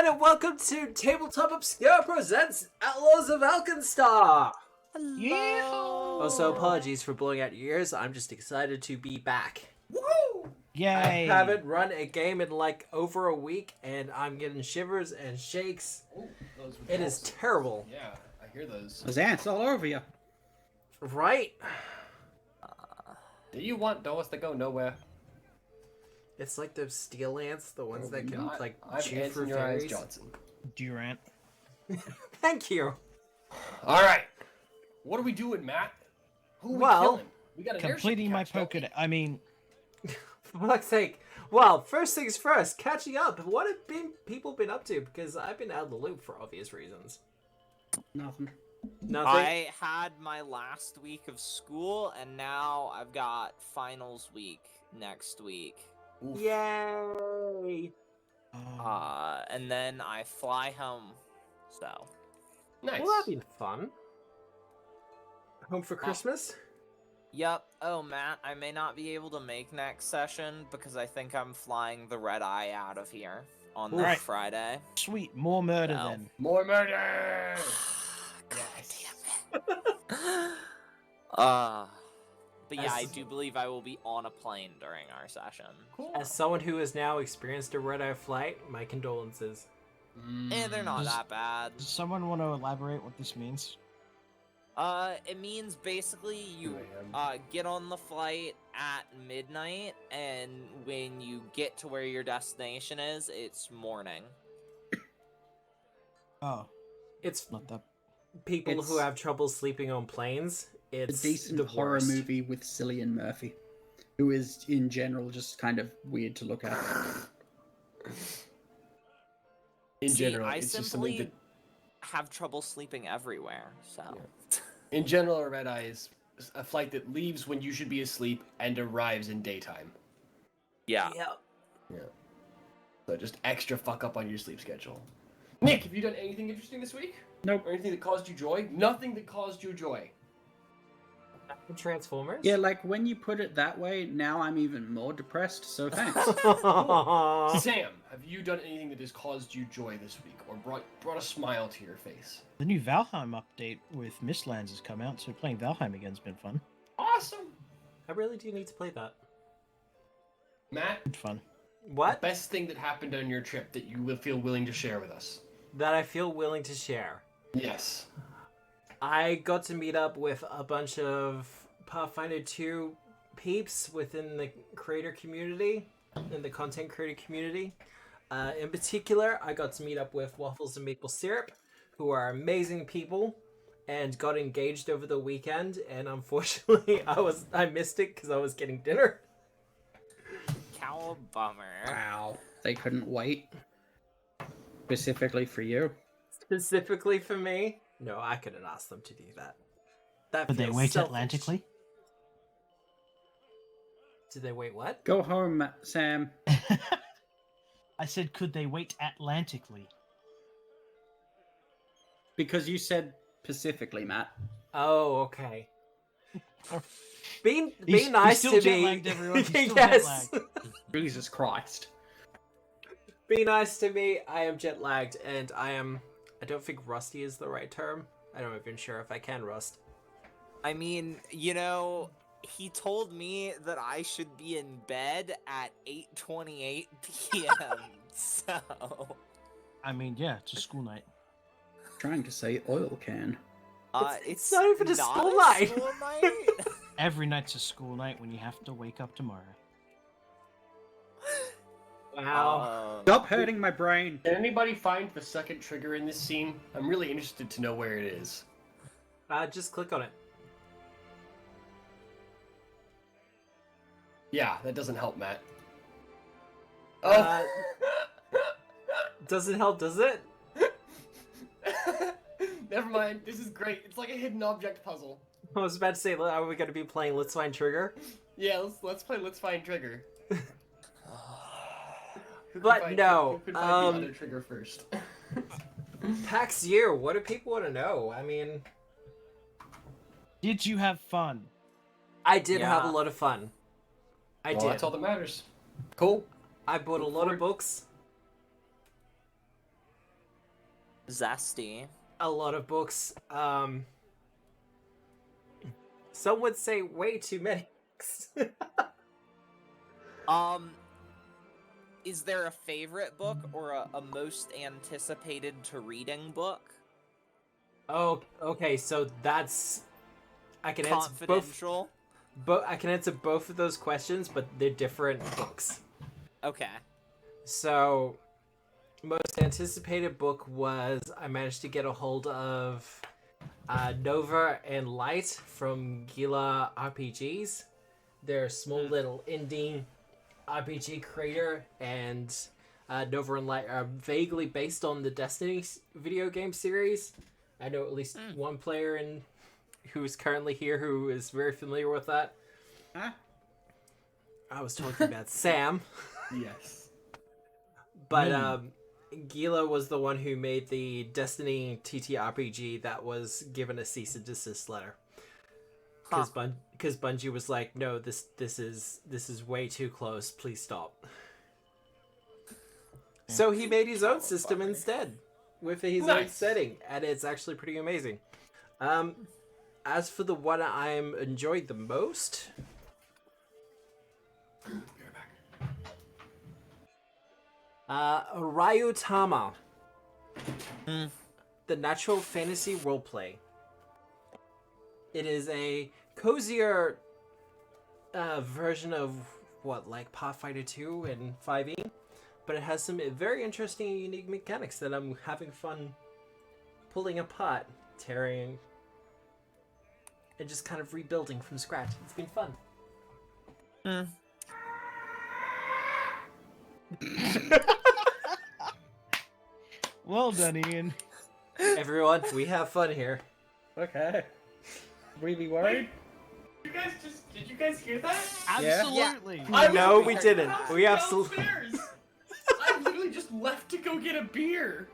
everyone, and welcome to Tabletop Obscura presents Outlaws of Alkenstar! Hello! Also, apologies for blowing out your ears, I'm just excited to be back. Woo! Yay! I haven't run a game in like over a week, and I'm getting shivers and shakes. Ooh, it is terrible. Yeah, I hear those. There's ants all over you. Right? Do you want doors that go nowhere? It's like those steel ants, the ones that can like I'm chew ants through in your eyes, fairies. Johnson. Durant. Thank you. All right, what are we doing, Matt? Who are we killing? We got an Completing my airship to catch, don't we? Pokédex. I mean, For fuck's sake. Well, first things first, catching up. What have people been up to? Because I've been out of the loop for obvious reasons. nothing. Nothing. I had my last week of school, and now I've got finals week next week. Oof. Yay! And then I fly home. So. Nice. Well, that'd be fun. Home for Christmas? Yep. Oh, Matt, I may not be able to make next session because I think I'm flying the red eye out of here on that Right. Friday. Sweet, more murder No. then. More murder! God Yes. damn it. But yeah, I do believe I will be on a plane during our session. Cool. As someone who has now experienced a red-eye flight, my condolences. They're not Does- that bad. Does someone want to elaborate what this means? It means basically you I get on the flight at midnight, and when you get to where your destination is, it's morning. Oh, It's not that. people who It's- have trouble sleeping on planes. A It's decent the horror worst. movie with Cillian Murphy, who is in general just kind of weird to look at. In See, general, I it's just something simply that. have trouble sleeping everywhere, so. In general, a red eye is a flight that leaves when you should be asleep and arrives in daytime. Yeah. Yep. Yeah. So just extra fuck up on your sleep schedule. Nick, have you done anything interesting this week? Nope. Or anything that caused you joy? Nothing that caused you joy. Transformers? Yeah, like when you put it that way, now I'm even more depressed, so thanks. Sam, have you done anything that has caused you joy this week, or brought a smile to your face? The new Valheim update with Mistlands has come out, so playing Valheim again's been fun. Awesome, I really do need to play that. Matt. Good fun. What? Best thing that happened on your trip that you will feel willing to share with us? That I feel willing to share. Yes. I got to meet up with a bunch of Pathfinder 2 peeps within the creator community, in the content creator community. In particular, I got to meet up with Waffles and Maple Syrup, who are amazing people, and got engaged over the weekend. And unfortunately, I missed it because I was getting dinner. Cow bummer. Wow. They couldn't wait. Specifically for you. Specifically for me. No, I couldn't ask them to do that. That Did they feels wait selfish. Atlantically? Did they wait what? Go home, Sam. I said, could they wait Atlantically? Because you said specifically, Matt. Oh, okay. Be He's nice still to jet-lagged, me. everyone. He's still Yes. Jesus Christ. Be nice to me. I am jet lagged, and I don't think rusty is the right term. I'm not even sure if I can rust. I mean, he told me that I should be in bed at 8:28 p.m. So I mean, yeah, it's a school night. Trying to say oil can. It's not even a school a night. school night? Every night's a school night when you have to wake up tomorrow. Wow. Stop hurting my brain. Can anybody find the second trigger in this scene? I'm really interested to know where it is. Just click on it. Yeah, that doesn't help, Matt. Oh. Doesn't help, does it? Never mind. This is great. It's like a hidden object puzzle. I was about to say, are we going to be playing Let's Find Trigger? Yeah, let's play. Let's find trigger. Who can But find- no, Who can find the other trigger first? PAX Year, what do people want to know? I mean, Did you have fun? I did have a Yeah. lot of fun. I Well, did. that's all that matters. Cool. I bought a lot of books. Zesty. A lot of books. Some would say way too many books. Is there a favorite book or a most anticipated to reading book? Oh, okay, so that's... I can answer both. Confidential? I can answer both of those questions, but they're different books. Okay. So, most anticipated book was I managed to get a hold of Nova and Light from Gila RPGs. They're a small little indie RPG creator, and Nova and Light are vaguely based on the Destiny video game series. I know at least one player who is currently here who is very familiar with that. Huh? I was talking about Sam. Yes. But Gila was the one who made the Destiny TTRPG that was given a cease and desist letter. Because Bungie was like, no, this is way too close. Please stop. So he made his own system instead, with his own setting, and it's actually pretty amazing. As for the one I'm enjoyed the most, Ryutama, the natural fantasy roleplay. It is a cozier version of like Pathfinder 2 and 5e, but it has some very interesting and unique mechanics that I'm having fun pulling apart, tearing, and just kind of rebuilding from scratch. It's been fun. Well done, Ian. Everyone, we have fun here. Okay. Really worried? Did you guys hear that? Absolutely. No, we didn't. We absolutely. I literally just left to go get a beer.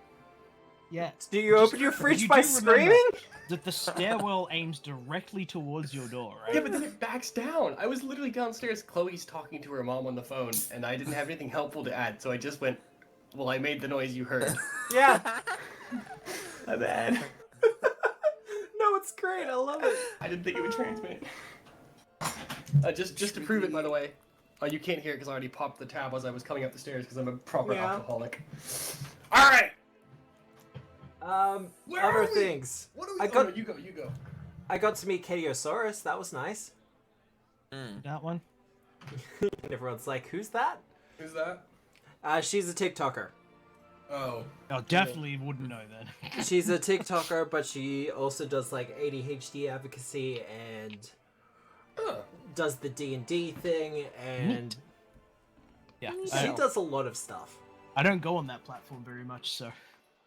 Yeah. Do you open your fridge You by do remember screaming? that the stairwell aims directly towards your door, right? Yeah, but then it backs down. I was literally downstairs. Chloe's talking to her mom on the phone, and I didn't have anything helpful to add, so I just went, well, I made the noise you heard. Yeah. My bad. No, it's great. I love it. I didn't think it would transmit. Just to prove it, by the way. You can't hear it because I already popped the tab as I was coming up the stairs because I'm a proper alcoholic. All right. Where Other are we? things. What are we? I Oh, got- no, you go. You go. I got to meet Katiosaurus. That was nice. That one? And everyone's like, "Who's that?" Who's that? She's a TikToker. Oh. Oh, definitely wouldn't know then. She's a TikToker, but she also does like ADHD advocacy and does the D&D thing, and Yeah. she does a lot of stuff. I don't go on that platform very much, so.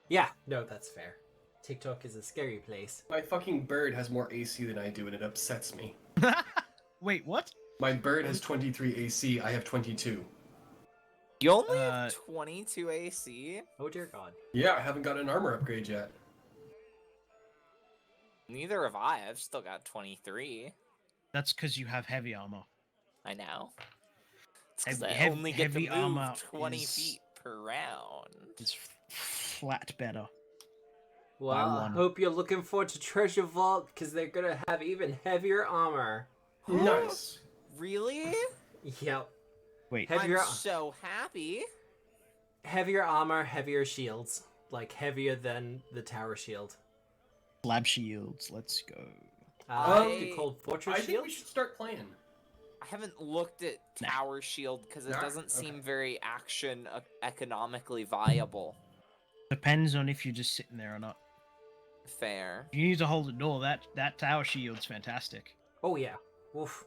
Yeah, no, that's fair. TikTok is a scary place. My fucking bird has more AC than I do, and it upsets me. Wait, what? My bird has 23 AC. I have 22. You only have 22 AC? Oh dear God. Yeah, I haven't got an armor upgrade yet. Neither have I. I've still got 23. That's because you have heavy armor. I know. It's because I Heavy- only get to heavy move armor 20 is- feet per round. It's flat better. Well, I one. hope you're looking forward to Treasure Vault, because they're gonna have even heavier armor. Nice. Really? Yep. Wait, Heavier, I'm so happy. heavier armor, heavier shields. Like, heavier than the tower shield. slab shields. Let's go. They're called I Fortress think Shields? we should start playing. I haven't looked at Nah. Tower Shield because it Nah? doesn't seem Okay. very economically viable. Depends on if you're just sitting there or not. Fair. If you need to hold the door, that tower shield's fantastic. Oh, yeah. Oof.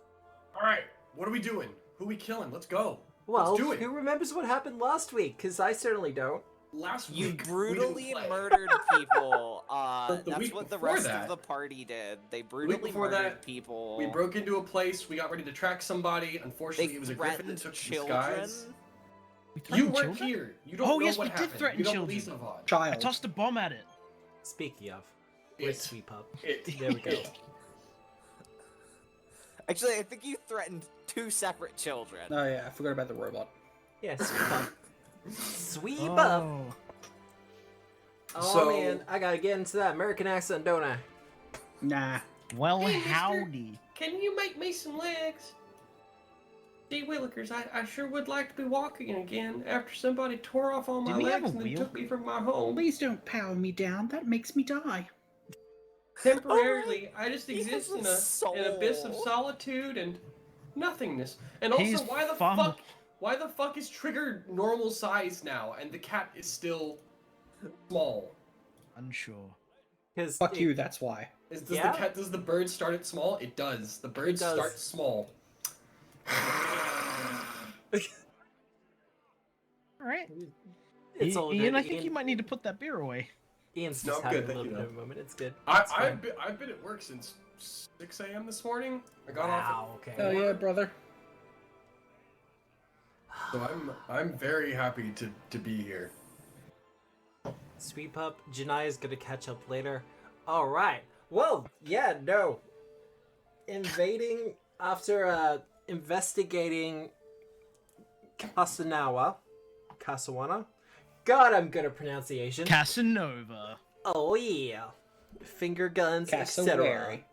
All right, what are we doing? Who we killing? Let's go. Well, Let's do it. who remembers what happened last week? Because I certainly don't. Last You week, brutally we didn't play. murdered people. The That's week what the before rest that- of the party did. They brutally before murdered that, people. We broke into a place. We got ready to track somebody. Unfortunately, They it was a griffin that threatened took the children. disguise. We You threatened weren't children? here. You don't Oh, know yes, what we did happened. threaten you don't children. believe Navad. I Child. tossed a bomb at it. Speaking of, where's It. Sweet Pup? It. There we go. Actually, I think you threatened 2 separate children. Oh yeah, I forgot about the robot. Yeah, Sweet Pup. Sweet Pup. Oh. Oh So- man, I gotta get into that American accent, don't I? Nah. Well, Hey, mister. howdy. Can you make me some legs? Gee Willikers, I sure would like to be walking again after somebody tore off all my Didn't he have legs a and then wheel? took me from my home. Please don't power me down. That makes me die. Temporarily, I just He has exist a in an abyss of soul. solitude and nothingness. And also, He's why the fuck is Trigger normal size now and the cat is still small? Unsure. Because Fuck you, that's why. Yeah? Does the bird start at small? It does. The bird does. starts small. Alright. It's all Ian, good. I think you might need to put that beer away. Ian's No, just I'm having good, a thank little you, bit though. of a moment. It's good. It's fine. I've been at work since 6 a.m. this morning. I got off Wow. Okay. Oh yeah, brother. So I'm very happy to be here. Sweet pup, Janai is gonna catch up later. All right. Well, yeah, no. Invading after investigating Casawana. God, I'm good at pronunciation. Casanova. Oh yeah. Finger guns, etc. Cassowary.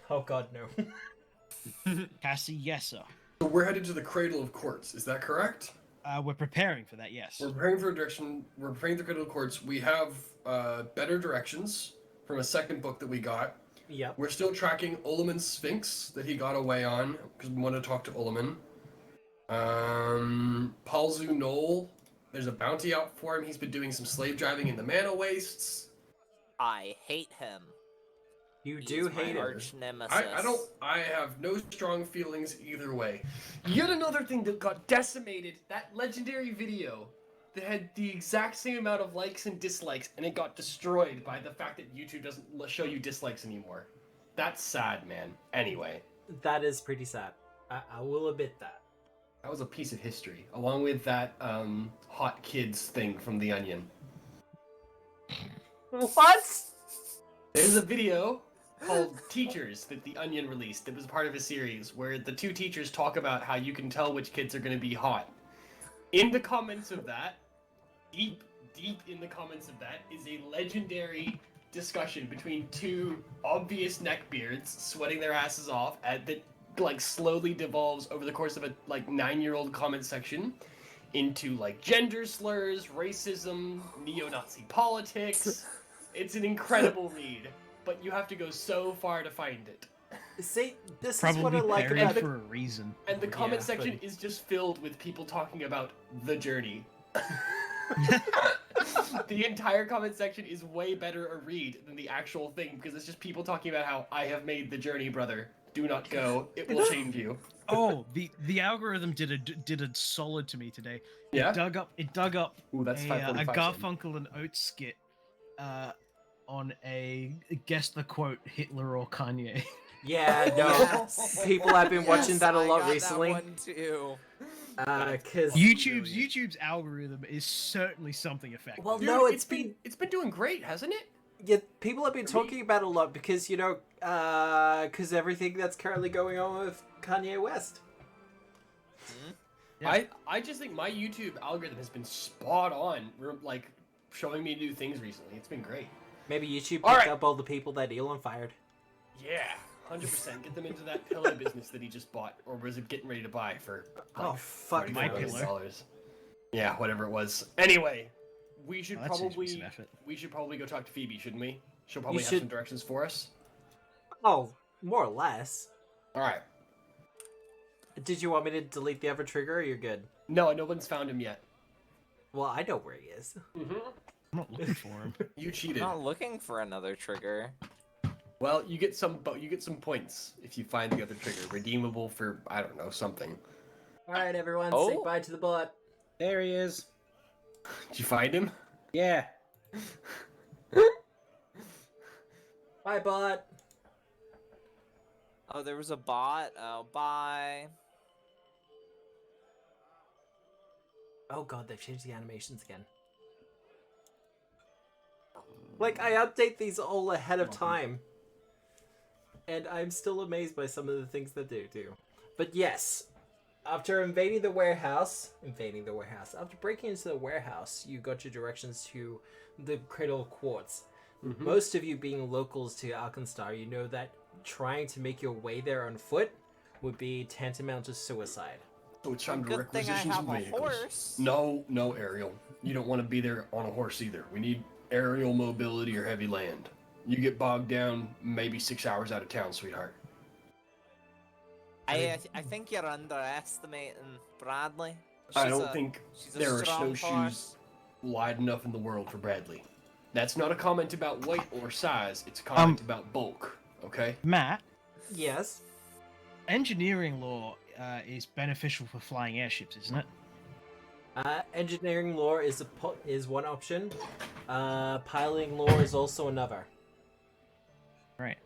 Oh god, no. Cassiessa. So we're headed to the Cradle of Quartz. Is that correct? We're preparing for that, yes. We're preparing for a direction. We're preparing the Cradle of Quartz. We have better directions from a second book that we got. Yep. We're still tracking Ulaman's Sphinx that he got away on because we want to talk to Ulaman. Palzu Knoll. There's a bounty out for him. He's been doing some slave driving in the mana wastes. I hate him. You He's do my hate it. arch nemesis. I have no strong feelings either way. Yet another thing that got decimated, that legendary video that had the exact same amount of likes and dislikes, and it got destroyed by the fact that YouTube doesn't show you dislikes anymore. That's sad, man. Anyway, That is pretty sad. I will admit that. that was a piece of history, along with that hot kids thing from The Onion. What? There's a video called Teachers that The Onion released that was part of a series where the two teachers talk about how you can tell which kids are going to be hot. In the comments of that, deep in the comments of that, is a legendary discussion between two obvious neckbeards sweating their asses off that like slowly devolves over the course of a like 9-year-old comment section into like gender slurs, racism, neo-Nazi politics. It's an incredible read, but you have to go so far to find it. See, this is Probably what I like buried about for a reason. And the comment Yeah, section but- is just filled with people talking about the journey. The entire comment section is way better a read than the actual thing because it's just people talking about how I have made the journey, brother. Do not go. It will change you. Oh, the algorithm did a solid to me today. Yeah? It dug up Ooh, that's a 545 cents. Garfunkel and Oates skit on a guess the quote Hitler or Kanye. Yeah, no. Yes. People have been watching that a I lot got recently. That one too. Cause YouTube's algorithm is certainly something effective. well, Dude, no, it's been doing great, hasn't it? yeah, people have been talking about it a lot because because everything that's currently going on with Kanye West. Yeah. I just think my YouTube algorithm has been spot on. Like showing me new things recently. It's been great. Maybe YouTube picked All right. up all the people that Elon fired. Yeah, 100%. Get them into that pillow business that he just bought, or was it getting ready to buy for? Like, Oh fuck! My that. pillow. $40. Yeah, whatever it was. Anyway, we should Oh, that seems to be some effort. probably go talk to Phoebe, shouldn't we? She'll probably have should- some directions for us. Oh, more or less. All right. Did you want me to delete the other trigger? Or you're good. No one's found him yet. Well, I know where he is. Mm-hmm. I'm not looking for him. You I'm cheated. not looking for another trigger. Well, you get some points if you find the other trigger, redeemable for I don't know something. All right, everyone, say Oh. bye to the bot. There he is. Did you find him? Yeah. Bye, bot. Oh, there was a bot. Oh, bye. Oh god, they've changed the animations again. Like, I update these all ahead of time. And I'm still amazed by some of the things that they do. But yes, After breaking into the warehouse, you got your directions to the Cradle of Quartz. Mhm. Most of you being locals to Alkenstar, you know that trying to make your way there on foot would be tantamount to suicide. So it's time to Good thing I requisition some have a vehicles. horse. No, Ariel. You don't want to be there on a horse either. We need aerial mobility or heavy land. You get bogged down maybe 6 hours out of town, sweetheart. I think you're underestimating Bradley. I don't think she's a there are strong snowshoes horse. wide enough in the world for Bradley. That's not a comment about weight or size. It's a comment about bulk. Okay. Matt, Yes. engineering law is beneficial for flying airships, isn't it? Engineering lore is one option. Piloting lore is also another. Right.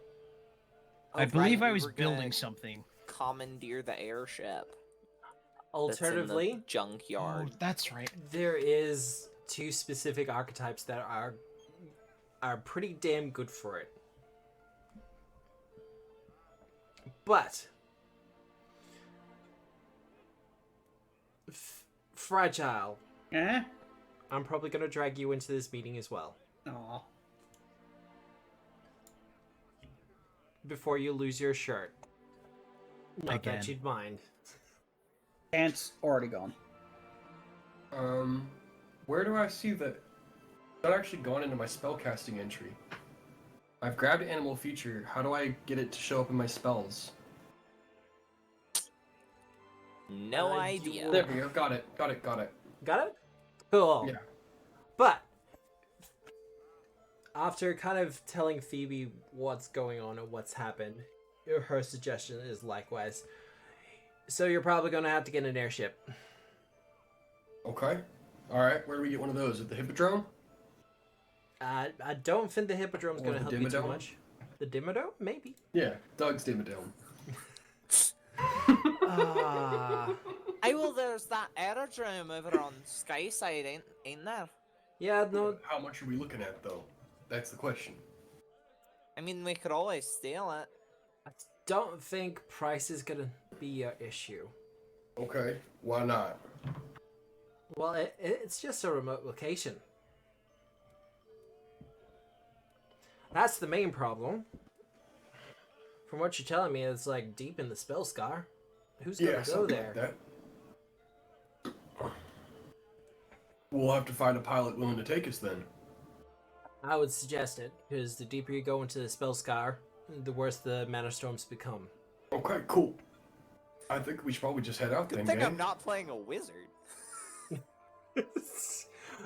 Oh, I believe right, I we was were gonna building something. Commandeer the airship. That's in the Alternatively, junkyard. Oh, that's right. there is 2 specific archetypes that are pretty damn good for it. But Fragile, Eh? I'm probably going to drag you into this meeting as well Aw. before you lose your shirt. Not Again. that you'd mind. Pants already gone. Where do I see that? That actually gone into my spellcasting entry. I've grabbed animal feature. How do I get it to show up in my spells? No you idea. will- There we go. Got it. Got it. Got it? Cool. Yeah. But after kind of telling Phoebe what's going on and what's happened, her suggestion is likewise. So you're probably going to have to get an airship. Okay. All right. Where do we get one of those? At the Hippodrome? I don't think the Hippodrome's Or going to the help you too Dimmadome? much. The Dimmadome? Maybe. Yeah, Doug's Dimmadome. Well, there's that aerodrome over on Skyside, ain't there? Yeah, no. How much are we looking at, though? That's the question. I mean, we could always steal it. I don't think price is going to be your issue. Okay. Why not? Well, it's just a remote location. That's the main problem. From what you're telling me, it's like deep in the spell scar. Who's gonna go something there? like that. We'll have to find a pilot willing to take us then. I would suggest it, because the deeper you go into the spell scar, the worse the mana storms become. Okay, cool. I think we should probably just head out Good then, thing gang. I'm not playing a wizard.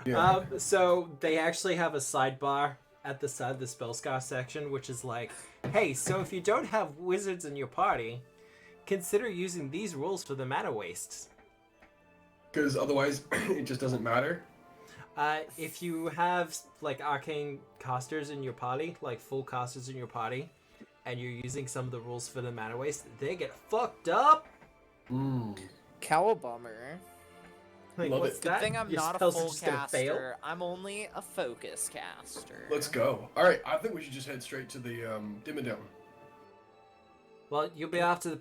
Yeah. So they actually have a sidebar at the side of the spell scar section, which is like, hey, so if you don't have wizards in your party, consider using these rules for the mana wastes. Because otherwise, it just doesn't matter. If you have like arcane casters in your party, like full casters in your party, and you're using some of the rules for the mana waste, they get fucked up. Cowabummer. Like, Love what's it. Good that? thing I'm Your not a spells are full just gonna fail? caster. I'm only a focus caster. Let's go. All right, I think we should just head straight to the Dimmadome. Well, you'll be off to the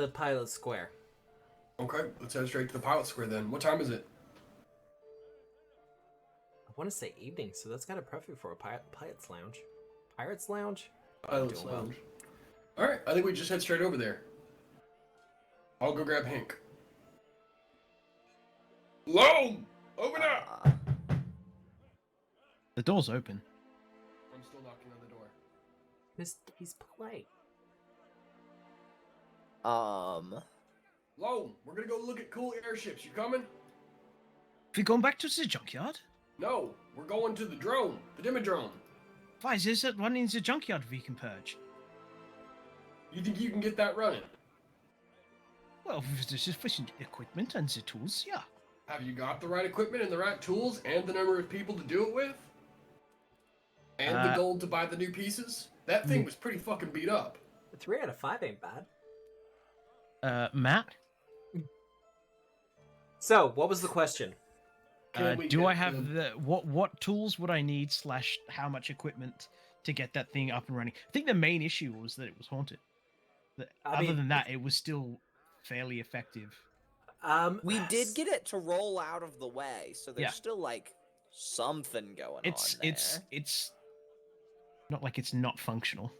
pilot square. Okay, let's head straight to the pilot square then. What time is it? I want to say evening, so that's kind of perfect for a pilot's lounge. Pirate's lounge? Pilot's Doing well. lounge. All right, I think we just head straight over there. I'll go grab Hank. Loam! Open up! The door's open. I'm still knocking on the door. He's polite. Loam, we're gonna go look at cool airships. You coming? Have you gone back to the junkyard? No, we're going to the drone, the Dimmadrome. Why is there one in the junkyard we can purge? You think you can get that running? Well, with the sufficient equipment and the tools, yeah. Have you got the right equipment and the right tools and the number of people to do it with? And the gold to buy the new pieces? That thing was pretty fucking beat up. A 3 out of 5 ain't bad. Matt, So, what was the question? Can we do get I have the what tools would I need / how much equipment to get that thing up and running? I think the main issue was that it was haunted. I Other mean, than that, it was still fairly effective. We did get it to roll out of the way, so there's Yeah. still like something going It's on there. it's not like it's not functional.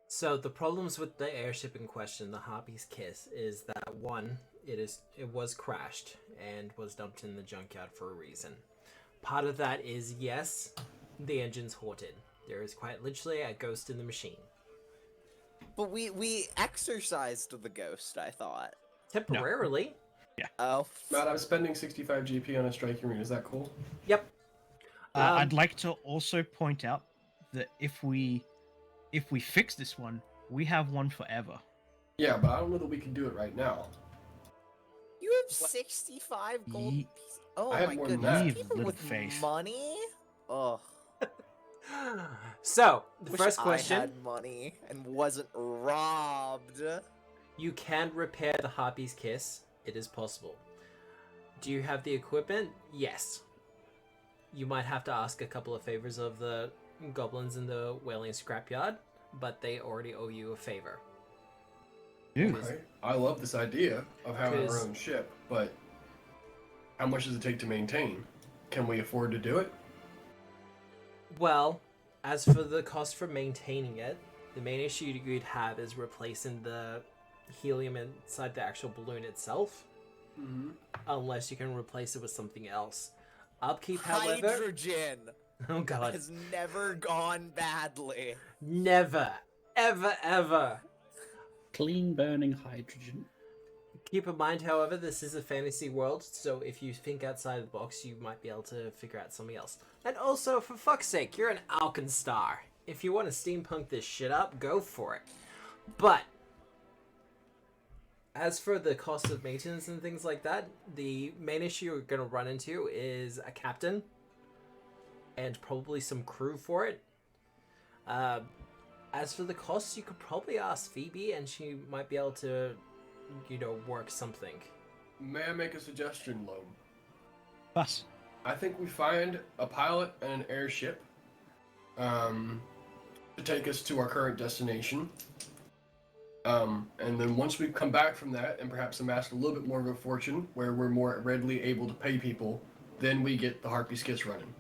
So the problems with the airship in question, the Harpy's Kiss, is that one, it was crashed and was dumped in the junkyard for a reason. Part of that is, yes, the engine's haunted. There is quite literally a ghost in the machine. But we exorcised the ghost, I thought. Temporarily. Oh. Matt, I'm spending 65 GP on a striking rune. Is that cool? Yep. I'd like to also point out that if we fix this one, we have one forever. Yeah, but I don't know that we can do it right now. You have 65 gold Ye- pieces. Oh I have my more than goodness. that. Leave People little with faith. money? Ugh. So, the Wish first I question, had money and wasn't robbed. you can repair the Harpy's Kiss. It is possible. Do you have the equipment? Yes. You might have to ask a couple of favors of the goblins in the Wailing Scrapyard, but they already owe you a favor. Dude, Okay. I love this idea of having our Because- own ship, but how much does it take to maintain? Can we afford to do it? Well, as for the cost for maintaining it, the main issue you'd have is replacing the helium inside the actual balloon itself, Mm-hmm. unless you can replace it with something else. Upkeep, however... Hydrogen Oh god. has never gone badly. Never. Ever, ever. Clean burning hydrogen. Keep in mind, however, this is a fantasy world, so if you think outside the box, you might be able to figure out something else. And also, for fuck's sake, you're an Alkenstar. If you want to steampunk this shit up, go for it. But, as for the cost of maintenance and things like that, the main issue you're going to run into is a captain, and probably some crew for it. As for the costs, you could probably ask Phoebe, and she might be able to, work something. May I make a suggestion, Loam? Bus. I think we find a pilot and an airship to take us to our current destination. And then once we come back from that and perhaps amass a little bit more of a fortune where we're more readily able to pay people, then we get the Harpy's Kiss running.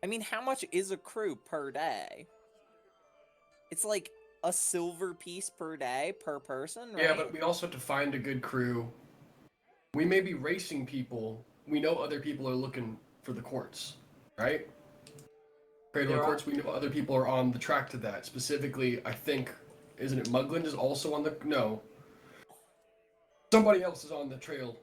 I mean, how much is a crew per day? It's like a silver piece per day per person, right? Yeah, but we also have to find a good crew. We may be racing people. We know other people are looking for the quartz, right? Cradle of Quartz, we know other people are on the track to that. Specifically, I think, isn't it Mugland is also on the... No. Somebody else is on the trail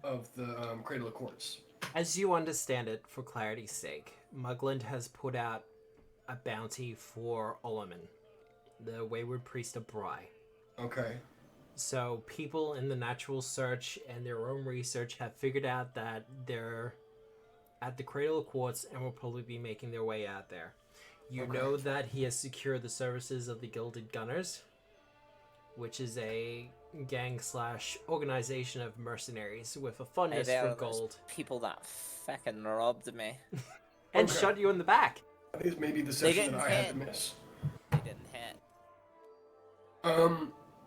of the Cradle of Quartz. As you understand it, for clarity's sake, Mugland has put out a bounty for Olaman, the wayward priest of Bry. Okay. So people in the natural search and their own research have figured out that they're at the Cradle of Quartz and will probably be making their way out there. You Okay. know that he has secured the services of the Gilded Gunners, which is a gang / organization of mercenaries with a fondness Hey, for those gold people that fucking robbed me. and Okay. shot you in the back. I think it's maybe the section didn't that I had to hit. miss. They didn't hit.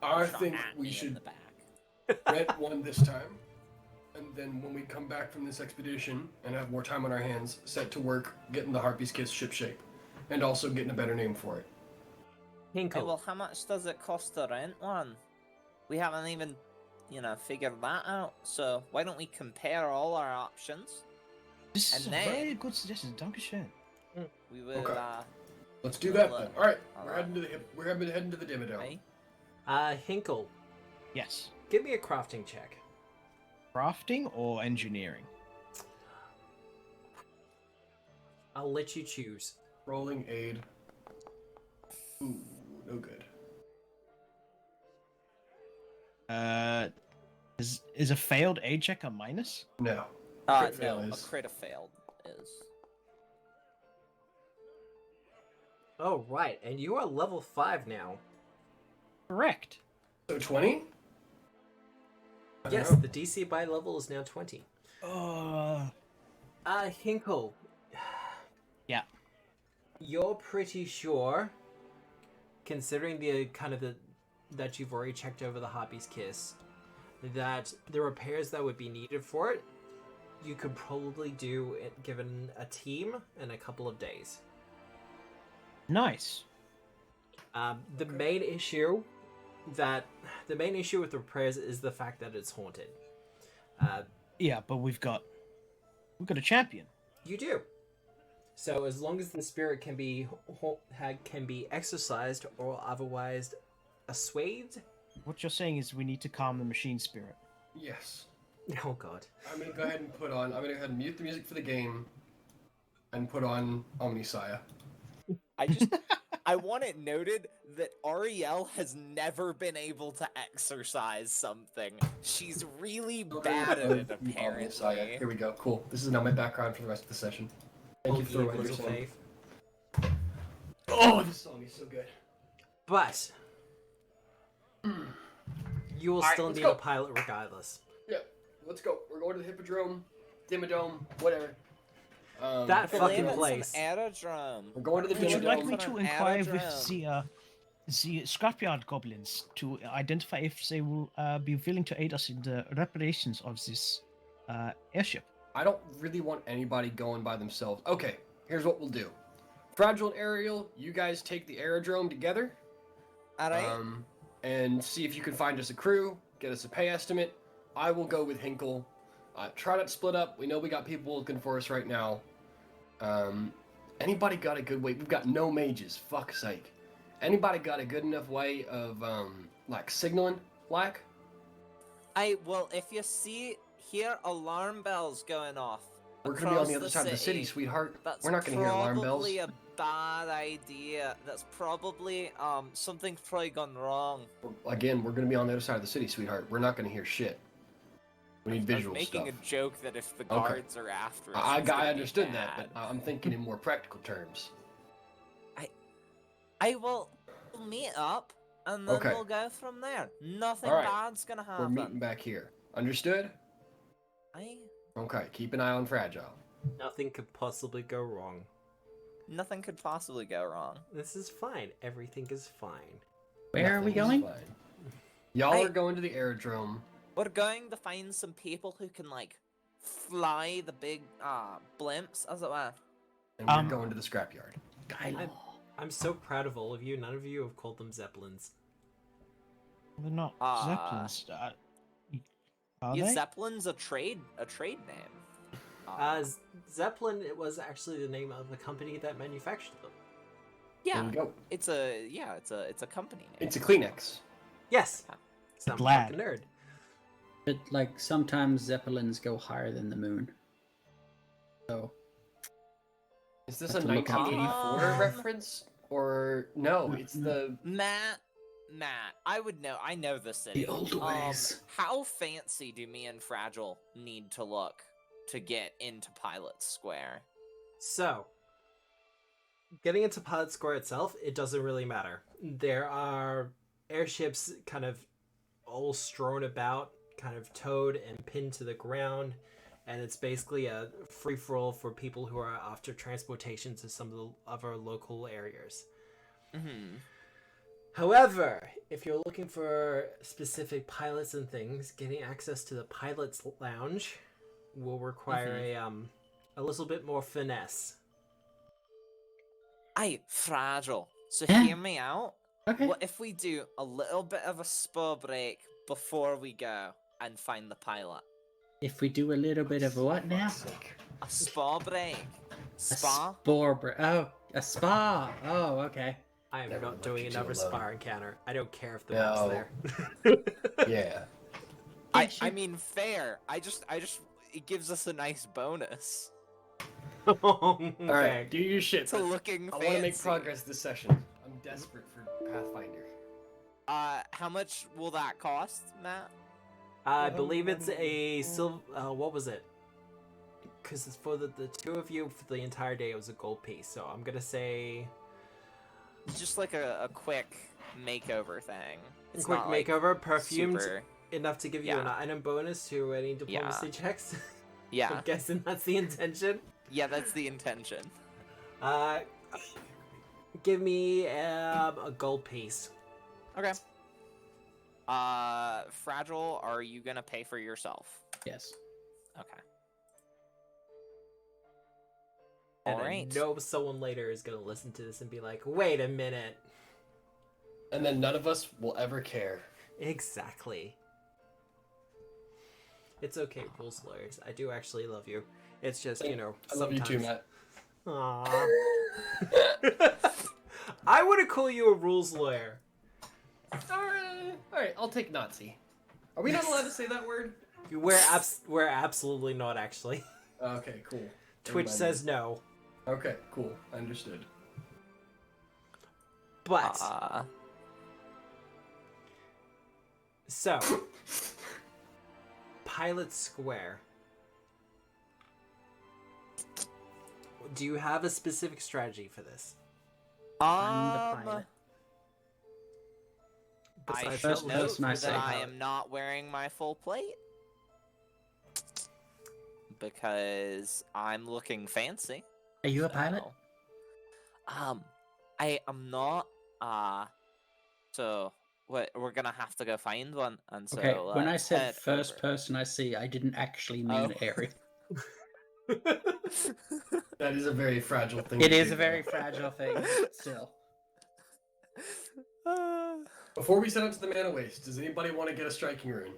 I Shot think at we me in should the back. rent one this time, and then when we come back from this expedition and have more time on our hands, set to work getting the Harpy's Kiss ship shape, and also getting a better name for it. Hinkle. Hey, well, how much does it cost to rent one? We haven't even, figured that out. So why don't we compare all our options? This And is a then- very good suggestion. Dankeschön. We will, Okay. Let's do that Well, then. All right, all we're right. heading to the Dimmadome. right? Hinkle, Yes. give me a crafting check. Crafting or engineering? I'll let you choose. Rolling aid. Ooh, no good. Is a failed aid check a minus? No. No, Crit fail a is. crit of failed is. Oh, right. And you are level 5 now. Correct. So 20? I don't Yes, know. the DC by level is now 20. Hinkle. Yeah. You're pretty sure, considering the that you've already checked over the Harpy's Kiss, that the repairs that would be needed for it, you could probably do it given a team in a couple of days. Nice. The main issue with the repairs is the fact that it's haunted. Yeah, but we've got a champion. You do. So as long as the spirit can be exorcised or otherwise assuaged. What you're saying is we need to calm the machine spirit. Yes. Oh god. I'm gonna go ahead and mute the music for the game, and put on Omnisaya. I want it noted that Ariel has never been able to exercise something. She's really bad at it, apparently. Here we go. Cool. This is now my background for the rest of the session. Thank you for what you're saying. Oh, this song is so good. But you will still need a pilot regardless. Yeah, let's go. We're going to the Hippodrome, Dimmadome, whatever. That fucking place. Aerodrome. We're going to the Would you like me Dimmadome. to inquire with the scrapyard goblins to identify if they will be willing to aid us in the reparations of this airship? I don't really want anybody going by themselves. Okay, here's what we'll do. Fragile and Ariel, you guys take the aerodrome together. Alright. And see if you can find us a crew, get us a pay estimate. I will go with Hinkle. Try not to split up. We know we got people looking for us right now. Anybody got a good way? We've got no mages, fuck's sake. Anybody got a good enough way of, like, signaling, like? Well, if you hear alarm bells going off. We're gonna be on the other side of the city, sweetheart. We're not gonna hear alarm bells. That's probably a bad idea. That's probably, something's probably gone wrong. Again, we're gonna be on the other side of the city, sweetheart. We're not gonna hear shit. We need visual stuff. I'm making a joke that if the guards are after us, I understood that, but I'm thinking in more practical terms. I will meet up, and then we'll go from there. Nothing bad's gonna happen. We're meeting back here. Understood? Okay, keep an eye on Fragile. Nothing could possibly go wrong. Nothing could possibly go wrong. This is fine. Everything is fine. Where are we going? Y'all are going to the aerodrome. We're going to find some people who can, like, fly the big, blimps, as it were. And we're going to the scrapyard. I'm so proud of all of you. None of you have called them Zeppelins. They're not Zeppelins. Are they? Zeppelin's a trade name. Zeppelin, it was actually the name of the company that manufactured them. Yeah, There we go. it's a company name. It's a Kleenex. Yes. So I'm a Glad. fucking nerd. But like sometimes zeppelins go higher than the moon. So Is this a Have to look up. 1984 reference? Or no, it's the Matt, I would know. I know the city. the old ways. How fancy do me and Fragile need to look to get into Pilot Square? So, getting into Pilot Square itself, it doesn't really matter. There are airships kind of all strewn about, kind of towed and pinned to the ground, and it's basically a free-for-all for people who are after transportation to some of the other local areas. Mm-hmm. However, if you're looking for specific pilots and things, getting access to the pilot's lounge will require a little bit more finesse. Aye, Fragile. So Yeah. hear me out. Okay. What if we do a little bit of a spur break before we go and find the pilot? If we do a little bit of a what now? A spa break. Spa? A spa. Oh, okay. I am Never not left doing you two another alone. spar encounter. I don't care if the No. map's there. yeah. I mean, fair. It gives us a nice bonus Okay. All right, do your shit. to looking I fancy. want to make progress this session. I'm desperate for Pathfinder. How much will that cost, Matt? I believe it's a silver. What was it? Because it's for the two of you for the entire day. It was a gold piece. So I'm gonna say Just like a quick makeover thing. It's quick not, like, makeover, perfumed super- enough to give you an Yeah. item bonus to any diplomacy checks. Yeah, I'm guessing that's the intention. yeah, that's the intention. Give me a gold piece. Okay. Fragile, are you gonna pay for yourself? Yes. Okay. And Alright. I know someone later is gonna listen to this and be like, wait a minute. And then none of us will ever care. Exactly. It's okay, rules lawyers. I do actually love you. It's just, you know, I love you too, Matt. Aww. I wouldn't call you a rules lawyer. Alright, I'll take Nazi. Are we not allowed to say that word? We're absolutely not, actually. Okay, cool. Twitch says no. Okay, cool. Understood. But so Pilot Square. Do you have a specific strategy for this? I'm the pilot. I Besides should First note person I that say I how- am not wearing my full plate. Because I'm looking fancy. Are you a pilot? So, I am not. So we're gonna have to go find one. And so Okay, when I let's said head first over. person I see, I didn't actually mean Oh. Aerial. That is a very fragile thing. It to is do, a very though. fragile thing, but still. Before we set out to the Mana Waste, does anybody want to get a striking rune?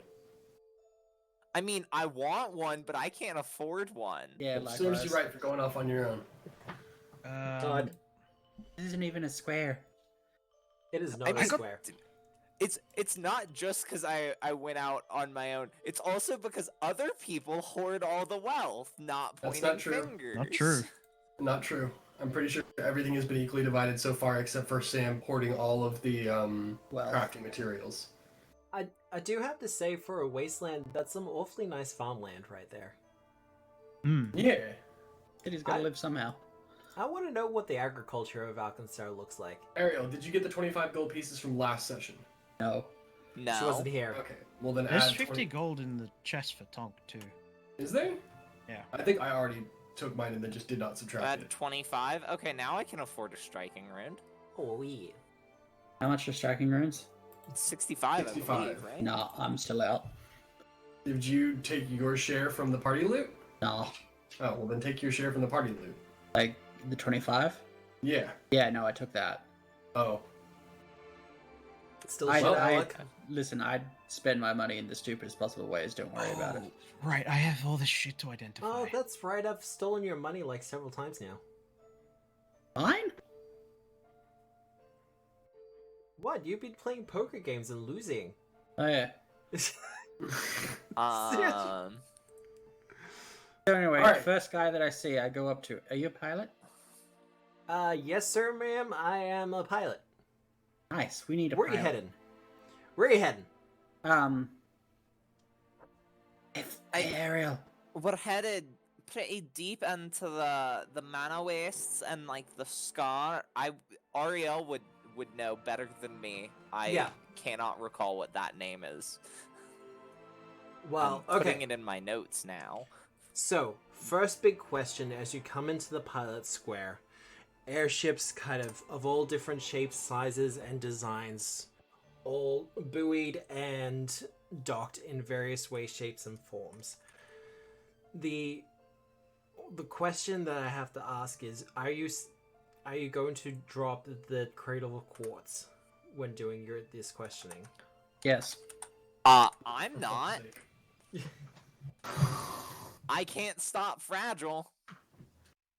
I mean, I want one, but I can't afford one. Yeah, It like serves you right for going off on your own. God, This isn't even a square. it is not I a got- square. It's not just because I went out on my own. It's also because other people hoard all the wealth, not That's pointing not true. fingers. Not true. Not true. I'm pretty sure everything has been equally divided so far, except for Sam hoarding all of the Well. crafting materials. I do have to say, for a wasteland, that's some awfully nice farmland right there. Hmm. Yeah. City's gotta I- live somehow. I want to know what the agriculture of Alkenstar looks like. Ariel, did you get the 25 gold pieces from last session? No. No. She wasn't here. Okay. Well then There's add 50 20... gold in the chest for Tonk too. Is there? Yeah. I think I already took mine and then just did not subtract At it. 25. Okay, now I can afford a striking rune. Oh, yeah. How much are striking runes? 65, 65. I believe, right? No, I'm still out. Did you take your share from the party loot? No. Oh, well then take your share from the party loot. Like, the 25? Yeah. Yeah, no, I took that. Oh. Still I, short I, luck. listen, I'd spend my money in the stupidest possible ways, don't worry about it. Right, I have all this shit to identify. Oh, that's right. I've stolen your money like several times now. Fine? What? You've been playing poker games and losing. Oh, yeah. Um, So anyway, Alright. first guy that I see, I go up to. Are you a pilot? Yes, sir, ma'am. I am a pilot. Nice, we need a Where are pilot. you heading? Where are you heading? Ariel. we're headed pretty deep into the mana wastes and like the scar. Ariel would know better than me. I Yeah. cannot recall what that name is. Well, I'm putting okay. it in my notes now. So, first big question as you come into the pilot square. Airships kind of all different shapes, sizes, and designs, all buoyed and docked in various ways, shapes, and forms. The question that I have to ask is, are you going to drop the cradle of quartz when doing this questioning? Yes. I'm not. sake. I can't stop Fragile.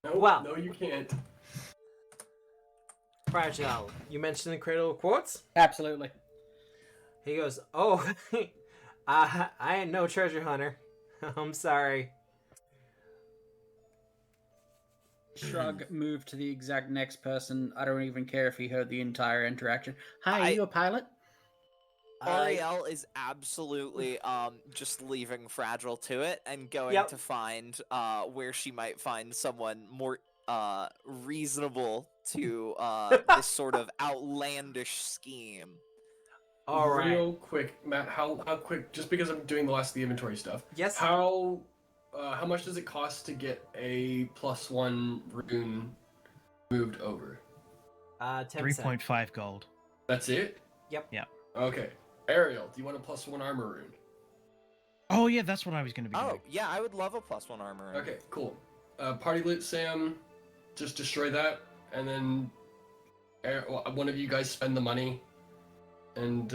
No, Well. no, you can't. Fragile, you mentioned the cradle of quartz? Absolutely. He goes, oh, I ain't no treasure hunter. I'm sorry. Shrug, move to the exact next person. I don't even care if he heard the entire interaction. Hi, are I- you a pilot? Ariel is absolutely just leaving Fragile to it and going Yep. to find where she might find someone more reasonable to this sort of outlandish scheme. All right. Real quick, Matt. How quick? Just because I'm doing the last of the inventory stuff. Yes. How much does it cost to get a +1 rune moved over? 10%. 3.5 gold. That's it. Yep. Yeah. Okay. Ariel, do you want a +1 armor rune? Oh yeah, that's what I was going to be Oh, doing. yeah, I would love a +1 armor. Okay, cool. Party loot, Sam, just destroy that, and then one of you guys spend the money, and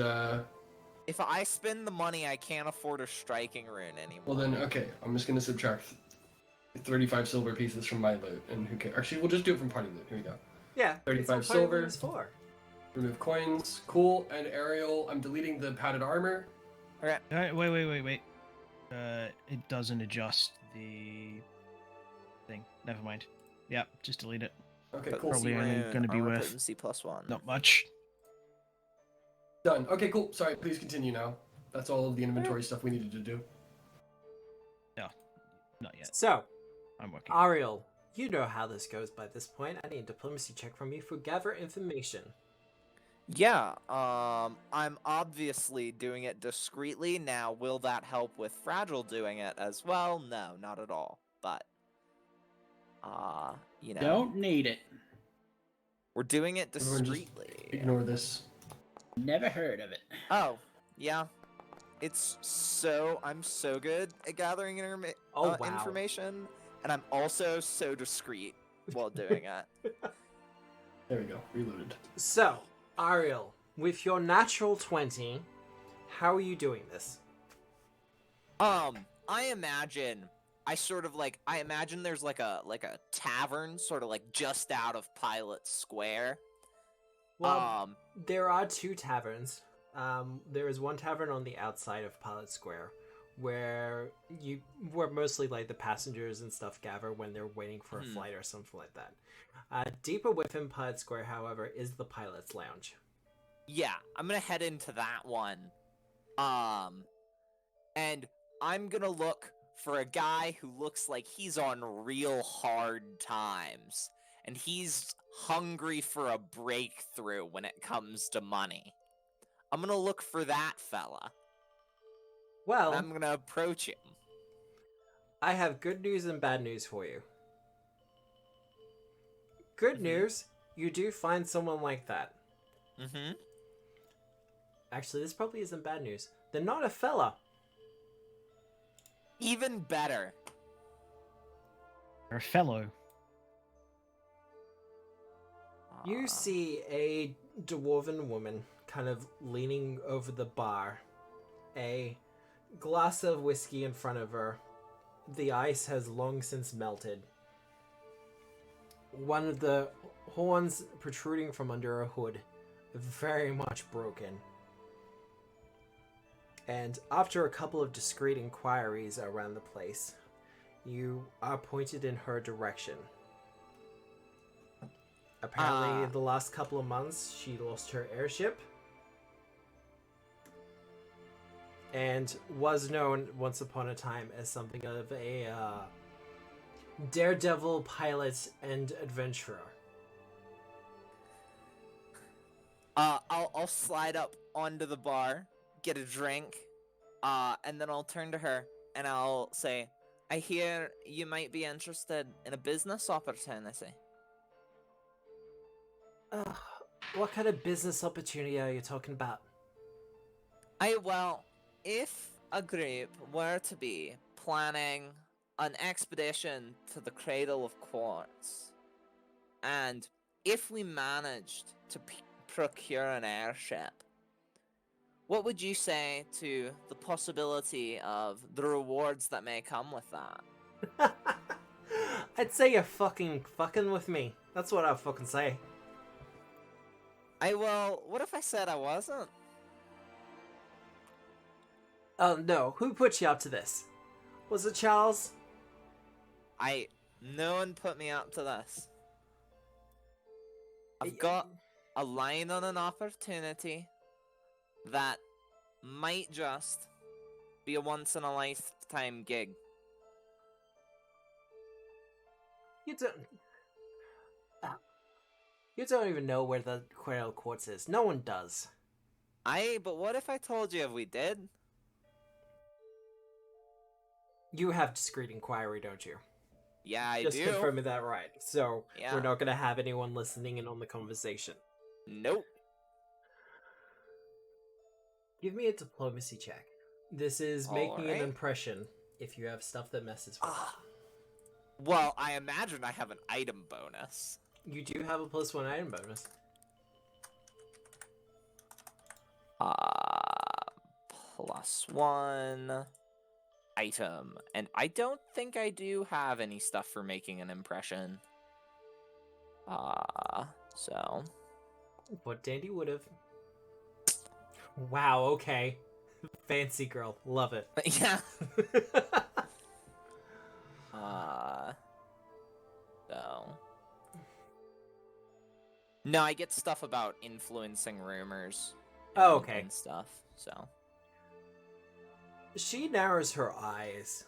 If I spend the money, I can't afford a striking rune anymore. well then, okay, I'm just gonna subtract 35 silver pieces from my loot, and who cares? Actually, we'll just do it from party loot. Here we go. Yeah. 35 that's what silver. Is for. Remove coins. Cool. And Ariel, I'm deleting the padded armor. Okay. Wait. It doesn't adjust the thing. Never mind. Yeah, just delete it. Okay, But cool. Probably only rune, gonna be armor worth- potency +1. Not much. Done. Okay, cool. Sorry, please continue now. That's all of the inventory stuff we needed to do. No, not yet. So, I'm working. Ariel, you know how this goes by this point. I need a diplomacy check from you for gather information. Yeah, I'm obviously doing it discreetly. Now, will that help with Fragile doing it as well? No, not at all. But, you know, Don't need it. we're doing it Everyone just discreetly. Ignore this. Never heard of it. Oh, yeah. I'm so good at gathering Oh, wow. information, and I'm also so discreet while doing it. There we go. Reloaded. So, Ariel, with your natural 20, how are you doing this? I imagine there's like a tavern sort of like just out of Pilot Square. Well, there are two taverns. There is one tavern on the outside of Pilot Square, where mostly like the passengers and stuff gather when they're waiting for a flight or something like that. Deeper within Pilot Square, however, is the Pilot's Lounge. Yeah, I'm gonna head into that one. And I'm gonna look for a guy who looks like he's on real hard times, and he's hungry for a breakthrough when it comes to money. I'm gonna look for that fella. Well, And I'm gonna approach him. I have good news and bad news for you. Good news, you do find someone like that. Mm-hmm. Actually, this probably isn't bad news. They're not a fella. Even better. You're a fellow. You see a dwarven woman kind of leaning over the bar, a glass of whiskey in front of her. The ice has long since melted. One of the horns protruding from under a hood, very much broken. And after a couple of discreet inquiries around the place, you are pointed in her direction. Apparently, the last couple of months, she lost her airship. And was known once upon a time as something of a daredevil pilot and adventurer. I'll slide up onto the bar, get a drink, and then I'll turn to her and I'll say, I hear you might be interested in a business opportunity. What kind of business opportunity are you talking about? Well, if a group were to be planning an expedition to the Cradle of Quartz, and if we managed to procure an airship, what would you say to the possibility of the rewards that may come with that? I'd say you're fucking with me. That's what I'd fucking say. Well, what if I said I wasn't? Oh no, who put you up to this? Was it Charles? No one put me up to this. I've got a line on an opportunity that might just be a once in a lifetime gig. You don't even know where the Cradle of Quartz is. No one does. But what if I told you if we did? You have discreet inquiry, don't you? Yeah, I Just do. confirming that right. So Yeah. we're not gonna have anyone listening in on the conversation. Nope. Give me a diplomacy check. This is making an Alright. impression if you have stuff that messes with Ah. Well, I imagine I have an item bonus. it. You do have a +1 item bonus. +1 item. And I don't think I do have any stuff for making an impression. So. What Dandy would have. Wow, okay. Fancy girl. Love it. Yeah. So. No, I get stuff about influencing rumors. Oh, and- okay. And stuff, so. She narrows her eyes,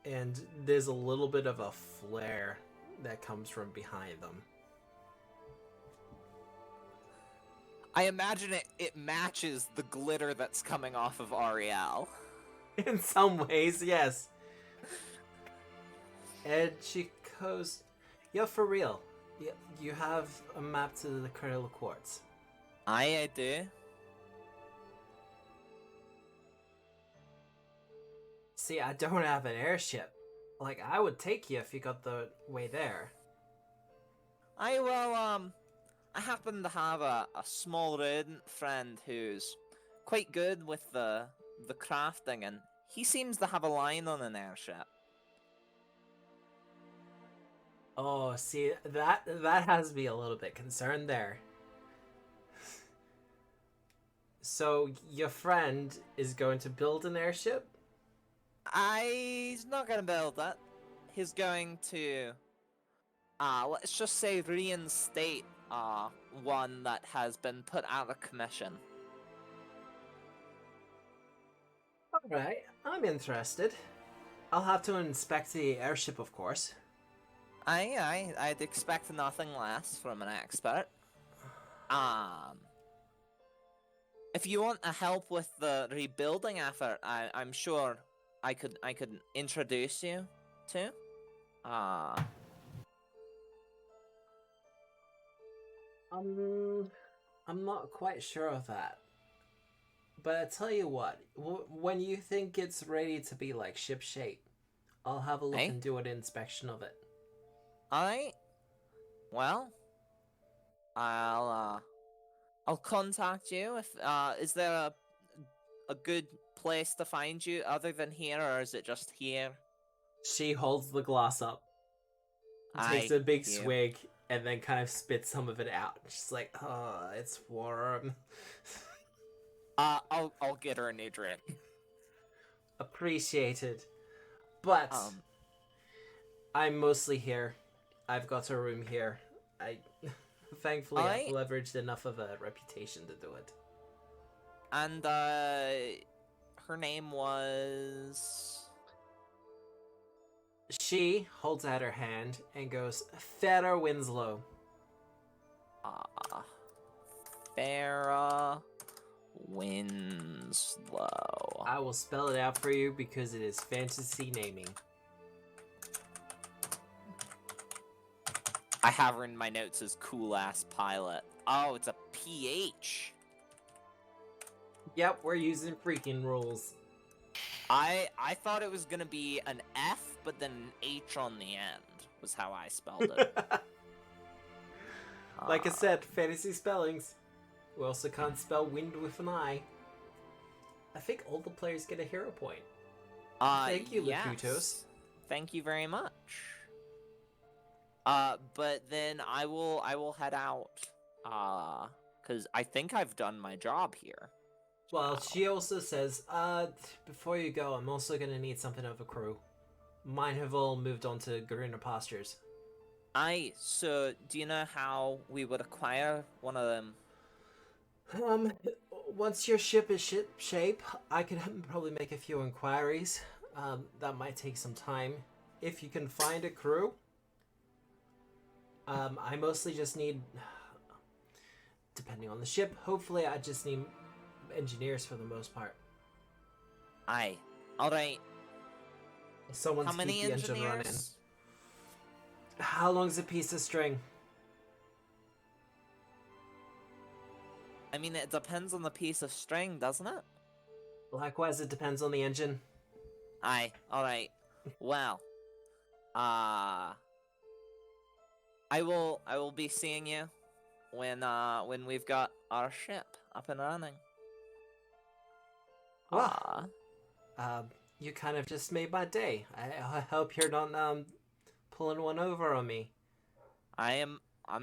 and there's a little bit of a flare that comes from behind them. I imagine it matches the glitter that's coming off of Ariel. In some ways, yes. And she goes, "You're for real. You have a map to the Cradle of Quartz." I do. See, I don't have an airship. Like, I would take you if you got the way there. I happen to have a small rodent friend who's quite good with the crafting, and he seems to have a line on an airship. Oh, see, that has me a little bit concerned there. So, your friend is going to build an airship? He's not gonna build that. He's going to, let's just say reinstate, one that has been put out of commission. Alright, I'm interested. I'll have to inspect the airship, of course. I'd expect nothing less from an expert. If you want a help with the rebuilding effort, I'm sure I could introduce you to. I'm not quite sure of that. But I tell you what, when you think it's ready to be like ship shape, I'll have a look Eh? and do an inspection of it. Alright. Well, I'll contact you if is there a good place to find you other than here, or is it just here? She holds the glass up, takes a big you. swig, and then kind of spits some of it out. She's like, "Oh, it's warm." I'll get her a new drink. Appreciated. But Um, I'm mostly here. I've got a room here. Thankfully I've leveraged enough of a reputation to do it. and her name was. She holds out her hand and goes, "Farah Winslow." Farah Winslow. I will spell it out for you because it is fantasy naming. I have her in my notes as cool ass pilot. Oh, it's a PH. Yep, we're using freaking rules. I thought it was gonna be an F, but then an H on the end was how I spelled it. Like I said, fantasy spellings. We also can't spell wind with an I. I think all the players get a hero point. Thank you, yes. Lakutos. Thank you very much. But then I will head out. Cause I think I've done my job here. Well, she also says, before you go, I'm also gonna need something of a crew. Mine have all moved on to greener pastures. So do you know how we would acquire one of them? Once your ship is ship shape, I could probably make a few inquiries. That might take some time. If you can find a crew, I mostly just need, depending on the ship, hopefully I just need engineers for the most part. Alright. Someone How to many keep the engine running. engineers? How long's a piece of string? I mean, it depends on the piece of string, doesn't it? Likewise, it depends on the engine. Aye. All right. Well, I will be seeing you when we've got our ship up and running. Well, you kind of just made my day. I hope you're not pulling one over on me. I'm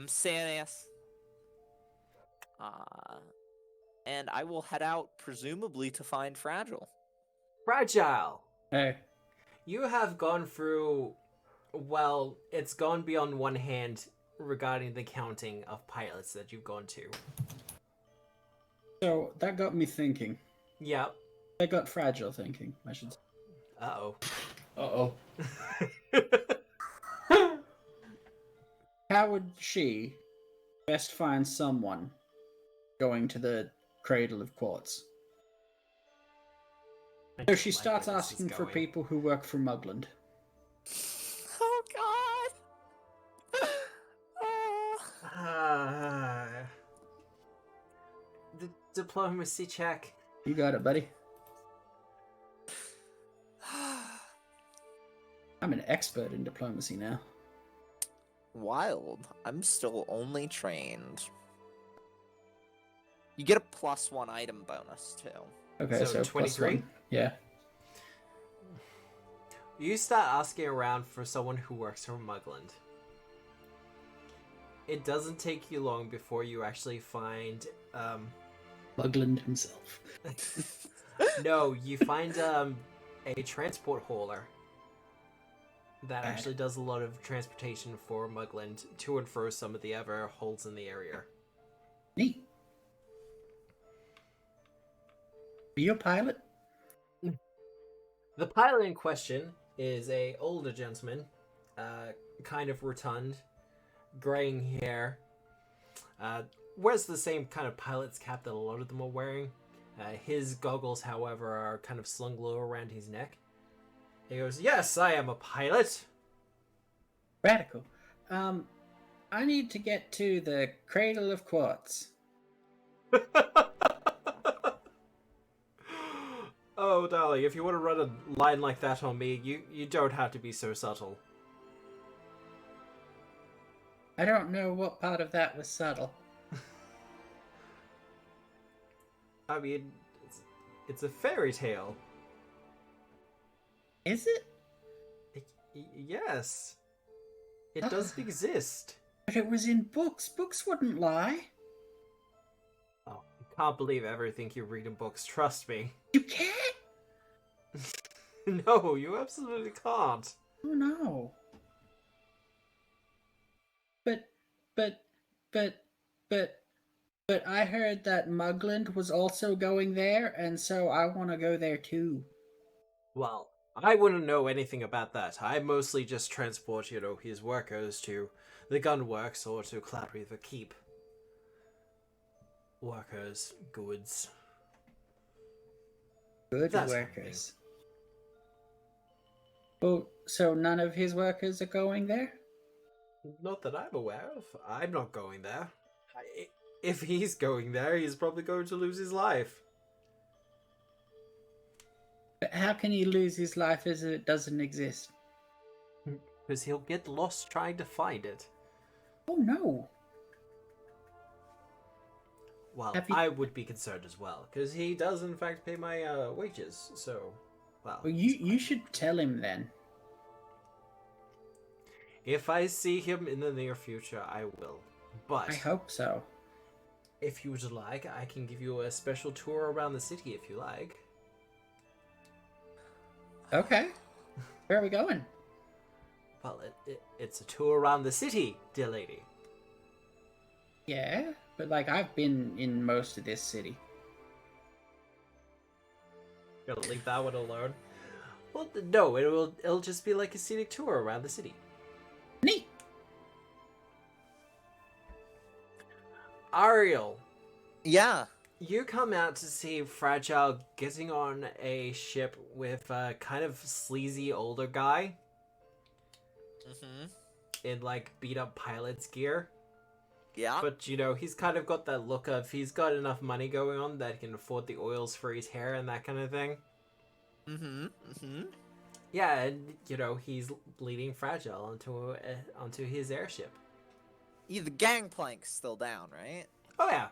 serious. And I will head out presumably to find Fragile. Fragile. Hey. You have gone through, well, it's gone beyond one hand regarding the counting of pilots that you've gone to. So that got me thinking. Yep. That got Fragile thinking, I should say. Uh-oh. Uh-oh. How would she best find someone going to the Cradle of Quartz? So she starts asking for people who work for Mugland. Oh God! The diplomacy check. You got it, buddy. I'm an expert in diplomacy now. Wild. I'm still only trained. You get a +1 item bonus too. Okay, so 23? Yeah. You start asking around for someone who works for Mugland. It doesn't take you long before you actually find Mugland himself. no, you find a transport hauler that actually does a lot of transportation for Mugland to and fro some of the other holds in the area. Neat. Are you a pilot? The pilot in question is a older gentleman, kind of rotund, graying hair, wears the same kind of pilot's cap that a lot of them are wearing. His goggles, however, are kind of slung low around his neck. He goes, "Yes, I am a pilot." Radical. I need to get to the Cradle of Quartz. Oh, darling, if you want to run a line like that on me, you don't have to be so subtle. I don't know what part of that was subtle. I mean, it's a fairy tale. Is it? Yes. It doesn't exist. But it was in books. Books wouldn't lie. Oh, I can't believe everything you read in books, trust me. You can't? No, you absolutely can't. Oh no. But I heard that Mugland was also going there, and so I want to go there too. Well, I wouldn't know anything about that. I mostly just transport, his workers to the gunworks or to Cloud Reaver Keep. Workers, goods. Good That's workers. Oh, so none of his workers are going there? Not that I'm aware of. I'm not going there. If he's going there, he's probably going to lose his life. But how can he lose his life as it doesn't exist? Because he'll get lost trying to find it. Oh no. Well, I would be concerned as well, because he does in fact pay my wages, so, well... Well, you should tell him then. If I see him in the near future, I will. But... I hope so. If you would like, I can give you a special tour around the city if you like. Okay. Where are we going? Well, it's a tour around the city, dear lady. Yeah, but I've been in most of this city. Gonna leave that one alone. Well, no, it'll just be like a scenic tour around the city. Neat. Ariel. Yeah. You come out to see Fragile getting on a ship with a kind of sleazy older guy. Mm-hmm. In beat up pilot's gear. Yeah. But, you know, he's kind of got that look of he's got enough money going on that he can afford the oils for his hair and that kind of thing. Yeah, and, you know, he's bleeding fragile onto his airship. Yeah, the gangplank's still down, right? Oh, yeah.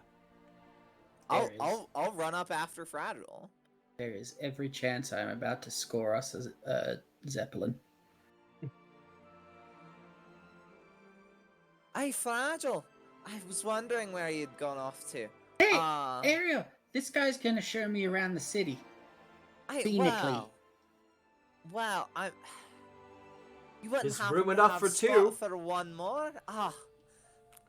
There is. I'll run up after Fragile. There is every chance I'm about to score us a Zeppelin. Hey, Fragile! I was wondering where you'd gone off to. Hey, Ariel, this guy's gonna show me around the city. Scenically. Well, I'm. You wouldn't There's happen room to enough have for spot two. for one more? Ah,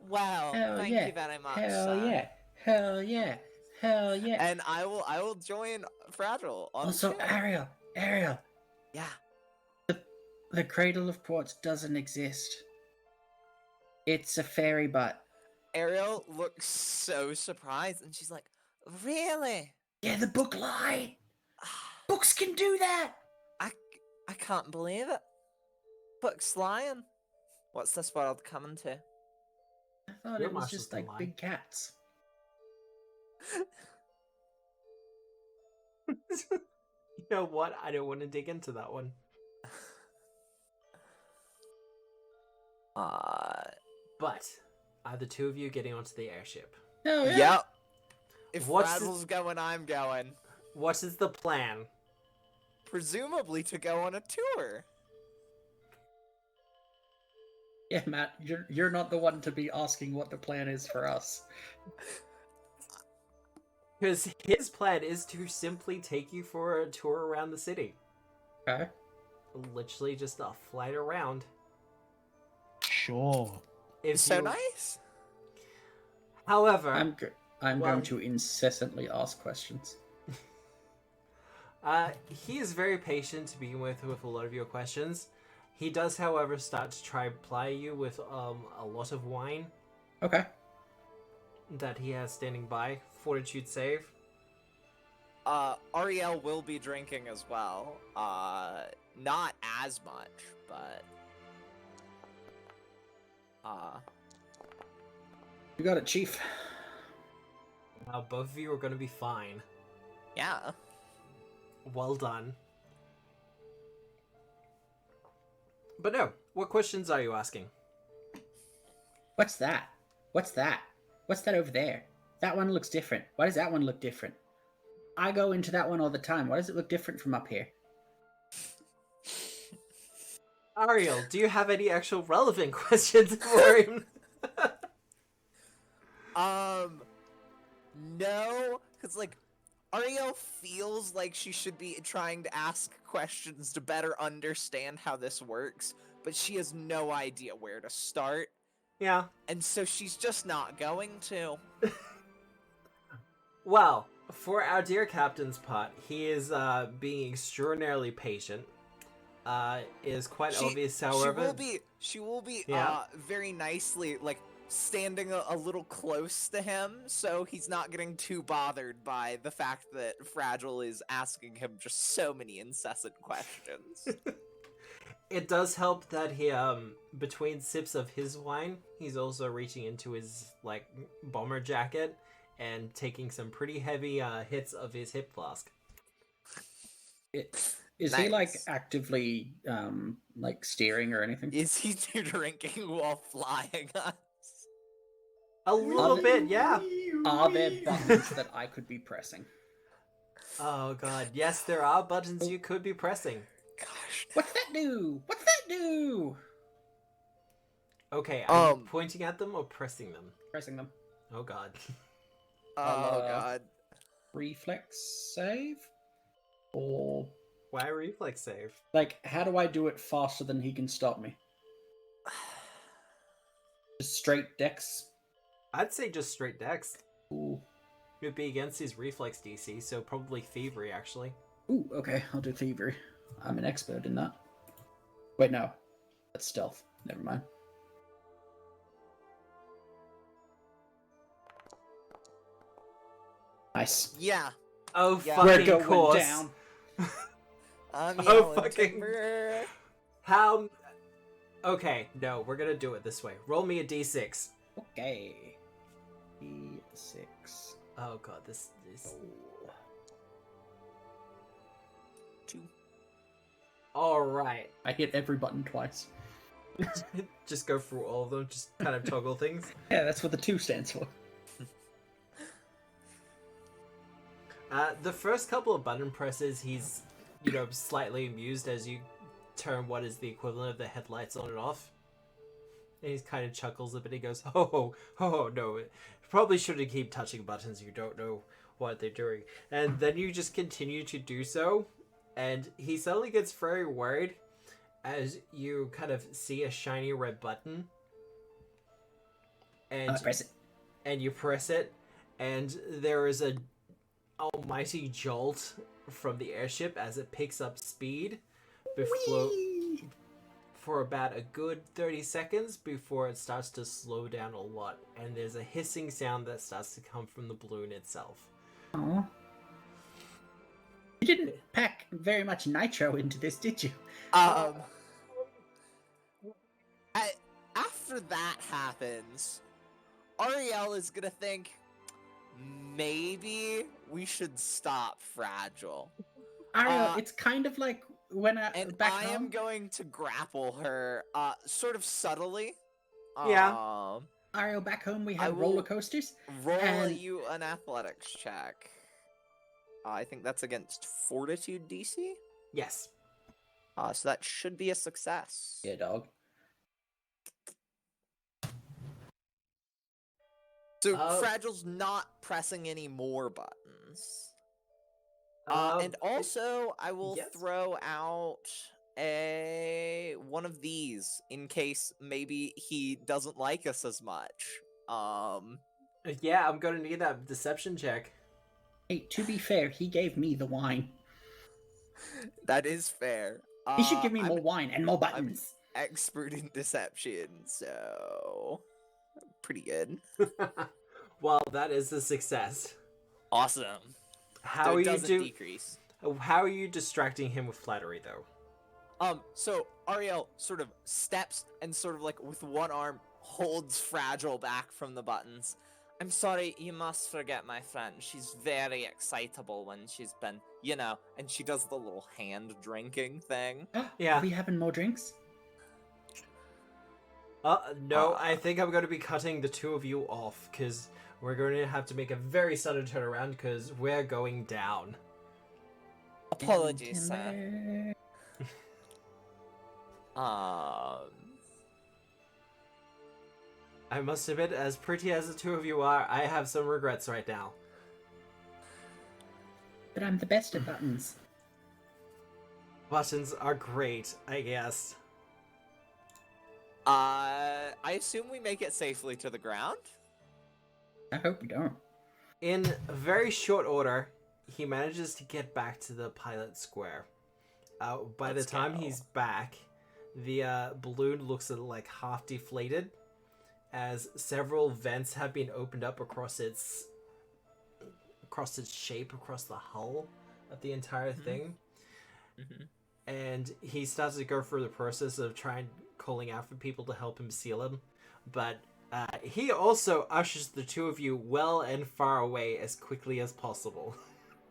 well, Hell thank yeah. you very much. Hell sir. yeah. Hell yeah. Hell yeah. And I will join Fragile on Also, the ship. Ariel, Yeah. the Cradle of Quartz doesn't exist. It's a fairy butt. Ariel looks so surprised, and she's like, "Really? Yeah, the book lied. Books can do that. I can't believe it. Book's lying. What's this world coming to?" I thought Your it was marshals just can like lie. big cats. You know what? I don't want to dig into that one. But are the two of you getting onto the airship? Oh yeah. Yep. If What's the- Fraggle's going, I'm going. What is the plan? Presumably to go on a tour. Yeah, Matt, you're not the one to be asking what the plan is for us. Because his plan is to simply take you for a tour around the city. Okay. Literally just a flight around. Sure. If So you... nice. However, I'm Well- going to incessantly ask questions. he is very patient to begin with a lot of your questions. He does, however, start to try and ply you with a lot of wine Okay. that he has standing by. Fortitude save. Ariel will be drinking as well. Not as much, but You got it, Chief. Both of you are going to be fine. yeah. Well done. But no, what questions are you asking? What's that? What's that? What's that over there? That one looks different. Why does that one look different? I go into that one all the time. Why does it look different from up here? Ariel, do you have any actual relevant questions for him? No, because like Ariel feels like she should be trying to ask questions to better understand how this works, but she has no idea where to start, Yeah. and so she's just not going to. Well, for our dear captain's part, he is being extraordinarily patient. Is quite obvious, however. She will be Yeah. very nicely like standing a little close to him, so he's not getting too bothered by the fact that Fragile is asking him just so many incessant questions. It does help that he, between sips of his wine, he's also reaching into his, like, bomber jacket and taking some pretty heavy hits of his hip flask. Is he like Nice. actively like steering or anything? Is he drinking while flying us? A little bit, yeah. Are there buttons that I could be pressing? Oh god, yes, there are buttons you could be pressing. Gosh. What's that do? What's that do? Okay, are you Um, pointing at them or pressing them? Pressing them. Oh god. Oh god. Reflex save? Or Why reflex save? like, how do I do it faster than he can stop me? Just straight dex? I'd say just straight dex. Ooh. It would be against his reflex DC, so probably thievery, actually. Ooh, okay, I'll do thievery. I'm an expert in that. Wait, no. That's stealth. Never mind. Nice. Yeah. Oh, Yeah. We're fucking going course. down. I'm Oh, yelling fucking- timber. How... Okay, no, we're gonna do it this way. Roll me a d6. Okay. E6. Oh god, this is... Two. Alright. I hit every button twice. Just go through all of them, just kind of toggle things. Yeah, that's what the 2 stands for. The first couple of button presses, he's, slightly amused as you turn what is the equivalent of the headlights on and off. And he kind of chuckles a bit. He goes, no, probably shouldn't keep touching buttons. You don't know what they're doing. And then you just continue to do so. And he suddenly gets very worried as you kind of see a shiny red button. And Press it. And you press it. And there is a almighty jolt from the airship as it picks up speed before for about a good 30 seconds before it starts to slow down a lot, and there's a hissing sound that starts to come from the balloon itself. Aww. You didn't pack very much nitro into this, did you? After that happens, Ariel is gonna think, maybe we should stop Fragile. Ariel, it's kind of like when And back I home. am going to grapple her, sort of subtly. Yeah. Ariel, back home we I had will roller coasters. Roll And- you an athletics check. I think that's against Fortitude DC. Yes. So that should be a success. Yeah, dog. So Oh. Fragile's not pressing any more buttons. And also, I will yes. throw out one of these in case maybe he doesn't like us as much. Yeah, I'm gonna need that deception check. Hey, to be fair, he gave me the wine. That is fair. He should give me I'm more wine and more buttons. expert in deception, so pretty good. Well, that is a success. Awesome. How So are it you doesn't decrease. How are you distracting him with flattery, though? So Ariel sort of steps and sort of like with one arm holds Fragile back from the buttons. I'm sorry, you must forget my friend. She's very excitable when she's been, and she does the little hand drinking thing. Yeah. Are we having more drinks? No, I think I'm going to be cutting the two of you off, because we're going to have to make a very sudden turnaround, because we're going down. Apologies, sir. I must admit, as pretty as the two of you are, I have some regrets right now. But I'm the best at buttons. Buttons are great, I guess. I assume we make it safely to the ground? I hope we don't. In very short order, he manages to get back to the pilot square. By Let's the time go. he's back, the balloon looks like half deflated, as several vents have been opened up across its shape, across the hull of the entire thing. Mm-hmm. And he starts to go through the process of calling out for people to help him seal him, but he also ushers the two of you well and far away as quickly as possible.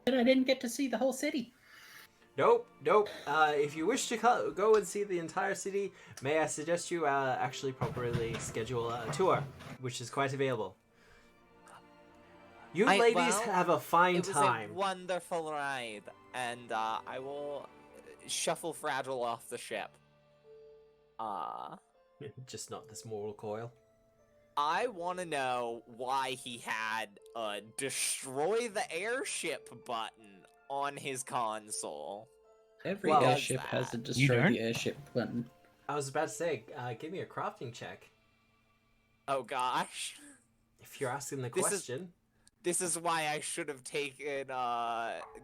But I didn't get to see the whole city. Nope. If you wish to go and see the entire city, may I suggest you actually properly schedule a tour, which is quite available. You ladies have a fine time. It was a wonderful ride, and I will shuffle Fragile off the ship. Just not this mortal coil. I want to know why he had a destroy the airship button on his console. Every Well, airship does has a that? destroy don't? the airship button. I was about to say, give me a crafting check. Oh gosh. If you're asking the This is- question. This is why I should have taken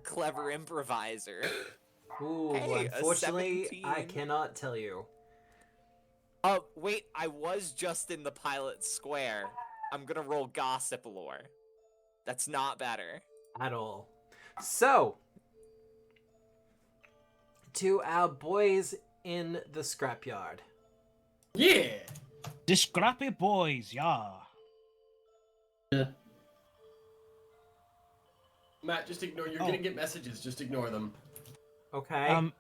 clever improviser. Ooh, Hey, a unfortunately, I 17. cannot tell you. Oh, wait, I was just in the pilot square. I'm gonna roll gossip lore. That's not better. At all. So, to our boys in the scrapyard. Yeah. The scrappy boys, yeah. Matt, just ignore. You're gonna get messages. Just ignore them. Okay.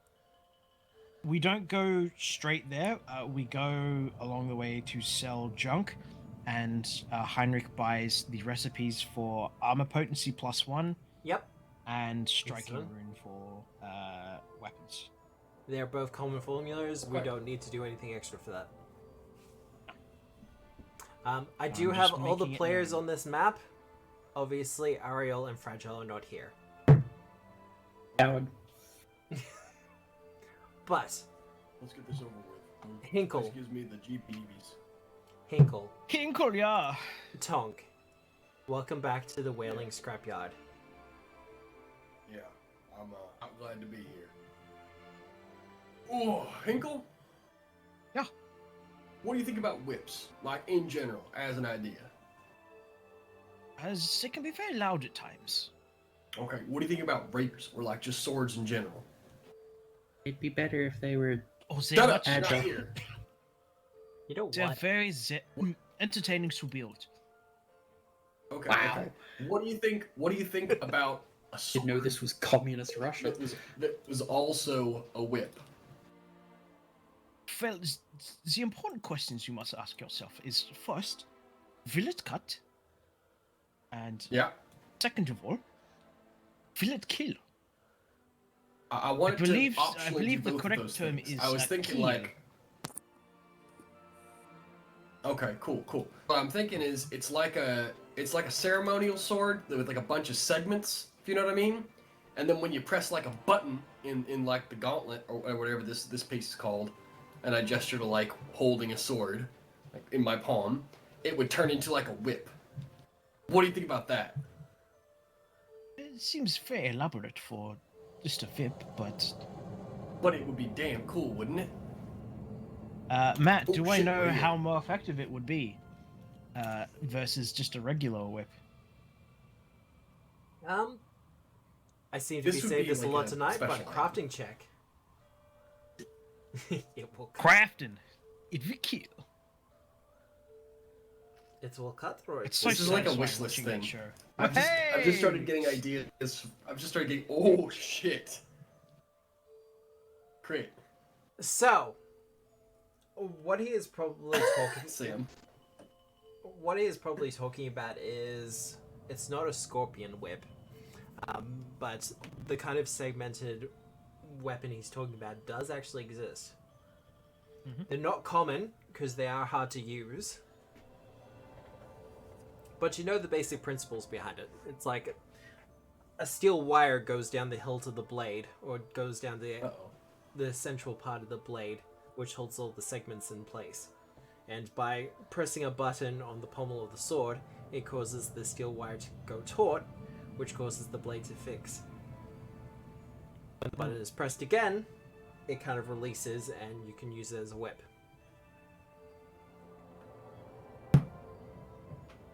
We don't go straight there. We go along the way to sell junk, and Heinrich buys the recipes for armor potency +1 Yep. and striking Excellent. rune for weapons. They're both common formulas. We Okay. don't need to do anything extra for that. I I'm do just have all the making it players known. on this map. Obviously, Ariel and Fragile are not here. Coward. But Let's get this over with. Hinkle. This gives me the GBs. Hinkle, Hinkle, yeah. Tonk, welcome back to the Wailing Scrapyard. Yeah, I'm glad to be here. Oh, Hinkle. Yeah. What do you think about whips, like in general, as an idea? As it can be very loud at times. Okay. What do you think about rapiers, or like just swords in general? It'd be better if they were. Oh, they're Shut up! much, Not Agile. here. You know they're what? very entertaining to build. Okay. Wow. Okay. What do you think? What do you think about a sword Didn't know this was communist Russia. that was also a whip? Well, the important questions you must ask yourself is first, will it cut? And Yeah. second of all, will it kill? I wanted believe- to I optionally believe do the both of correct those term things. is, I was thinking kill. like. Okay, cool. What I'm thinking is it's like a ceremonial sword with like a bunch of segments, if you know what I mean. And then when you press like a button in like the gauntlet or whatever this piece is called, and I gesture to like holding a sword like in my palm, it would turn into like a whip. What do you think about that? It seems very elaborate for just a whip, but But it would be damn cool, wouldn't it? Matt, Oh, do I shit, know right here. how more effective it would be versus just a regular whip? I seem to This be would saying be this a like lot a tonight, but special crafting check. It will cut. Crafting, it will kill. It will cut through it. It's so This is like a satisfying wish list watching that thing. show. I've just started getting ideas. I've just started getting. Oh shit! Great, So, what he is probably talking. Sam. What he is probably talking about is it's not a scorpion whip, but the kind of segmented weapon he's talking about does actually exist. Mhm. They're not common because they are hard to use, but you know the basic principles behind it. It's like a steel wire goes down the hilt of the blade, or goes down the central part of the blade, which holds all the segments in place. And by pressing a button on the pommel of the sword, it causes the steel wire to go taut, which causes the blade to fix. When the button is pressed again, it kind of releases and you can use it as a whip.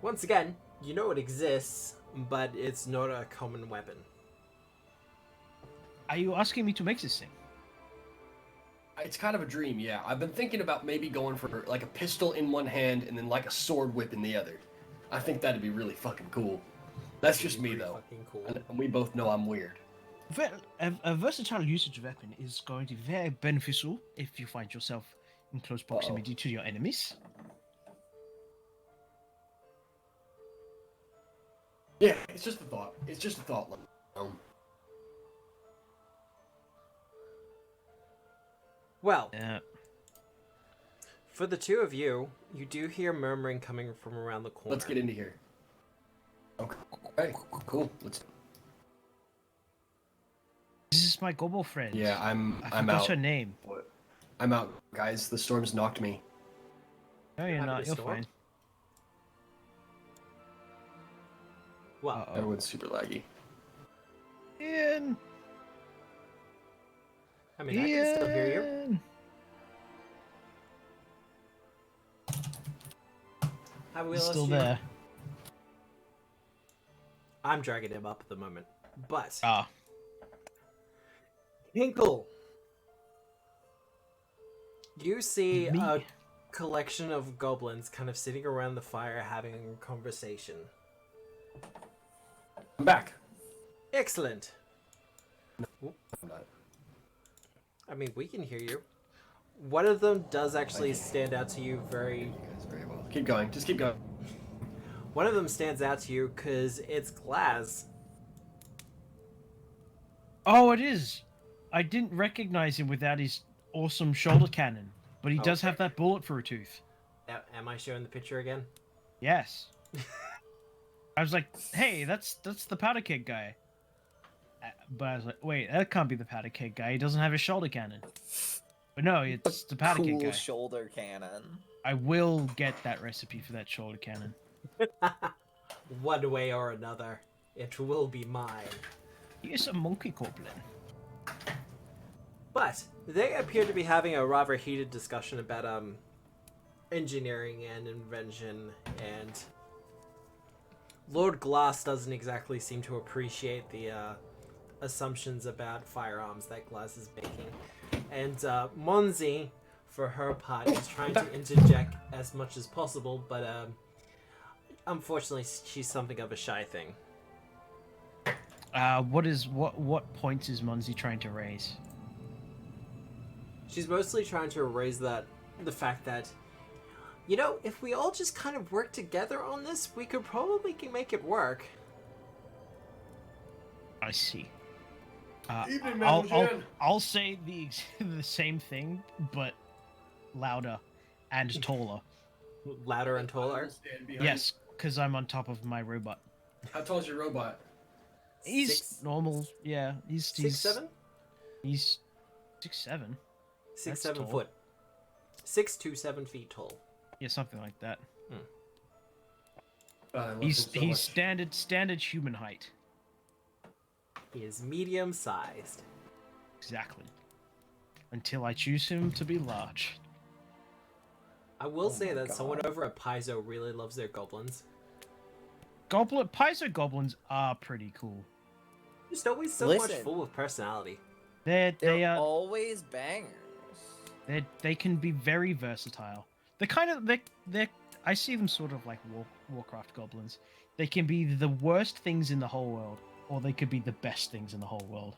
Once again, you know it exists, but it's not a common weapon. Are you asking me to make this thing? It's kind of a dream, yeah. I've been thinking about maybe going for like a pistol in one hand and then like a sword whip in the other. I think that'd be really fucking cool. That's just me Pretty though, fucking cool. and we both know I'm weird. Well, a versatile usage weapon is going to be very beneficial if you find yourself in close proximity to your enemies. Yeah, it's just a thought. It's just a thought. Well, Yeah. for the two of you, you do hear murmuring coming from around the corner. Let's get into here. Okay, cool. Let's. This is my gobble friend. Yeah, I'm I I'm forgot out. her name. I'm out, guys. The storm's knocked me. No, you're Happy not. to You're storm? fine. Well, Uh-oh. Everyone's super laggy. Ian! I mean, I can still hear you. Ian! Have we He's lost still you? there. I'm dragging him up at the moment. But, Ah. Hinkle, you see Me? a collection of goblins kind of sitting around the fire having a conversation. I'm back. Excellent. I'm not. I mean, we can hear you. One of them does actually stand out to you very... You guys very well. Keep going. Just keep going. One of them stands out to you because it's glass. Oh, it is. I didn't recognize him without his awesome shoulder cannon, but he does have that bullet for a tooth. Am I showing the picture again? Yes. I was like, hey, that's the powder keg guy. But I was like, wait, that can't be the powder keg guy. He doesn't have a shoulder cannon. But no, it's the powder keg guy. Cool shoulder cannon. I will get that recipe for that shoulder cannon. One way or another, it will be mine. Here's a monkey goblin. But they appear to be having a rather heated discussion about engineering and invention, and Lord Glass doesn't exactly seem to appreciate the assumptions about firearms that Glass is making. And Monzi, for her part, is trying to interject as much as possible, but unfortunately she's something of a shy thing. What points is Munzi trying to raise? She's mostly trying to raise the fact that, you know, if we all just kind of work together on this, we could probably make it work. I see. Evening, I'll, Madam I'll, Jen. I'll say the same thing, but louder and taller. Louder and taller. Stand behind- Yes, because I'm on top of my robot. How tall is your robot? He's Six- normal. Yeah, he's 6'7"? He's 6'7". 6'7" tall. foot. 6 to 7 feet tall. Yeah, something like that. I love He's him so he's much. standard human height. He is medium sized. Exactly. Until I choose him to be large. I will say my that someone God. over at Paizo really loves their goblins. Paizo goblins are pretty cool. Just always so much Listen. full of personality. They They're are always bangers. they can be very versatile. They're kind of they I see them sort of like Warcraft goblins. They can be the worst things in the whole world, or they could be the best things in the whole world.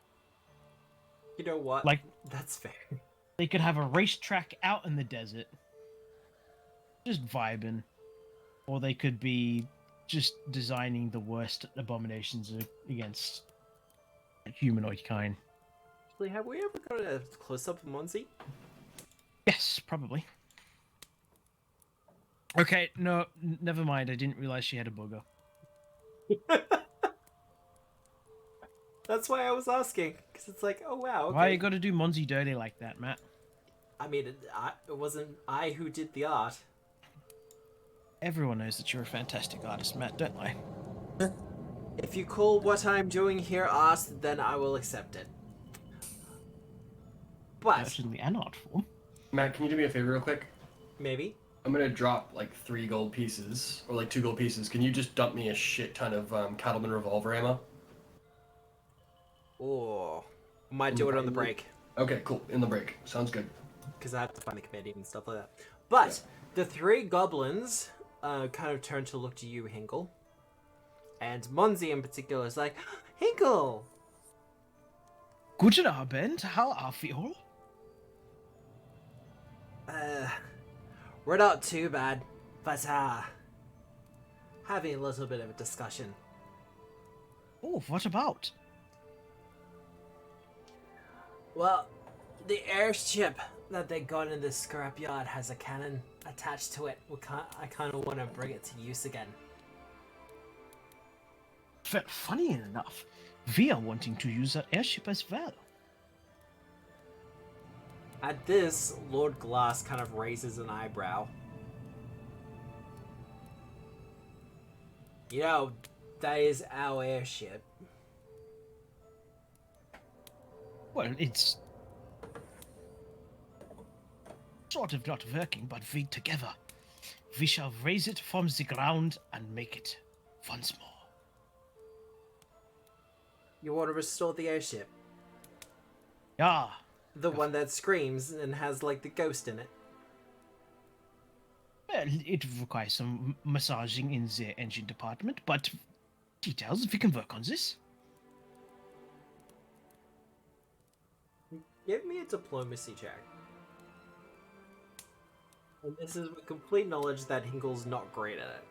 You know what? Like That's fair. they could have a racetrack out in the desert, just vibing, or they could be just designing the worst abominations against humanoid kind. Actually, have we ever got a close up of Monzi? Yes, probably. Okay, no, never mind. I didn't realize she had a booger. That's why I was asking, because it's like, oh wow. Okay. Why you gotta do Monzi dirty like that, Matt? I mean, it wasn't I who did the art. Everyone knows that you're a fantastic artist, Matt, don't lie. If you call what I'm doing here art, then I will accept it. But Certainly an art form. Matt, can you do me a favor real quick? maybe. I'm gonna drop like 3 gold pieces, or like 2 gold pieces. Can you just dump me a shit ton of Cattleman revolver ammo? Or might do it on the break, Okay, cool. In the break. Sounds good. because I have to find the command and stuff like that. But the 3 goblins kind of turn to look to you, Hinkle. And Monzi in particular is like, Hinkle! Guten Abend, how are you? We're not too bad, but having a little bit of a discussion. Oh, what about? Well, the airship that they got in this scrapyard has a cannon attached to it. I kind of want to bring it to use again. Funny enough, we are wanting to use that airship as well. At this, Lord Glass kind of raises an eyebrow. You know, that is our airship. Well, it's sort of not working, but we together. We shall raise it from the ground and make it once more. You want to restore the airship? Yeah, The one that screams and has, like, the ghost in it. well, it requires some massaging in the engine department, but details if we can work on this. Give me a diplomacy check. And this is with complete knowledge that Hinkle's not great at it.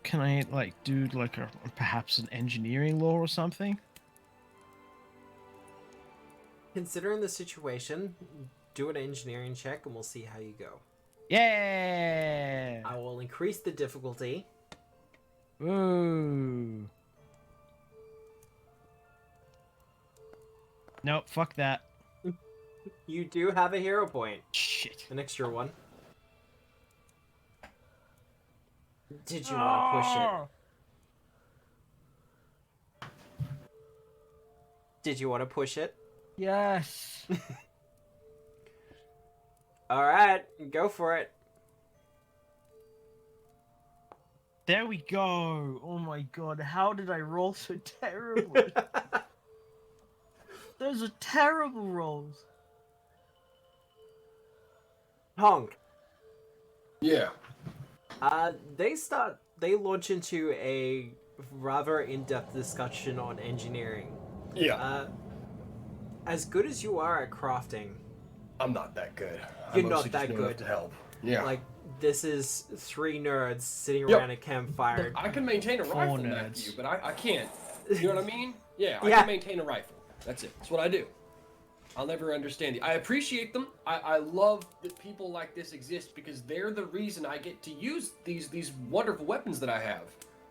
Can I like do like perhaps an engineering law or something? Considering the situation, do an engineering check and we'll see how you go. Yeah. I will increase the difficulty. Ooh. Nope, fuck that. You do have a hero point. Shit. An extra one. Did you want to push it? Did you want to push it? Yes. Alright, go for it. There we go. Oh my god, how did I roll so terribly? Those are terrible rolls. Honk. Yeah. They launch into a rather in-depth discussion on engineering. Yeah. As good as you are at crafting, I'm not that good. You're I not mostly just that know enough good. to help. Yeah. like, this is 3 nerds sitting Yep. around a campfire. I can maintain a rifle, nerds. Matthew, but I can't. You know what I mean? Yeah, I Yeah. can maintain a rifle. That's it. That's what I do. I'll never understand it. I appreciate them. I love that people like this exist because they're the reason I get to use these wonderful weapons that I have.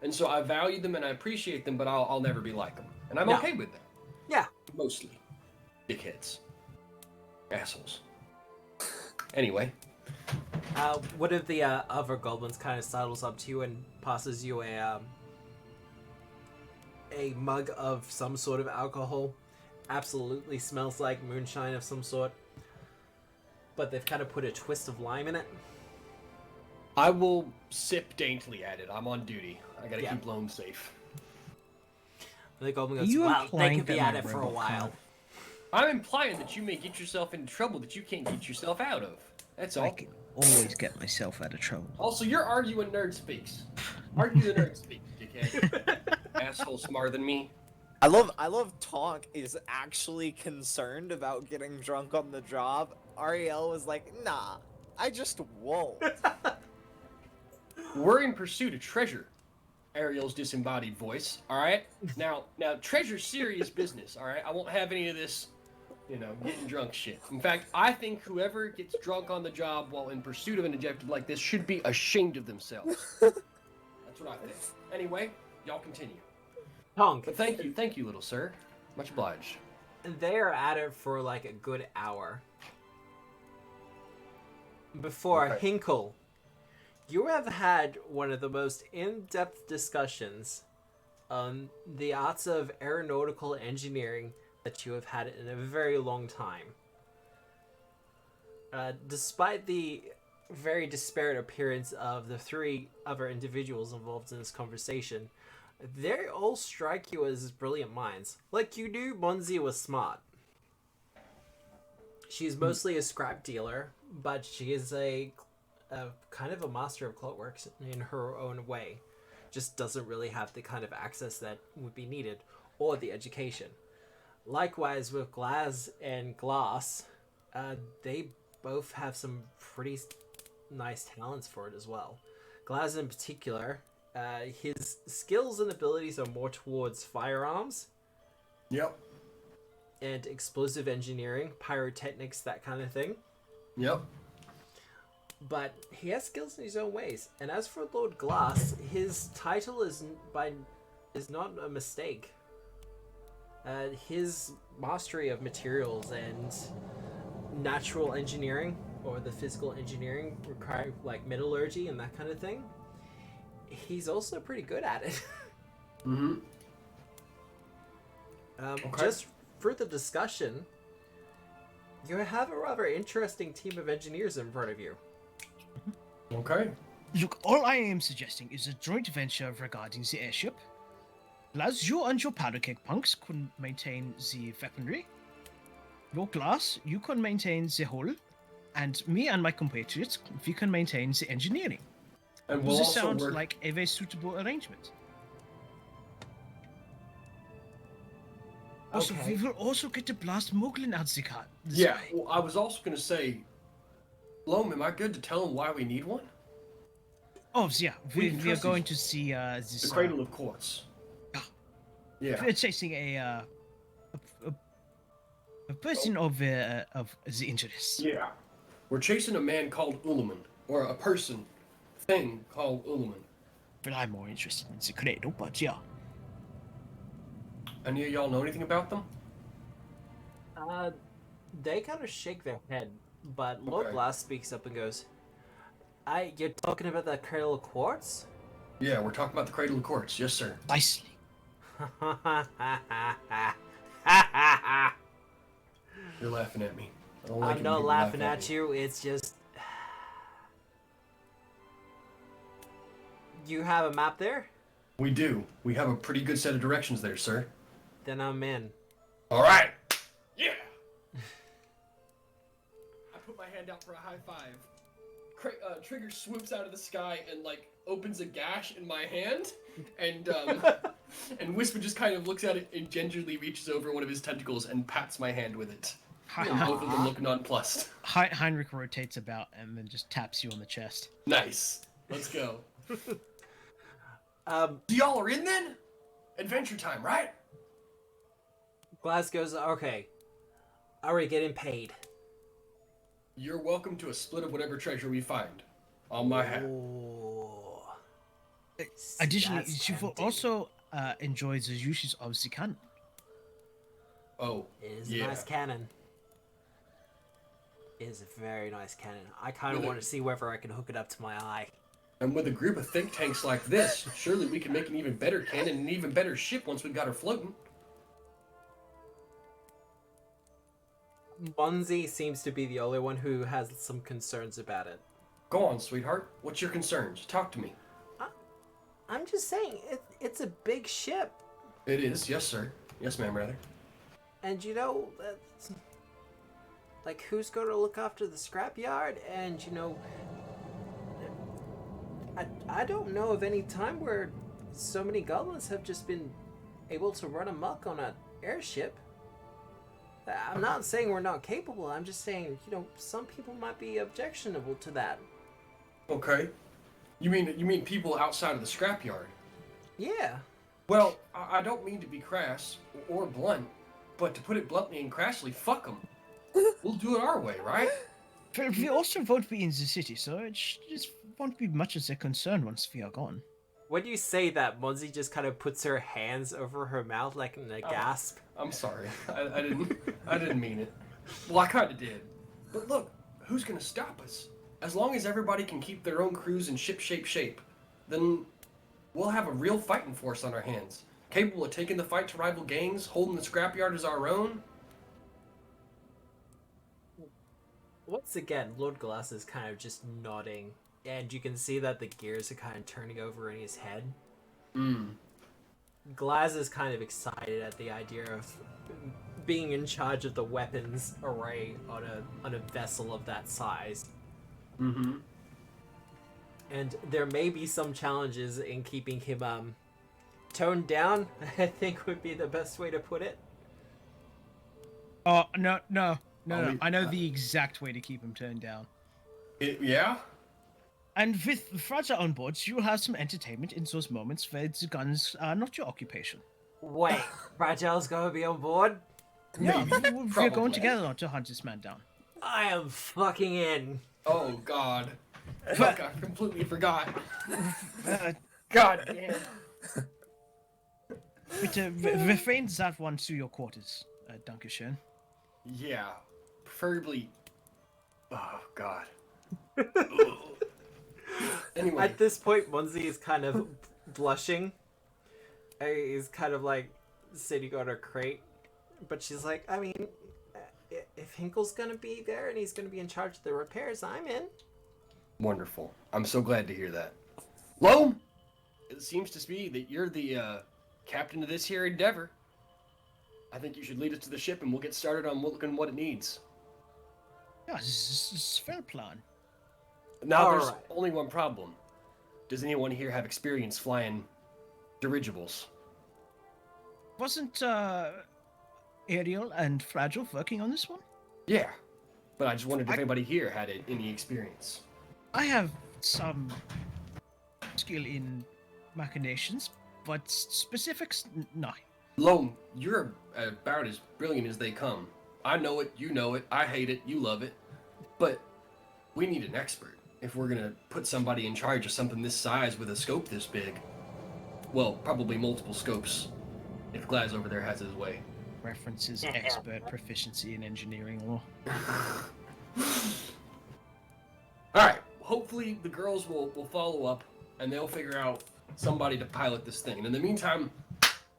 And so I value them and I appreciate them, but I'll never be like them. And I'm No. okay with that. Yeah. Mostly. Dickheads. Assholes. Anyway. One of the other goblins kind of sidles up to you and passes you a mug of some sort of alcohol. Absolutely smells like moonshine of some sort, but they've kind of put a twist of lime in it. I will sip daintily at it. I'm on duty. I gotta Yeah. keep Lone safe. And the goblin Are goes, you "Well, they implying could be that at my it for a robot while." can't- I'm implying that you may get yourself into trouble that you can't get yourself out of. That's all. I can always get myself out of trouble. Also, you're arguing nerd speaks. Argue the nerd speaks, dickhead. Asshole smarter than me. I love Tonk is actually concerned about getting drunk on the job. Ariel was like, nah, I just won't. We're in pursuit of treasure. Ariel's disembodied voice. All right. Now, treasure's serious business. All right. I won't have any of this, getting drunk shit. In fact, I think whoever gets drunk on the job while in pursuit of an objective like this should be ashamed of themselves. That's what I think. Anyway, y'all continue. Honk. But thank you, little sir. Much obliged. They are at it for like a good hour. Before Okay. Hinkle, you have had one of the most in-depth discussions on the arts of aeronautical engineering that you have had in a very long time. Despite the very disparate appearance of the 3 other individuals involved in this conversation, they all strike you as brilliant minds. Like you knew Monzi was smart. She's mostly a scrap dealer, but she is a kind of a master of clockwork in her own way. Just doesn't really have the kind of access that would be needed, or the education. Likewise with Glaz and Glass, they both have some pretty nice talents for it as well. Glaz in particular, his skills and abilities are more towards firearms Yep. and explosive engineering, pyrotechnics, that kind of thing. Yep. But he has skills in his own ways. And as for Lord Glass, his title is not a mistake. His mastery of materials and natural engineering, or the physical engineering requiring like metallurgy and that kind of thing, he's also pretty good at it. Mm-hmm. Okay. Just for the discussion, you have a rather interesting team of engineers in front of you. Okay. Look, all I am suggesting is a joint venture regarding the airship. As you and your powder keg punks can maintain the weaponry, your Glass, you can maintain the hull, and me and my compatriots, we can maintain the engineering. And Does we'll this also sound work. like a very suitable arrangement? Also, Okay. we will also get to blast Moglin out the car. Yeah, well, I was also gonna say, Loam, am I good to tell him why we need one? Oh, yeah. We can We are trust going these- to see this. The Cradle of Quartz. Yeah. Yeah. We're chasing a person of the interest. Yeah. We're chasing a man called Ulaman, or a thing called Ulaman. But I'm more interested in the cradle, but yeah. Any of y'all know anything about them? They kind of shake their head, but Lord Okay. Glass speaks up and goes, you're talking about the Cradle of Quartz? Yeah, we're talking about the Cradle of Quartz. Yes, sir. Nicely. You're laughing at me. I don't like it I'm when not people laughing laugh at me. you, it's just... You have a map there? We do. We have a pretty good set of directions there, sir. Then I'm in. All right. Yeah. I put my hand out for a high five. Trigger swoops out of the sky and like opens a gash in my hand, and and Whisper just kind of looks at it and gingerly reaches over one of his tentacles and pats my hand with it. And both of them look nonplussed. Heinrich rotates about and then just taps you on the chest. Nice. Let's go. Um, So y'all are in then? Adventure time, right? Glass goes, okay. Are we getting paid? You're welcome to a split of whatever treasure we find. On my hat. Ooh. Additionally, That's you will tempting. also enjoy the uses of the cannon. Oh, It is yeah. a nice cannon. It is a very nice cannon. I kind of Really? want to see whether I can hook it up to my eye. And with a group of think tanks like this, surely we can make an even better cannon and an even better ship once we got her floating. Bonzi seems to be the only one who has some concerns about it. Go on, sweetheart. What's your concerns? Talk to me. I'm just saying, it's a big ship. It is, yes, sir. Yes, ma'am, rather. And you know, that's, like, who's going to look after the scrapyard? And, you know, I don't know of any time where so many goblins have just been able to run amok on an airship. I'm not saying we're not capable. I'm just saying, you know, some people might be objectionable to that. Okay. You mean people outside of the scrapyard? Yeah. Well, I don't mean to be crass or blunt, but to put it bluntly and crassly, fuck them. We'll do it our way, right? But we also won't be in the city, so it just won't be much as a concern once we are gone. When you say that, Monzi just kind of puts her hands over her mouth like in a gasp. I'm sorry. I didn't mean it. Well, I kind of did. But look, who's gonna stop us? As long as everybody can keep their own crews in shape, then we'll have a real fighting force on our hands, capable of taking the fight to rival gangs, holding the scrapyard as our own. Once again, Lord Glass is kind of just nodding, and you can see that the gears are kind of turning over in his head. Glass is kind of excited at the idea of being in charge of the weapons array on a vessel of that size. Mm-hmm. And there may be some challenges in keeping him toned down, I think would be the best way to put it. Oh, no. we- I know the exact way to keep him turned down. Yeah? And with Fraja on board, you'll have some entertainment in those moments where the guns are not your occupation. Wait, Fragile's gonna be on board? Yeah, Maybe. we're Probably. going together to hunt this man down. I am fucking in. Oh, God. Fuck, I completely forgot. Uh, God damn. but refrain that one to your quarters, Dankeschön. Yeah. Preferably... Oh, God. Anyway. At this point, Munzi is kind of blushing. He's kind of like sitting on her crate. But she's like, I mean, if Hinkle's gonna be there and he's gonna be in charge of the repairs, I'm in. Wonderful. I'm so glad to hear that. Loam, it seems to be that you're the captain of this here endeavor. I think you should lead us to the ship and we'll get started on looking what it needs. Yeah, this is a fair plan. Now All there's right. only one problem. does anyone here have experience flying dirigibles? Wasn't Ariel and Fragile working on this one? Yeah, but I just wondered if I- anybody here had any experience. I have some skill in machinations, but specifics, no. Lone, you're about as brilliant as they come. I know it, you know it, I hate it, you love it, but we need an expert if we're gonna put somebody in charge of something this size with a scope this big. Well, probably multiple scopes, if Glaz over there has his way. References expert proficiency in engineering law. Alright, hopefully the girls will follow up and they'll figure out somebody to pilot this thing. And in the meantime,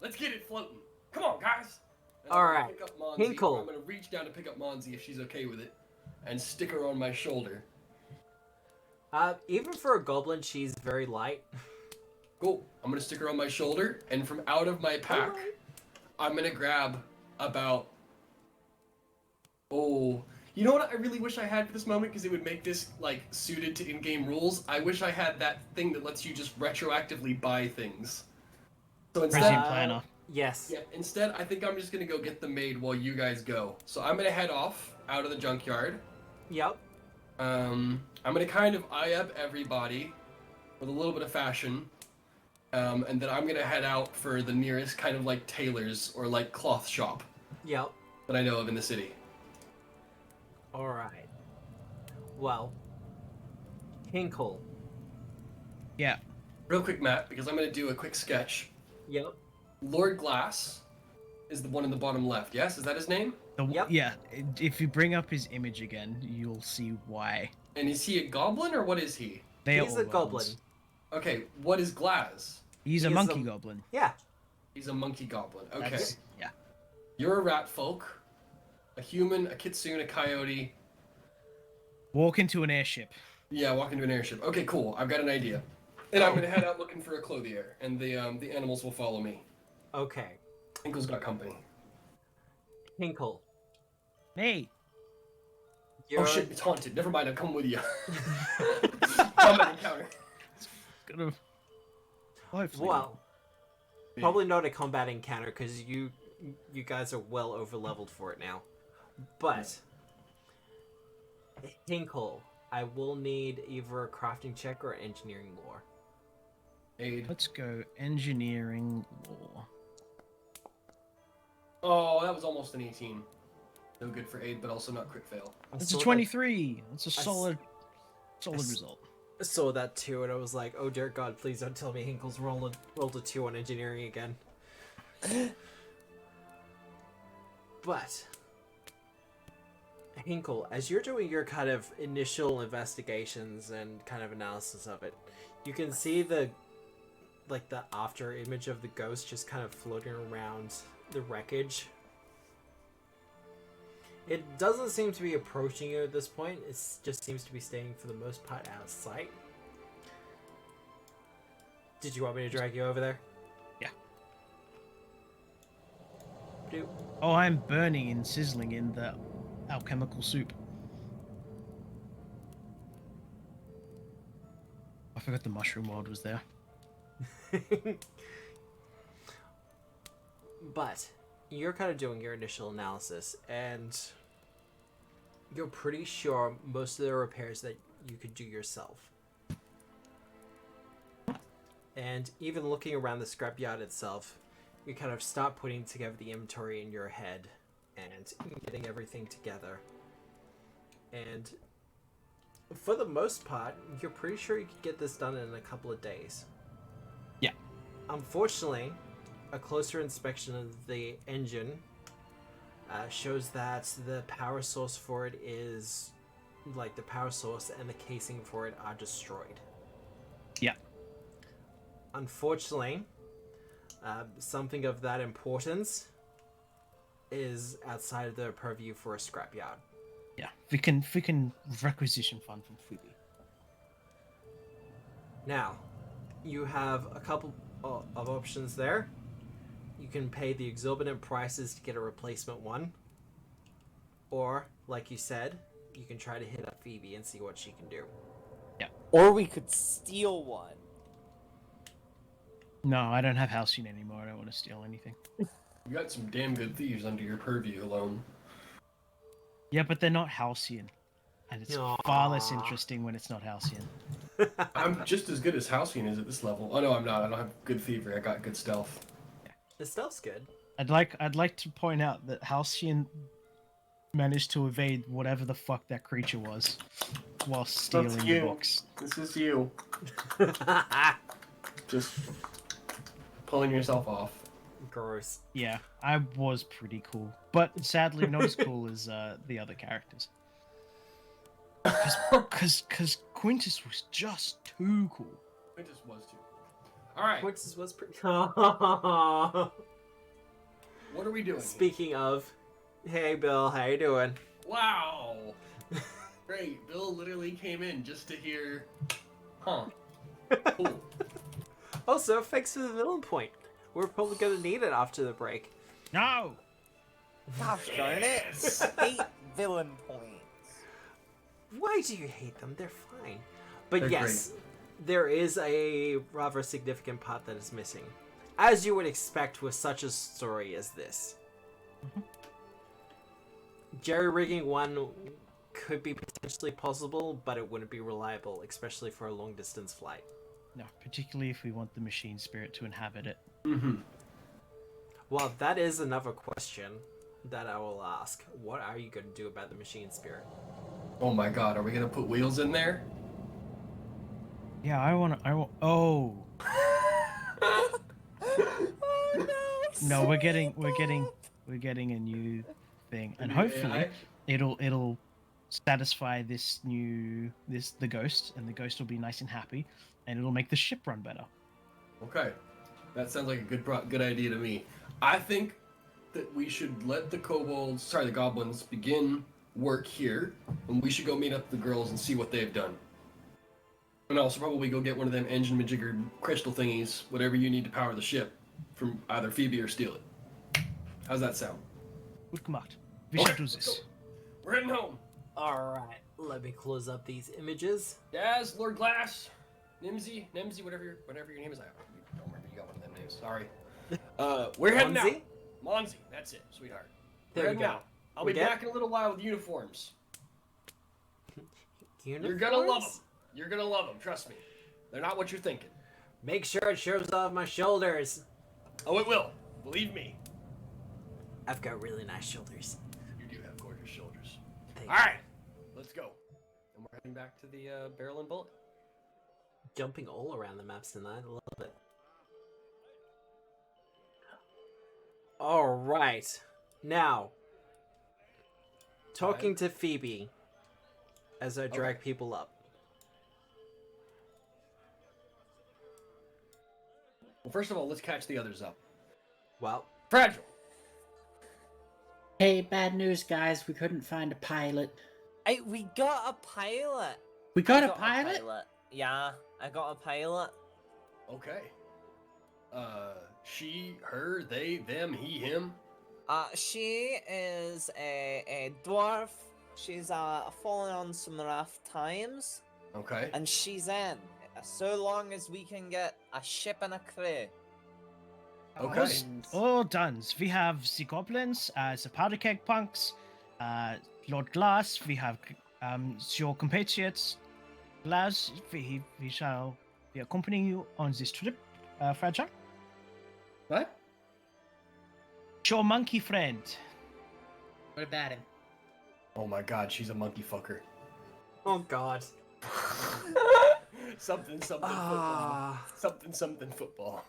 let's get it floating. Come on, guys! And I'm gonna Alright, pick up Monzi. Hinkle. I'm gonna reach down to pick up Monzi if she's okay with it and stick her on my shoulder. Even for a goblin, she's very light. Cool. I'm gonna stick her on my shoulder, and from out of my pack, I'm gonna grab about... Oh... You know what I really wish I had for this moment, because it would make this, like, suited to in-game rules? I wish I had that thing that lets you just retroactively buy things. So instead... Present planner. Yes. Yeah, instead, I think I'm just gonna go get them made while you guys go. So I'm gonna head off out of the junkyard. Yep. I'm gonna kind of eye up everybody with a little bit of fashion. And then I'm gonna head out for the nearest kind of like tailor's or like cloth shop Yep. that I know of in the city. Alright. Well, Hinkle. Yeah. Real quick, Matt, because I'm gonna do a quick sketch. Yep. Lord Glass is the one in the bottom left, yes? Is that his name? Yep. Yeah, if you bring up his image again, you'll see why. And is he a goblin or what is he? They He's are a all goblin. goblins. Okay, what is Glass? He's a He's monkey a- goblin. Yeah. He's a monkey goblin. Okay. That's- yeah. You're a rat folk, a human, a kitsune, a coyote. Walk into an airship. Yeah, walk into an airship. Okay, cool. I've got an idea. And I'm gonna head out looking for a clothier, and the animals will follow me. Okay. Hinkle's got company. Hinkle. Hey, You're... Oh shit, it's haunted. Never mind, I'll come with you. Combat encounter. gonna. Hopefully. Well, probably not a combat encounter because you guys are well over leveled for it now. But Hinkle, I will need either a crafting check or engineering lore. Aid. Let's go engineering law. Oh, that was almost an 18. No good for aid, but also not crit fail. I That's saw a that- 23. That's a I s- solid I s- result. I saw that too, and I was like, "Oh dear God, please don't tell me Hinkle's rolled a 2 on engineering again." But Hinkle, as you're doing your kind of initial investigations and kind of analysis of it, you can see the after image of the ghost just kind of floating around the wreckage. It doesn't seem to be approaching you at this point. It just seems to be staying for the most part out of sight. Did you want me to drag you over there? Yeah. Do. Oh, I'm burning and sizzling in the alchemical soup. I forgot the mushroom world was there. But you're kind of doing your initial analysis, and you're pretty sure most of the repairs that you could do yourself. And even looking around the scrapyard itself, you kind of start putting together the inventory in your head and getting everything together. And for the most part, you're pretty sure you could get this done in a couple of days. Yeah. Unfortunately, a closer inspection of the engine shows that the power source for it is, like, the power source and the casing for it are destroyed. Yeah. Unfortunately, something of that importance is outside of the purview for a scrapyard. Yeah, we can requisition fund from Phoebe. Now, you have a couple of options there. You can pay the exorbitant prices to get a replacement one. Or, like you said, you can try to hit up Phoebe and see what she can do. Or we could steal one No, I don't have Halcyon anymore. I don't want to steal anything. You got some damn good thieves under your purview alone. Yeah, but they're not Halcyon. And it's far less interesting when it's not Halcyon. I'm just as good as Halcyon is at this level. Oh no, I'm not. I don't have good thievery. I got good stealth. The stuff's good. I'd like to point out that Halcyon managed to evade whatever the fuck that creature was while stealing the books. This is you. Just pulling yourself off. Gross. Yeah, I was pretty cool, but sadly not as cool as the other characters. Because Quintus was just too cool. Quintus was too. All right. Quintus was pretty. What are we doing? Speaking of, hey Bill, how you doing? Wow. Great. Bill literally came in just to hear. Huh. Cool. Also, thanks for the villain point. We're probably gonna need it after the break. No! Gosh darn it! Hate villain points. Why do you hate them? They're fine. But They're yes, there is a rather significant part that is missing. As you would expect with such a story as this. Jerry-rigging one could be potentially possible, but it wouldn't be reliable, especially for a long-distance flight. No, particularly if we want the machine spirit to inhabit it. Mm-hmm. Well, that is another question that I will ask. What are you going to do about the machine spirit? Oh my god, are we gonna put wheels in there? Yeah, I want. Oh. No, we're getting a new thing, and hopefully it'll satisfy the ghost, and the ghost will be nice and happy, and it'll make the ship run better. Okay, that sounds like a good idea to me. I think that we should let the goblins begin work here, and we should go meet up the girls and see what they've done. And also probably go get one of them engine majiggered crystal thingies, whatever you need to power the ship, from either Phoebe or steal it. How's that sound? Gut gemacht. We should do this. We're heading home. Alright, let me close up these images. Daz, Lord Glass, Nimsy, whatever your name is. I don't remember. You got one of them names. Sorry. We're heading out. Monzi, that's it, sweetheart. There We're we heading go. out. I'll be back in a little while with uniforms. Uniforms? You're gonna love them. You're gonna love them. Trust me. They're not what you're thinking. Make sure it shows off my shoulders. Oh, it will. Believe me. I've got really nice shoulders. You do have gorgeous shoulders. Thank All you. right, let's go. And we're heading back to the barrel and bullet. Jumping all around the maps tonight. I love it. Alright. Now, talking to Phoebe as I drag people up. Well, first of all, let's catch the others up. Well, Fragile. Hey, bad news, guys. We couldn't find a pilot. Hey, we got a pilot. We got I a pilot? Yeah, I got a pilot. Okay. She, her, they, them, he, him. She is a dwarf. She's fallen on some rough times, Okay. and she's in. So long as we can get a ship and a crew. Okay. All done. We have the goblins, the powder keg punks, Lord Glass. We have your compatriots. Glass, we shall be accompanying you on this trip, Fragile. What? Your monkey friend. What about him? Oh my god, she's a monkey fucker. oh god. Something football. Ah. Something football.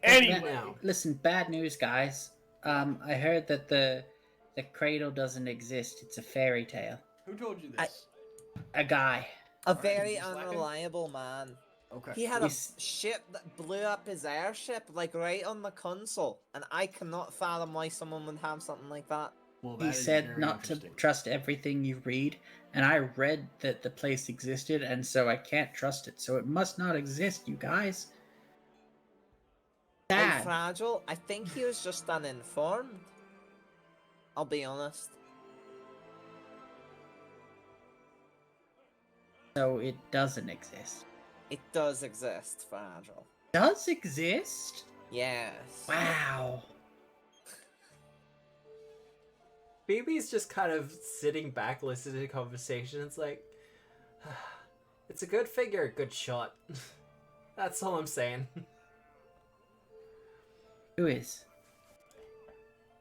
Anyway. Now. Listen, bad news, guys. I heard that the cradle doesn't exist. It's a fairy tale. Who told you this? A guy. A very just like him? unreliable man. Okay. He had He's- a ship that blew up his airship, like right on the console, and I cannot fathom why someone would have something like that. Well, He that is said very not to interesting. trust everything you read, and I read that the place existed, and so I can't trust it. So it must not exist, you guys. Hey, Bad. Fragile, I think he was just uninformed. I'll be honest. So it doesn't exist. It does exist, Fragile. Does exist? Yes. Wow. Phoebe's just kind of sitting back, listening to the conversation. It's like, it's a good figure, good shot. That's all I'm saying. Who is?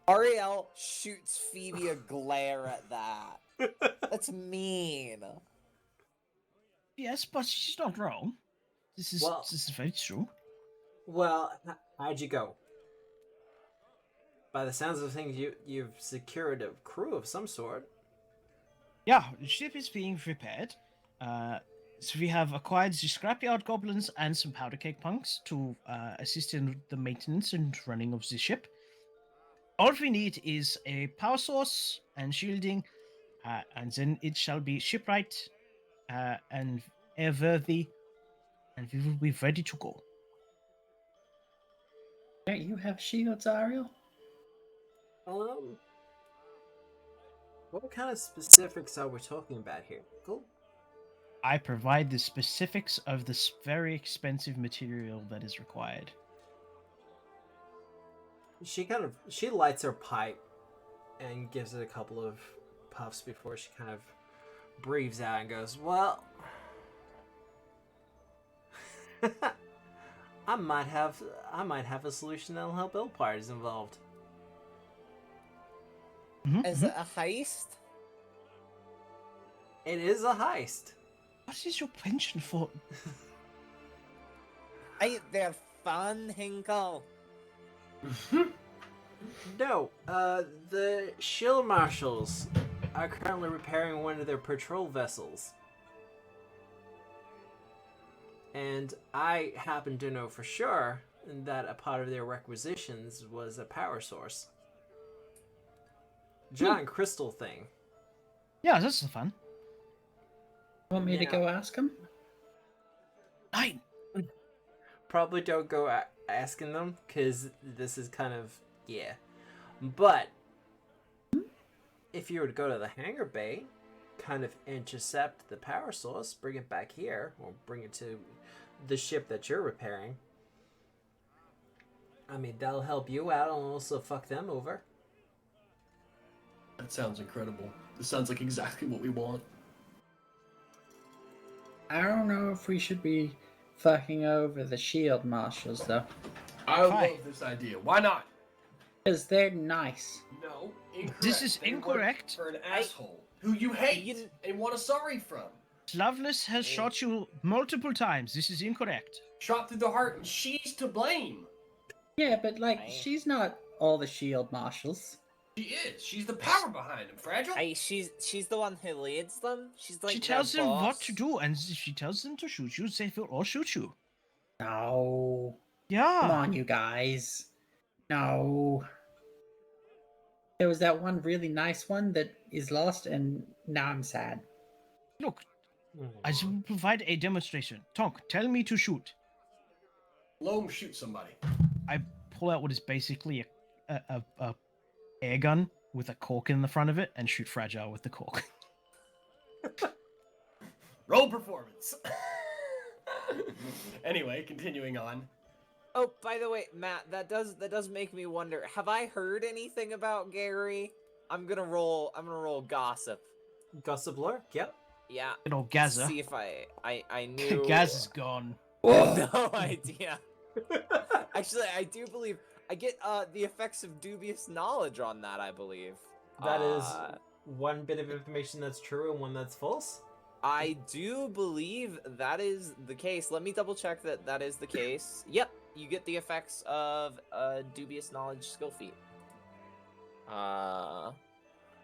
Ariel shoots Phoebe a glare at that. That's mean. Yes, but she's not wrong. This is very true. Well, how'd you go? By the sounds of things, you've secured a crew of some sort. Yeah, the ship is being repaired. So we have acquired the Scrapyard goblins and some powder cake punks to assist in the maintenance and running of the ship. All we need is a power source and shielding, and then it shall be shipwright and airworthy, and we will be ready to go. Don't you have shields, Ariel? What kind of specifics are we talking about here? Cool. I provide the specifics of this very expensive material that is required. She lights her pipe and gives it a couple of puffs before she kind of breathes out and goes, well, I might have a solution that'll help all parties involved. Is it a heist? It is a heist. What is your pension for? Ain't they're fun, Hinkle? No, the Shieldmarshals are currently repairing one of their patrol vessels. And I happen to know for sure that a part of their requisitions was a power source. Giant crystal thing. Yeah, this is fun. Want me to Yeah. go ask him? Fine. Probably don't go asking them, because this is kind of, yeah. But, if you were to go to the hangar bay, kind of intercept the power source, bring it back here, or bring it to the ship that you're repairing, I mean, that'll help you out and also fuck them over. That sounds incredible. This sounds like exactly what we want. I don't know if we should be fucking over the Shieldmarshals, though. I Why? love this idea. Why not? Because they're nice. No, incorrect. This is They work incorrect. for an asshole who you hate and want a sorry from. Loveless has shot you multiple times. This is incorrect. Shot through the heart, and she's to blame. Yeah, but, like, Right. she's not all the Shieldmarshals. She is. She's the power behind him, Fragile. Hey, she's the one who leads them. She's like She their tells them what boss. to do, and if she tells them to shoot you, they will all shoot you. No. Yeah. Come on, you guys. No. There was that one really nice one that is lost, and now I'm sad. Look, I will provide a demonstration. Tonk, tell me to shoot. Loam, shoot somebody. I pull out what is basically a air gun with a cork in the front of it and shoot Fragile with the cork. Roll performance. Anyway, continuing on. Oh, by the way, Matt, that does make me wonder. Have I heard anything about Gary? I'm gonna roll gossip. Gossip lore? Yep. Yeah. Good old Gaza. See if I knew. Gaz is gone. No idea. Actually, I do believe I get the effects of dubious knowledge on that. I believe That is one bit of information that's true and one that's false. I do believe that is the case. Let me double check that is the case. Yep, you get the effects of dubious knowledge skill feat. Oh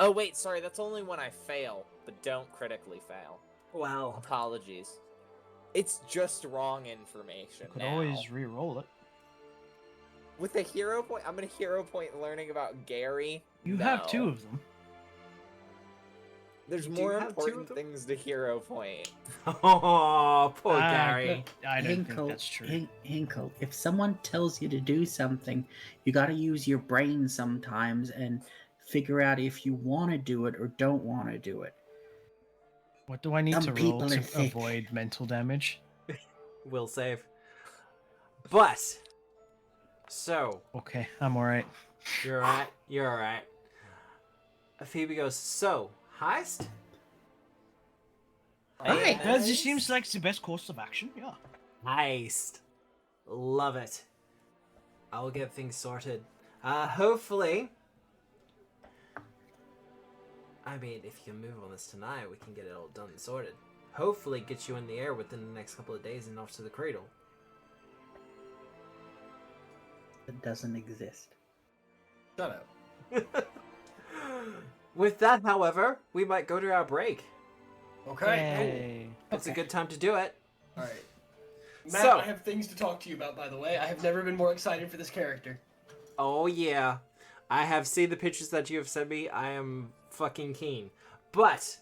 wait, sorry, that's only when I fail, but don't critically fail. Wow. Apologies. It's just wrong information. You could now. always re-roll it. With a hero point, I'm gonna hero point learning about Gary. You have No. 2 of them. There's Do more you have 2 of important them? things to hero point. Oh, poor Ah, Gary. I don't Hinkle, think that's true. Hinkle, if someone tells you to do something, you gotta use your brain sometimes and figure out if you want to do it or don't want to do it. What do I need Some to roll people to are thick. avoid mental damage? will save. But so Okay, I'm alright. you're alright. You're alright. Phoebe goes. So heist. Hi. That just seems like the best course of action. Yeah. Heist. Love it. I'll get things sorted. Hopefully. I mean, if you can move on this tonight, we can get it all done and sorted. Hopefully get you in the air within the next couple of days and off to the cradle. It doesn't exist. Shut up. With that, however, we might go to our break. Okay. Hey. It's a good time to do it. All right. Matt, So- I have things to talk to you about, by the way. I have never been more excited for this character. Oh yeah, I have seen the pictures that you have sent me. I am fucking keen. But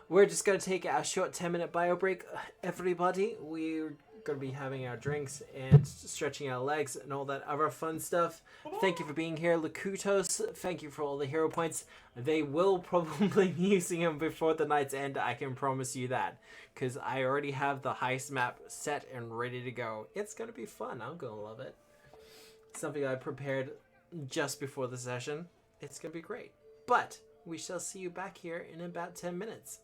we're just gonna take a short 10-minute bio break, everybody. We're gonna be having our drinks and stretching our legs and all that other fun stuff. Thank you for being here, Lakutos. Thank you for all the hero points. They will probably be using them before the night's end. I can promise you that, because I already have the heist map set and ready to go. It's gonna be fun. I'm gonna love it. Something I prepared just before the session. It's gonna be great. But we shall see you back here in about 10 minutes.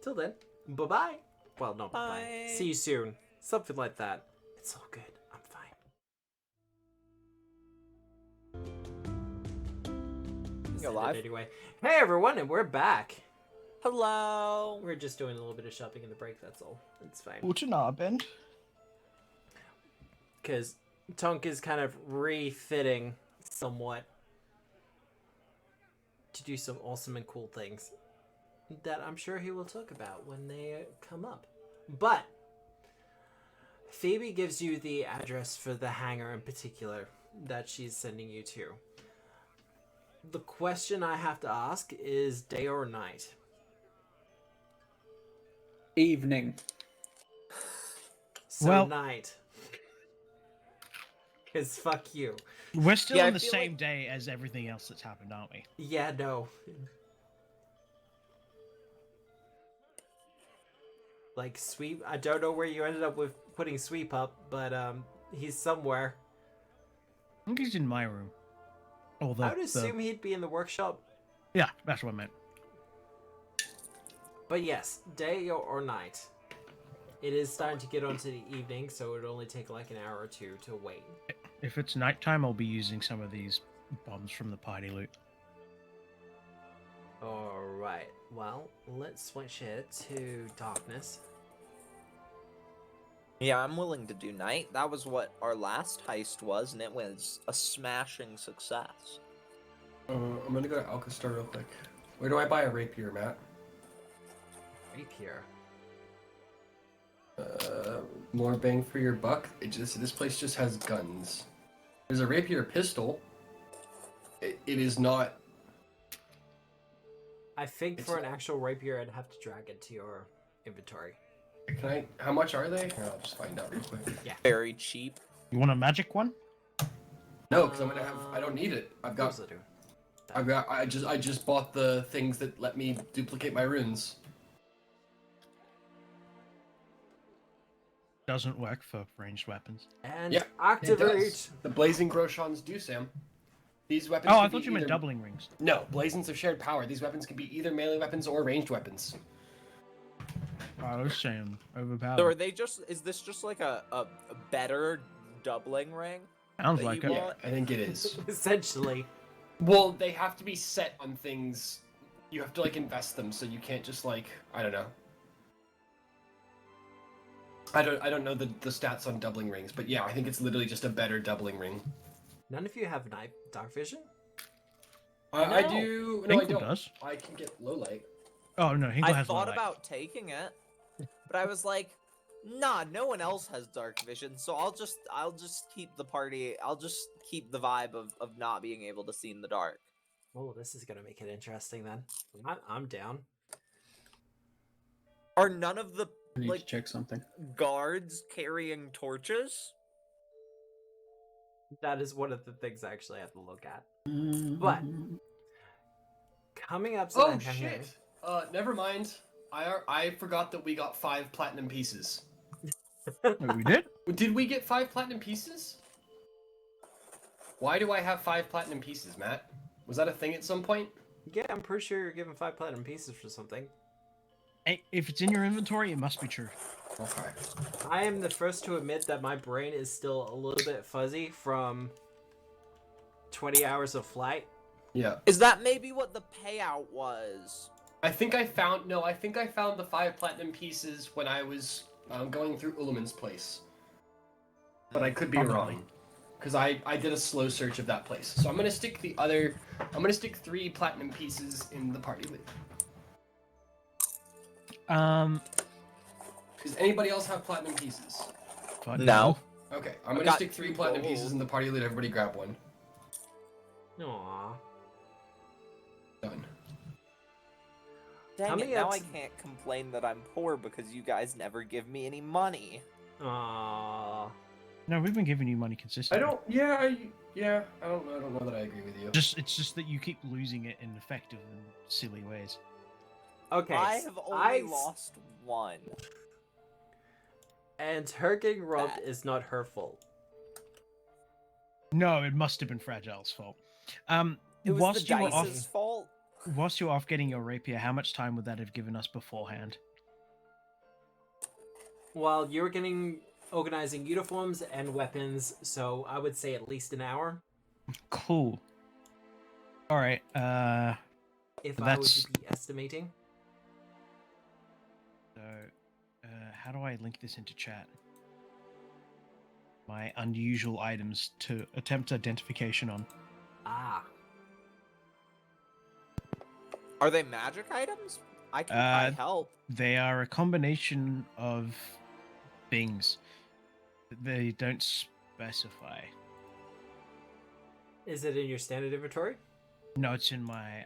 Till then, bye-bye. Well, not bye-bye. Bye. See you soon. Something like that. It's all good. I'm fine. You're Send it live. anyway. Hey everyone, and we're back. Hello. We're just doing a little bit of shopping in the break, that's all. It's fine. Guten Abend. Because Tonk is kind of refitting somewhat to do some awesome and cool things that I'm sure he will talk about when they come up. But Phoebe gives you the address for the hangar in particular that she's sending you to. The question I have to ask is day or night? Evening. So Well- night. Because fuck you. We're still Yeah, on I the feel same like- day as everything else that's happened, aren't we? Yeah, no. Like Sweep, I don't know where you ended up with putting Sweep up, but he's somewhere. I think he's in my room. Or the, I would assume he'd be in the workshop. Yeah, that's what I meant. But yes, day or night. It is starting to get onto the evening, so it would only take like an hour or two to wait. If it's nighttime, I'll be using some of these bombs from the party loot. Alright, well, let's switch it to darkness. Yeah, I'm willing to do night. That was what our last heist was, and it was a smashing success. I'm gonna go to Alkenstar real quick. Where do I buy a rapier, Matt? Rapier. More bang for your buck. This place just has guns. There's a rapier pistol. It is not. I think It's for an not- actual rapier, I'd have to drag it to your inventory. Can I? How much are they? Here, I'll just find out real quick. Very cheap. You want a magic one? No, because I'm gonna have. I don't need it. Of course I do. I just bought the things that let me duplicate my runes. Doesn't work for ranged weapons. And Yeah, It activate. does. The blazing groshons do, Sam. These weapons. Oh, can I thought be you meant either- doubling rings. No, blazings of shared power. These weapons can be either melee weapons or ranged weapons. I was saying overpowered. So are they just? Is this just like a better doubling ring? Sounds that like you it. Yeah, I think it is. Essentially. Well, they have to be set on things. You have to like invest them, so you can't just like I don't know. I don't know the stats on doubling rings, but yeah, I think it's literally just a better doubling ring. None of you have night dark vision? I No. do. No, I Hinkle don't. does. I can get low light. Oh no, Hinkle I has thought low light. about taking it, but I was like, nah, no one else has dark vision, so I'll just keep the party. I'll just keep the vibe of not being able to see in the dark. Oh, this is gonna make it interesting then. I'm down. Are none of the I need like to check something. guards carrying torches? That is one of the things I actually have to look at. But coming up to Oh the hangar- shit! Never mind. I forgot that we got 5 platinum pieces. Wait, we did? Did we get 5 platinum pieces? Why do I have 5 platinum pieces, Matt? Was that a thing at some point? Yeah, I'm pretty sure you're given 5 platinum pieces for something. Hey, if it's in your inventory, it must be true. Okay. I am the first to admit that my brain is still a little bit fuzzy from 20 hours of flight. Yeah. Is that maybe what the payout was? I think I found the 5 platinum pieces when I was going through Ulaman's place. But I could be wrong. Because I did a slow search of that place. So I'm gonna stick 3 platinum pieces in the party loot. Does anybody else have platinum pieces? But No. Okay, I'm I gonna got stick 3 2 platinum gold. pieces in the party loot. Everybody grab one. Aww. Done. Dang How it, many now I eps- can't complain that I'm poor because you guys never give me any money. Aww. No, we've been giving you money consistently. I don't know that I agree with you. It's just that you keep losing it in effective and silly ways. Okay. I have only lost 1. And her getting robbed That- is not her fault. No, it must have been Fragile's fault. It was whilst the you were off, dice's fault. whilst you were off getting your rapier, how much time would that have given us beforehand? While you're getting organizing uniforms and weapons, so I would say at least an hour. Cool. All right. If That's- I would be estimating. So, how do I link this into chat? My unusual items to attempt identification on. Ah. Are they magic items? I can try help. They are a combination of things. They don't specify. Is it in your standard inventory? No, it's in my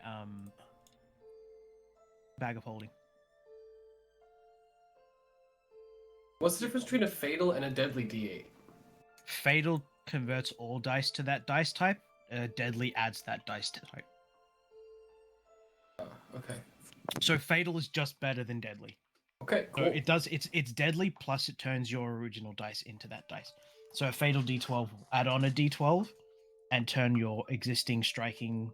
bag of holding. What's the difference between a fatal and a deadly D8? Fatal converts all dice to that dice type. Deadly adds that dice type. Oh, okay. So fatal is just better than deadly. Okay, So cool. it does. It's deadly plus it turns your original dice into that dice. So a fatal D12 will add on a D12 and turn your existing striking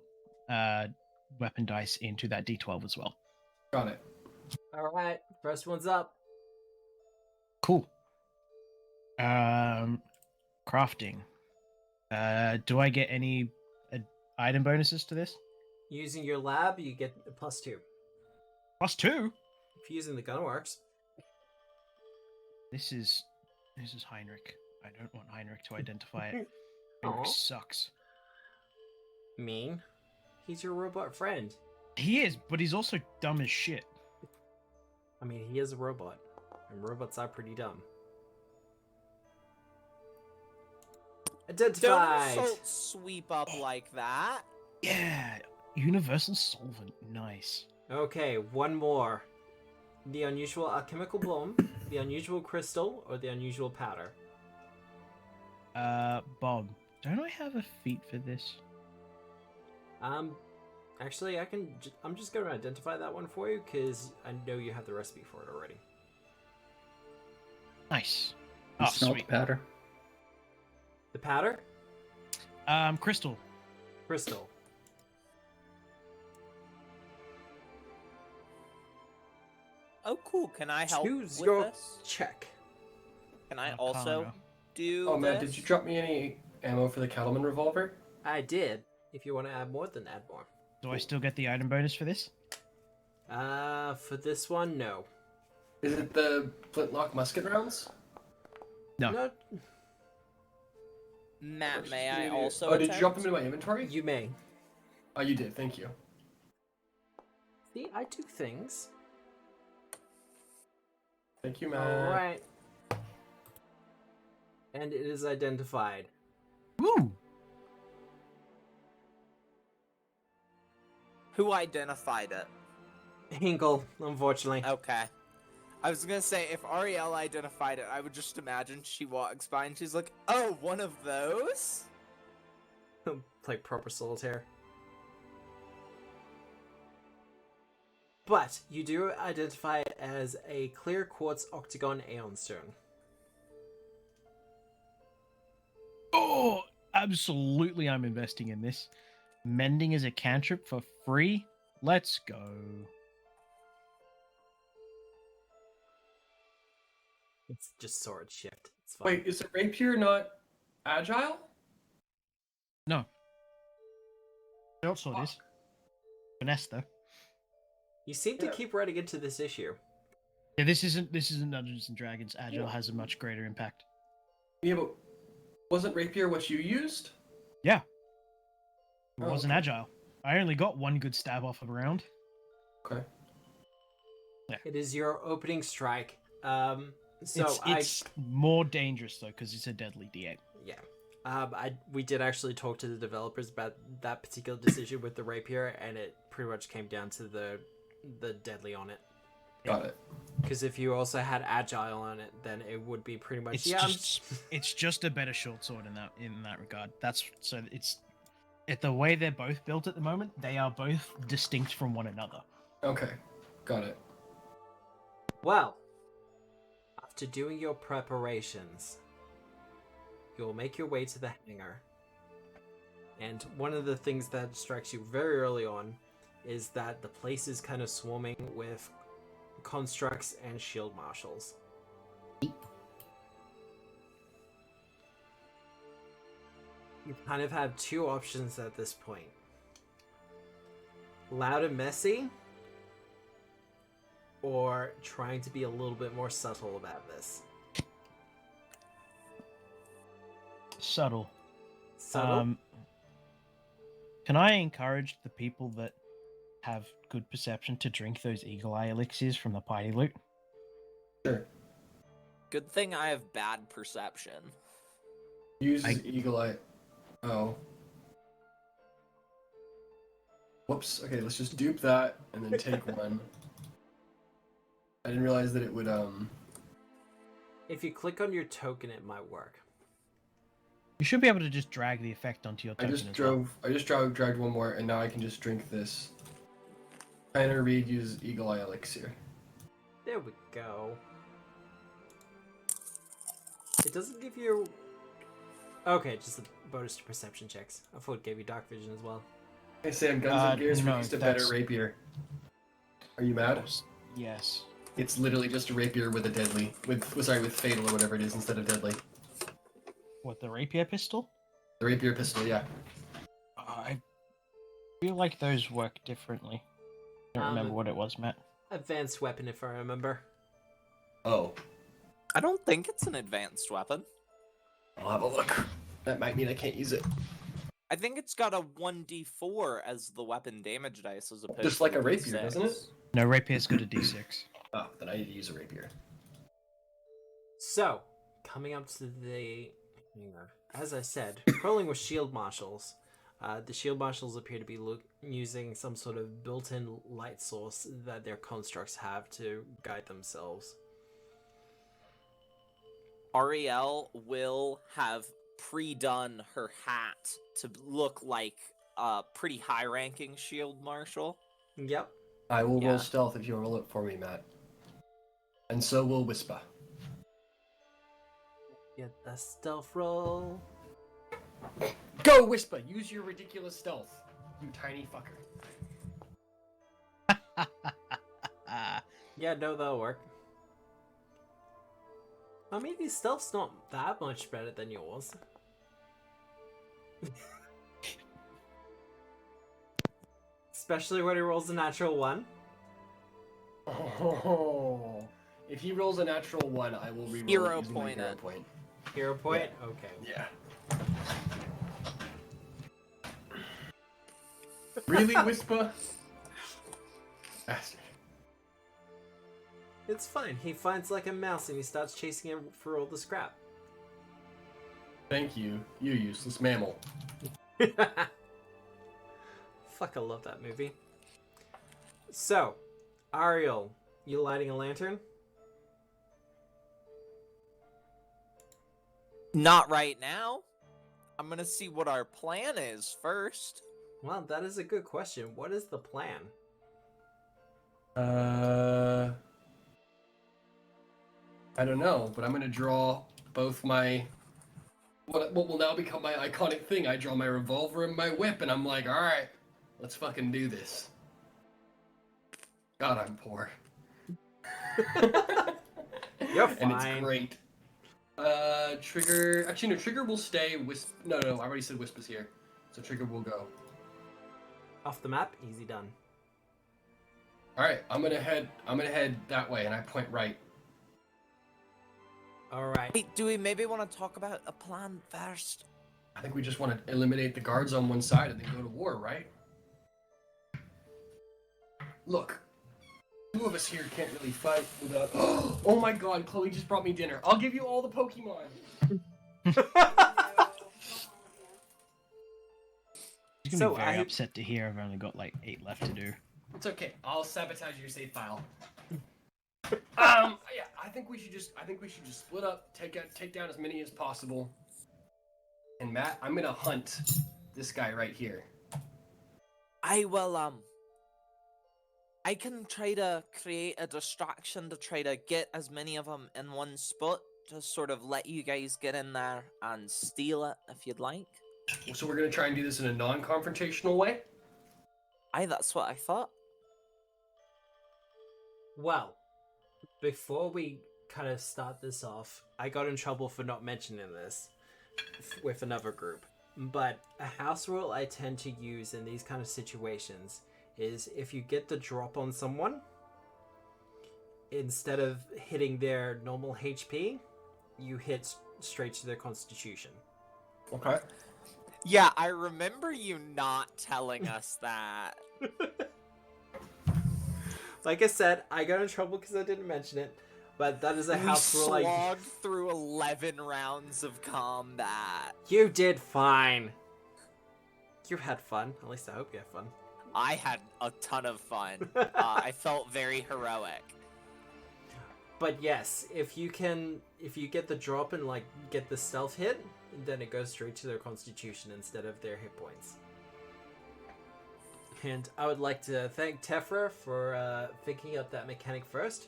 weapon dice into that D12 as well. Got it. Alright, first one's up. Cool. Crafting. Do I get any item bonuses to this? Using your lab, you get a +2. +2. If you're using the gunworks. This is Heinrich. I don't want Heinrich to identify it. Aw. Heinrich sucks. Mean. He's your robot friend. He is, but he's also dumb as shit. I mean, he is a robot. And robots are pretty dumb. Don't Identified! insult sweep up like that. Yeah, universal solvent. Nice. Okay, one more. The unusual alchemical bomb, the unusual crystal, or the unusual powder? Bob, don't I have a feat for this? Actually, I'm just going to identify that one for you, because I know you have the recipe for it already. Nice. You Oh, smelt sweet. the powder. The powder? Crystal. Crystal. Oh, cool. Can I help Choose with your this? check. Can I Arcana. also do Oh, man, this? did you drop me any ammo for the Cattleman revolver? I did. If you want to add more, then add more. Do I still get the item bonus for this? For this one, no. Is it the flintlock musket rounds? No. No, Matt, may I also Oh, did you drop them attempt? in my inventory? you may. Oh, you did. Thank you. See, I do things. Thank you, Matt. Alright. And it is identified. Woo! Who identified it? Hinkle, unfortunately. Okay. I was gonna say, if Ariel identified it, I would just imagine she walks by and she's like, oh, one of those? Like proper solitaire. But you do identify it as a clear quartz octagon aeon stone. Oh, absolutely, I'm investing in this. Mending is a cantrip for free. Let's go. It's just sword shift. It's fine. Wait, is a rapier not agile? No. Short sword is. Finesse though. You seem to Yeah. keep running into this issue. Yeah, this isn't Dungeons and Dragons. Agile has a much greater impact. Yeah, but wasn't rapier what you used? Yeah. It Oh, wasn't okay. agile. I only got one good stab off of a round. Okay. It is your opening strike. It's more dangerous though because it's a deadly D8. Yeah. We did actually talk to the developers about that particular decision with the rapier, and it pretty much came down to the deadly on it. Got it. Because if you also had agile on it, then it would be pretty much It's just a better short sword in that regard. The way they're both built at the moment, they are both distinct from one another. Okay. Got it. Well, after doing your preparations, you'll make your way to the hangar. And one of the things that strikes you very early on is that the place is kind of swarming with constructs and shield marshals. You kind of have two options at this point. Loud and messy, or trying to be a little bit more subtle about this. Subtle. Subtle? Can I encourage the people that have good perception to drink those eagle eye elixirs from the party loot? Sure. Good thing I have bad perception. Uses eagle eye. Oh. Whoops. Okay, let's just dupe that and then take one. I didn't realize that it would If you click on your token, it might work. You should be able to just drag the effect onto your I token just dragged one more, and now I can just drink this. Tanner Reed uses eagle eye elixir. There we go. It doesn't give you... Okay, just a bonus to perception checks. I thought it gave you dark vision as well. Hey Sam, Guns and Gears no, released a better that's- rapier. Are you mad? Yes. It's literally just a rapier with a deadly, with fatal or whatever it is instead of deadly. What, the rapier pistol? The rapier pistol, yeah. I feel like those work differently. I don't remember what it was, Matt. Advanced weapon, if I remember. Oh, I don't think it's an advanced weapon. I'll have a look. That might mean I can't use it. I think it's got a 1d4 as the weapon damage dice as opposed Just like to a rapier, D6. doesn't it? No, rapier's got a d6. Oh, then I need to use a rapier. So, coming up to the hangar. As I said, rolling with shield marshals. The shield marshals appear to be using some sort of built-in light source that their constructs have to guide themselves. Ariel will have pre-done her hat to look like a pretty high-ranking shield marshal. Yep. I will Yeah. roll stealth if you roll it for me, Matt. And so will Whisper. Get the stealth roll. Go, Whisper! Use your ridiculous stealth, you tiny fucker. Yeah, no, that'll work. I mean, his stealth's not that much better than yours. Especially when he rolls a natural 1. Oh, if he rolls a natural 1, I will reroll Hero it using my point hero it. point. Hero point? Okay. Yeah. Really, Whisper? Bastard. It's fine. He finds like a mouse and he starts chasing him for all the scrap. Thank you, you useless mammal. Fuck, I love that movie. So, Ariel, you lighting a lantern? Not right now. I'm gonna see what our plan is first. Well, that is a good question. What is the plan? I don't know, but I'm gonna draw both my what will now become my iconic thing. I draw my revolver and my whip, and I'm like, all right, let's fucking do this. God, I'm poor. You're And it's fine. great. Trigger. Actually, no. Trigger will stay. No. I already said Wisp is here, so Trigger will go. Off the map, easy done. All right, I'm gonna head that way, and I point right. All right. Wait, do we maybe want to talk about a plan first? I think we just want to eliminate the guards on one side and then go to war, right? Look, two of us here can't really fight without. Oh my God, Chloe just brought me dinner. I'll give you all the Pokemon. He's gonna be very upset to hear I've only got like 8 left to do. It's okay. I'll sabotage your save file. Yeah, I think we should just split up, take down as many as possible. And Matt, I'm gonna hunt this guy right here. I will, I can try to create a distraction to try to get as many of them in one spot, to sort of let you guys get in there and steal it if you'd like. So we're gonna try and do this in a non-confrontational way? That's what I thought. Well, before we kind of start this off, I got in trouble for not mentioning this with another group. But a house rule I tend to use in these kind of situations is if you get the drop on someone, instead of hitting their normal HP, you hit straight to their constitution. Okay. Yeah, I remember you not telling us that. Like I said, I got in trouble because I didn't mention it, but that is a house rule. We slogged through 11 rounds of combat. You did fine. You had fun. At least I hope you had fun. I had a ton of fun. I felt very heroic. But yes, if you get the drop and like get the stealth hit, then it goes straight to their constitution instead of their hit points. And I would like to thank Tefra for thinking up that mechanic first.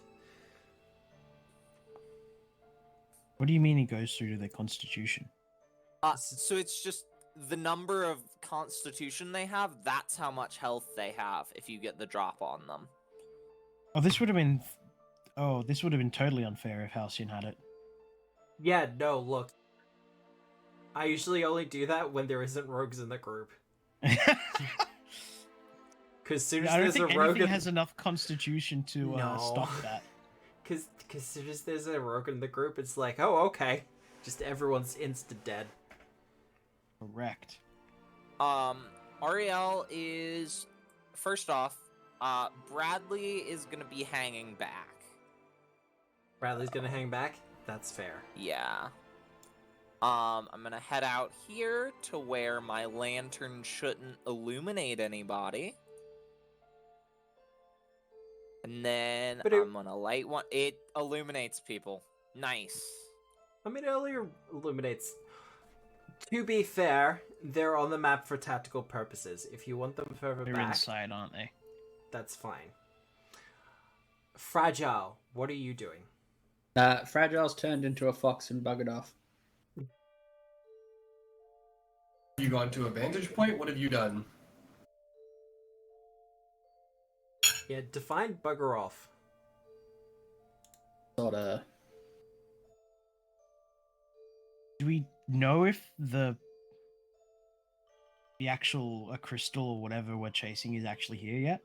What do you mean he goes through to their constitution? So it's just the number of constitution they have, that's how much health they have if you get the drop on them. Oh, this would have been totally unfair if Halcyon had it. Yeah, no, look. I usually only do that when there isn't rogues in the group. Because soon as I don't there's think a rogue anything has enough constitution to No. stop that. Because soon as there's a rogue in the group, it's like, oh, okay. Just everyone's insta-dead. Correct. Ariel is... First off, Bradley is gonna be hanging back. Bradley's gonna hang back? That's fair. Yeah. I'm gonna head out here to where my lantern shouldn't illuminate anybody. And then I'm gonna light one. It illuminates people. Nice. I mean, it only illuminates. To be fair, they're on the map for tactical purposes. If you want them further They're back, inside, aren't they? that's fine. Fragile, what are you doing? Fragile's turned into a fox and buggered off. You gone to a vantage point? What have you done? Yeah, define bugger off. Sorta. Do we know if the actual crystal or whatever we're chasing is actually here yet?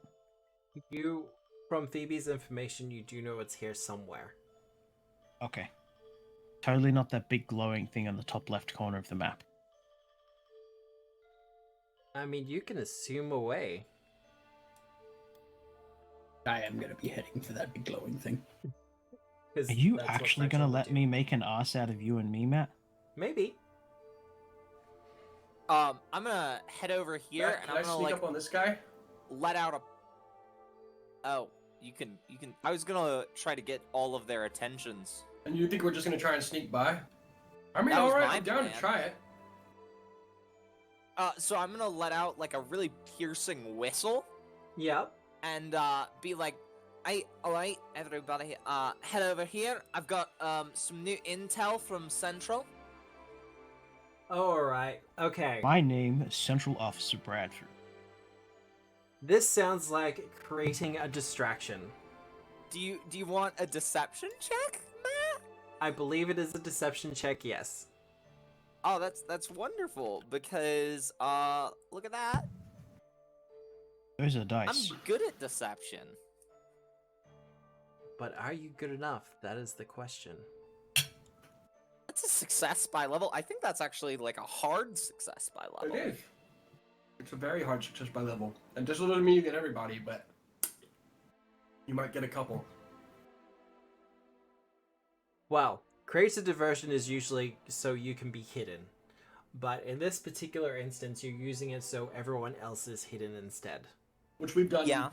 You, from Phoebe's information, you do know it's here somewhere. Okay. Totally not that big glowing thing on the top left corner of the map. I mean, you can assume away. I am gonna be heading for that big glowing thing. Are Are you actually gonna let me make an ass out of you and me, Matt? Maybe. I'm gonna head over here Matt, and can I'm I gonna sneak like up on this guy? let out a. Oh, you can. I was gonna try to get all of their attentions. And you think we're just gonna try and sneak by? I mean, That was alright, my I'm down plan. to try it. So I'm gonna let out like a really piercing whistle Yep. and be like, alright, everybody, head over here. I've got some new intel from Central. Alright, okay. My name is Central Officer Bradford. This sounds like creating a distraction. Do you want a deception check, Matt? I believe it is a deception check, yes. Oh, that's wonderful because look at that. Those are dice. I'm good at deception. But are you good enough? That is the question. That's a success by level. I think that's actually like a hard success by level. It is. It's a very hard success by level. And this doesn't mean you get everybody, but you might get a couple. Well, creates a diversion is usually so you can be hidden. But in this particular instance, you're using it so everyone else is hidden instead. Which we've done Yeah,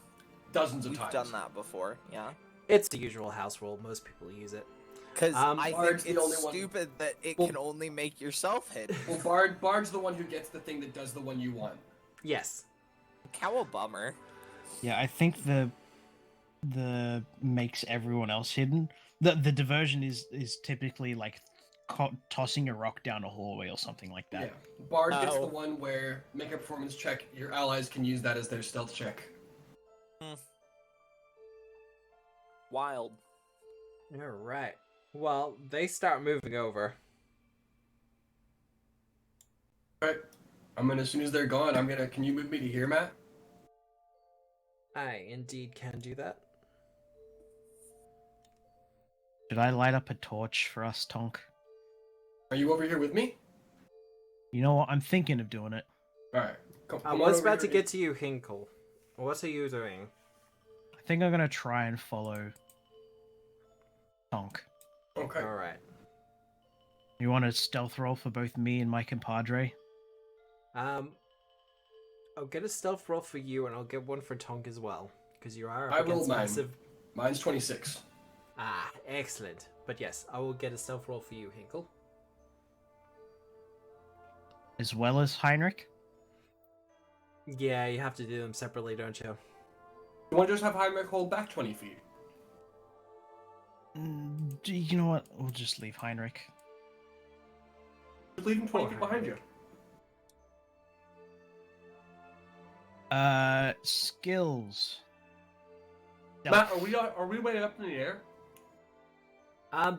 dozens of we've times. done that before. Yeah. It's the usual house rule. Most people use it. Because I Bard's think the it's only one- stupid that it Well- can only make yourself hidden. Well, Bard's the one who gets the thing that does the one you want. Yes. How a bummer. Yeah, I think the makes everyone else hidden. The diversion is typically like tossing a rock down a hallway or something like that. Yeah. Bard gets Oh. the one where make a performance check. Your allies can use that as their stealth check. Wild. Alright. Well, they start moving over. Alright. As soon as they're gone, can you move me to here, Matt? I indeed can do that. Should I light up a torch for us, Tonk? Are you over here with me? You know what? I'm thinking of doing it. Alright. I was about to get to you, Hinkle. What are you doing? I think I'm gonna try and follow Tonk. Okay. Alright. You want a stealth roll for both me and my compadre? I'll get a stealth roll for you, and I'll get one for Tonk as well, because you are I up rolled against mine. massive. Mine's 26. Ah, excellent. But yes, I will get a stealth roll for you, Hinkle. As well as Heinrich? Yeah, you have to do them separately, don't you? You want to just have Heinrich hold back 20 feet? You know what? We'll just leave Heinrich. Just leave him 20 Poor feet behind you. Skills. Matt, are we way up in the air?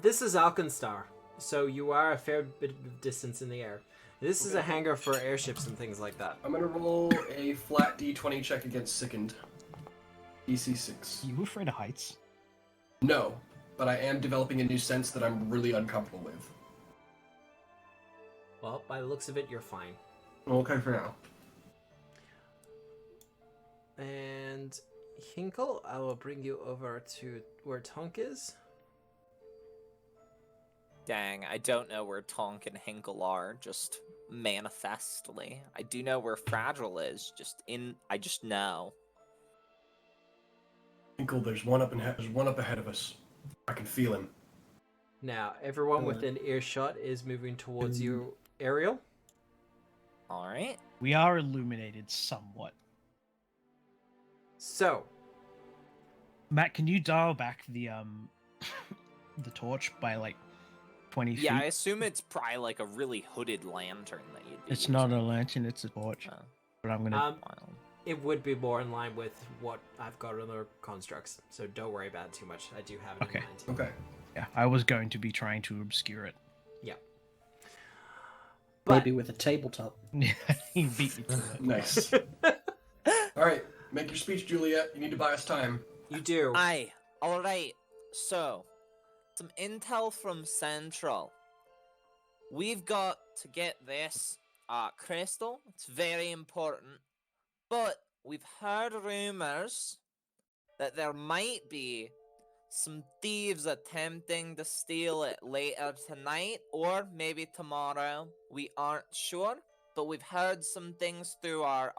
This is Alkenstar, so you are a fair bit of distance in the air. This is a hangar for airships and things like that. I'm gonna roll a flat D20 check against sickened. DC 6. You afraid of heights? No, but I am developing a new sense that I'm really uncomfortable with. Well, by the looks of it, you're fine. Okay for now. And Hinkle, I will bring you over to where Tonk is. Dang, I don't know where Tonk and Hinkle are, just manifestly. I do know where Fragile is, I just know. Inkle, there's one up ahead of us. I can feel him. Now, everyone within earshot is moving towards you, Ariel. Alright. We are illuminated somewhat. So, Matt, can you dial back the the torch by like 20 feet? Yeah, I assume it's probably like a really hooded lantern that you'd be It's not a lantern, it's a torch. Oh. But I'm gonna. Wild. it would be more in line with what I've got on the constructs, so don't worry about it too much. I do have it Okay. in mind. Okay. Yeah, I was going to be trying to obscure it. Yeah. But, Maybe with a tabletop. He beat me to it. Nice. Alright, make your speech, Juliet. You need to buy us time. you do. Aye. Alright. So, some intel from Central. We've got to get this crystal. It's very important. But we've heard rumors that there might be some thieves attempting to steal it later tonight or maybe tomorrow. We aren't sure, but we've heard some things through our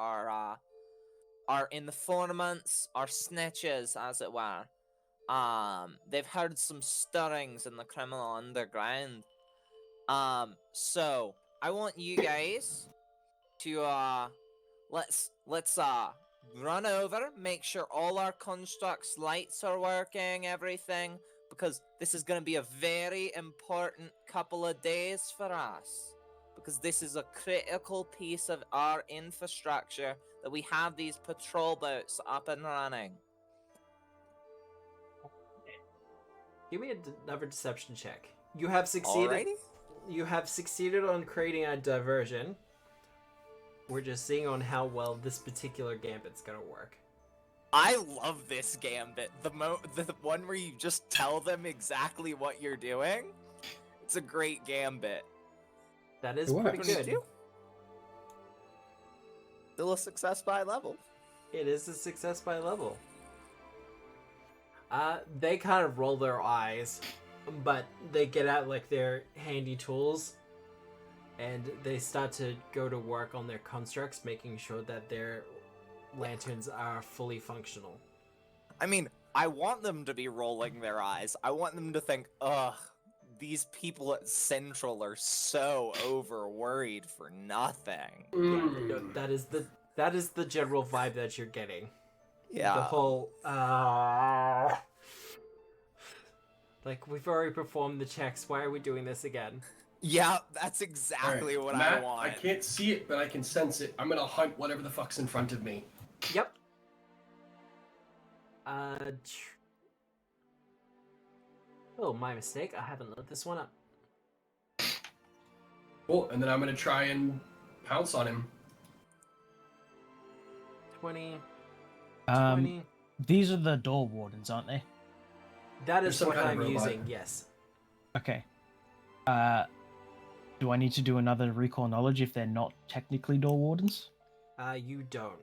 informants, our snitches, as it were. They've heard some stirrings in the criminal underground. So I want you guys to let's run over, make sure all our constructs lights are working, everything, because this is gonna be a very important couple of days for us. because this is a critical piece of our infrastructure that we have these patrol boats up and running. Give me another deception check. You have succeeded. Alrighty. You have succeeded on creating a diversion. We're just seeing on how well this particular gambit's gonna work. I love this gambit. The one where you just tell them exactly what you're doing. It's a great gambit. That is It pretty works. good. Still a success by level. It is a success by level. They kind of roll their eyes, but they get out like their handy tools, and they start to go to work on their constructs, making sure that their lanterns are fully functional. I mean, I want them to be rolling their eyes. I want them to think, ugh, these people at Central are so over worried for nothing. No, that is the general vibe that you're getting. Yeah. The whole like, we've already performed the checks. Why are we doing this again? Yeah, that's exactly what I Matt, want. I can't see it, but I can sense it. I'm gonna hunt whatever the fuck's in front of me. Yep. Oh, my mistake. I haven't looked this one up. Cool, and then I'm gonna try and pounce on him. 20. Um, 20. these are the door wardens, aren't they? That There's is some what kind of I'm robot. using, yes. Okay. Do I need to do another recall knowledge if they're not technically door wardens? You don't.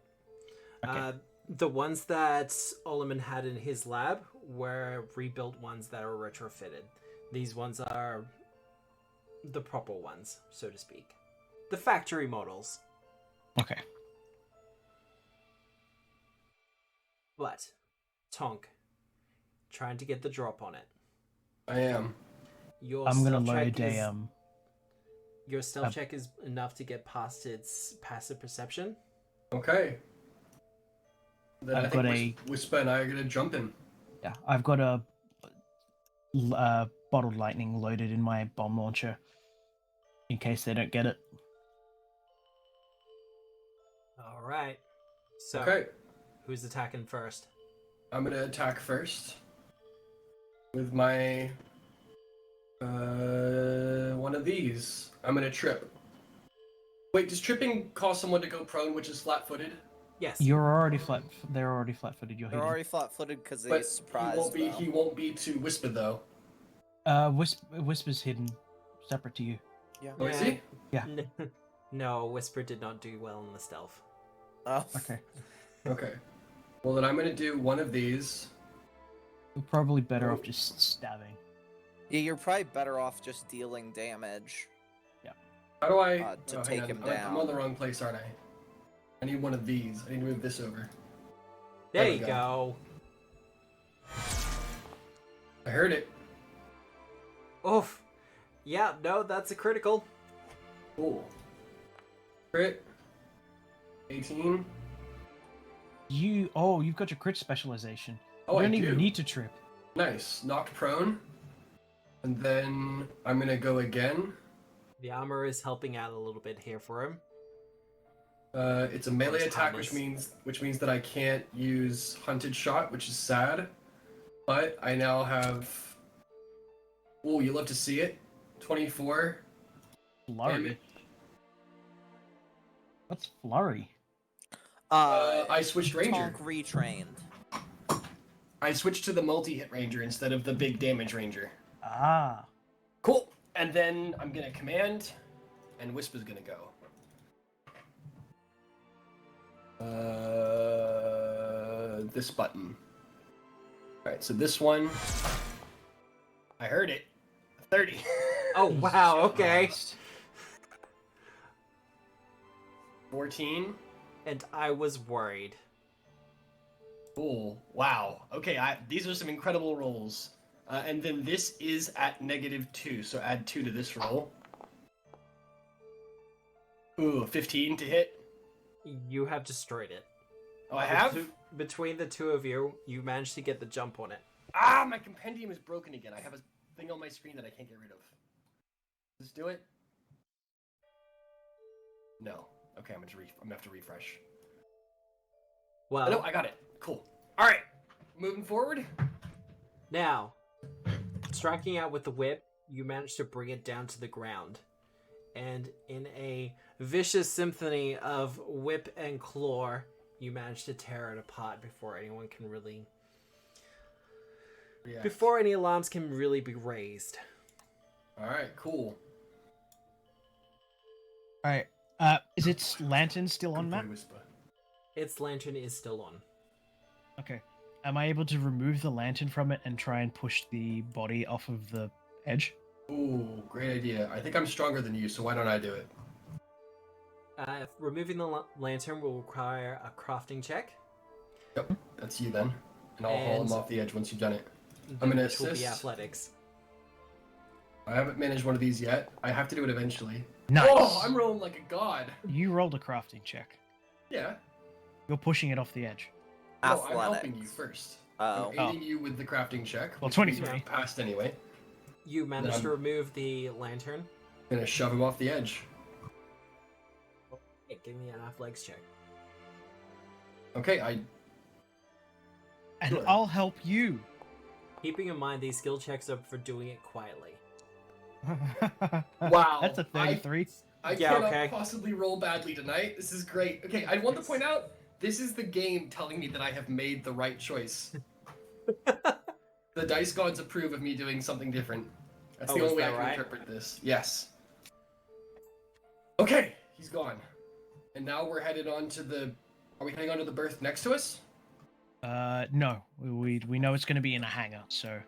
Okay. The ones that Oleman had in his lab were rebuilt ones that are retrofitted. These ones are the proper ones, so to speak. The factory models. Okay. But, Tonk, trying to get the drop on it. I am. Your I'm gonna stealth load check is- a Your stealth check is enough to get past its passive perception. Okay. Then I've I think got a- Whisper and I are gonna jump in. yeah. I've got a bottled lightning loaded in my bomb launcher in case they don't get it. All right. So, Okay. who's attacking first? I'm gonna attack first with my one of these. I'm gonna trip. Wait, does tripping cause someone to go prone, which is flat-footed? Yes. You're already flat. They're already flat-footed. You're They're hidden. already flat-footed because they But surprised he them. won't be to Whisper though. Whisper's hidden, separate to you. Yeah. Oh, is he? Yeah. No, Whisper did not do well in the stealth. Oh. Okay. Okay. Well, then I'm gonna do one of these. You're probably better off just stabbing. Yeah, you're probably better off just dealing damage. How do I To hang take on. him I'm down. on the wrong place, aren't I? I need one of these. I need to move this over. There There we you go. go. I heard it. Oof. Yeah, no, that's a critical. Cool. Crit. 18. You've got your crit specialization. Oh, you I don't do. even need to trip. Nice. Knocked prone. And then I'm gonna go again. The armor is helping out a little bit here for him. It's a melee His attack, highness. which means that I can't use hunted shot, which is sad. But I now have. Oh, you love to see it. 24. Flurry. damage. What's flurry? I switched ranger. Tonk retrained. I switched to the multi-hit ranger instead of the big damage ranger. Ah. Cool. And then I'm gonna command, and Whisper's gonna go. This button. Alright, so this one. I heard it. 30. Oh, wow, okay. Christ. 14. And I was worried. Cool. Wow. Okay, these are some incredible rolls. And then this is at -2, so add 2 to this roll. Ooh, 15 to hit. You have destroyed it. Oh, I have? Between the two of you, you managed to get the jump on it. Ah, my compendium is broken again. I have a thing on my screen that I can't get rid of. Let's do it. No. Okay, I'm gonna have to refresh. Well, No, I got it. Cool. All right. Moving forward. now, striking out with the whip, you manage to bring it down to the ground. And in a vicious symphony of whip and claw, you manage to tear it apart before anyone can really... Yeah. Before any alarms can really be raised. All right. Cool. All right. Is its lantern still on, Matt? Good boy whisper. Its lantern is still on. Okay. Am I able to remove the lantern from it and try and push the body off of the edge? Ooh, great idea. I think I'm stronger than you, so why don't I do it? Removing the lantern will require a crafting check. Yep, that's you then. And I'll haul him And- off the edge once you've done it. I'm gonna Which will be assist. athletics. I haven't managed one of these yet. I have to do it eventually. Nice. Oh, I'm rolling like a god. You rolled a crafting check. Yeah. You're pushing it off the edge. No, I'm helping you first. Oh. I'm aiding you with the crafting check. Well, which 23. we passed anyway. You managed Then to remove the lantern. I'm gonna shove him off the edge. Okay, give me an athletics check. Okay, I And Sure. I'll help you. Keeping in mind these skill checks are for doing it quietly. Wow, That's a 33. I Yeah, cannot okay. possibly roll badly tonight. This is great. Okay, I want to point out this is the game telling me that I have made the right choice. The dice gods approve of me doing something different. That's Oh, the is only way I that can right? interpret this. Yes. Okay, he's gone. And now we're headed on to the. Are we heading on to the berth next to us? No. We know it's going to be in a hangar, so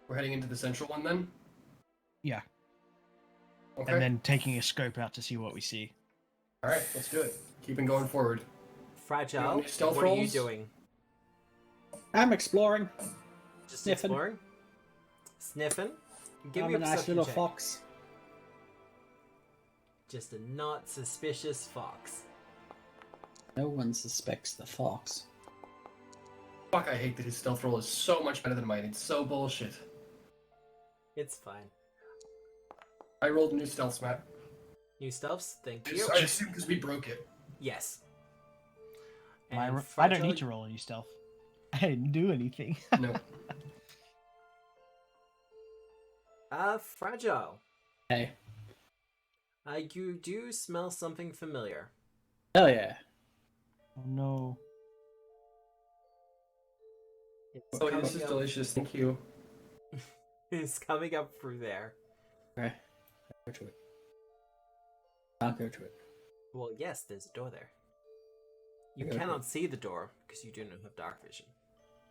We're heading into the central one then? yeah. Okay. And then taking a scope out to see what we see. Alright, let's do it. Keeping going forward. Fragile, any stealth what are you rolls? doing? I'm exploring. Just Sniffing. exploring? Sniffing? Give I'm me a nice perception little check. fox. Just a not suspicious fox. No one suspects the fox. Fuck, I hate that his stealth roll is so much better than mine. It's so bullshit. It's fine. I rolled a new stealth map. New stealths? Thank you. I assume because we broke it. Yes. I And don't Fragile, need to roll any stealth. I didn't do anything. No. Fragile. Hey. You do smell something familiar. Hell yeah. Oh no. It's Oh, coming this is up- delicious. Thank you. It's coming up through there. Okay. Go to it. I'll go to it. Well, yes, there's a door there. You Okay. cannot see the door because you do not have dark vision.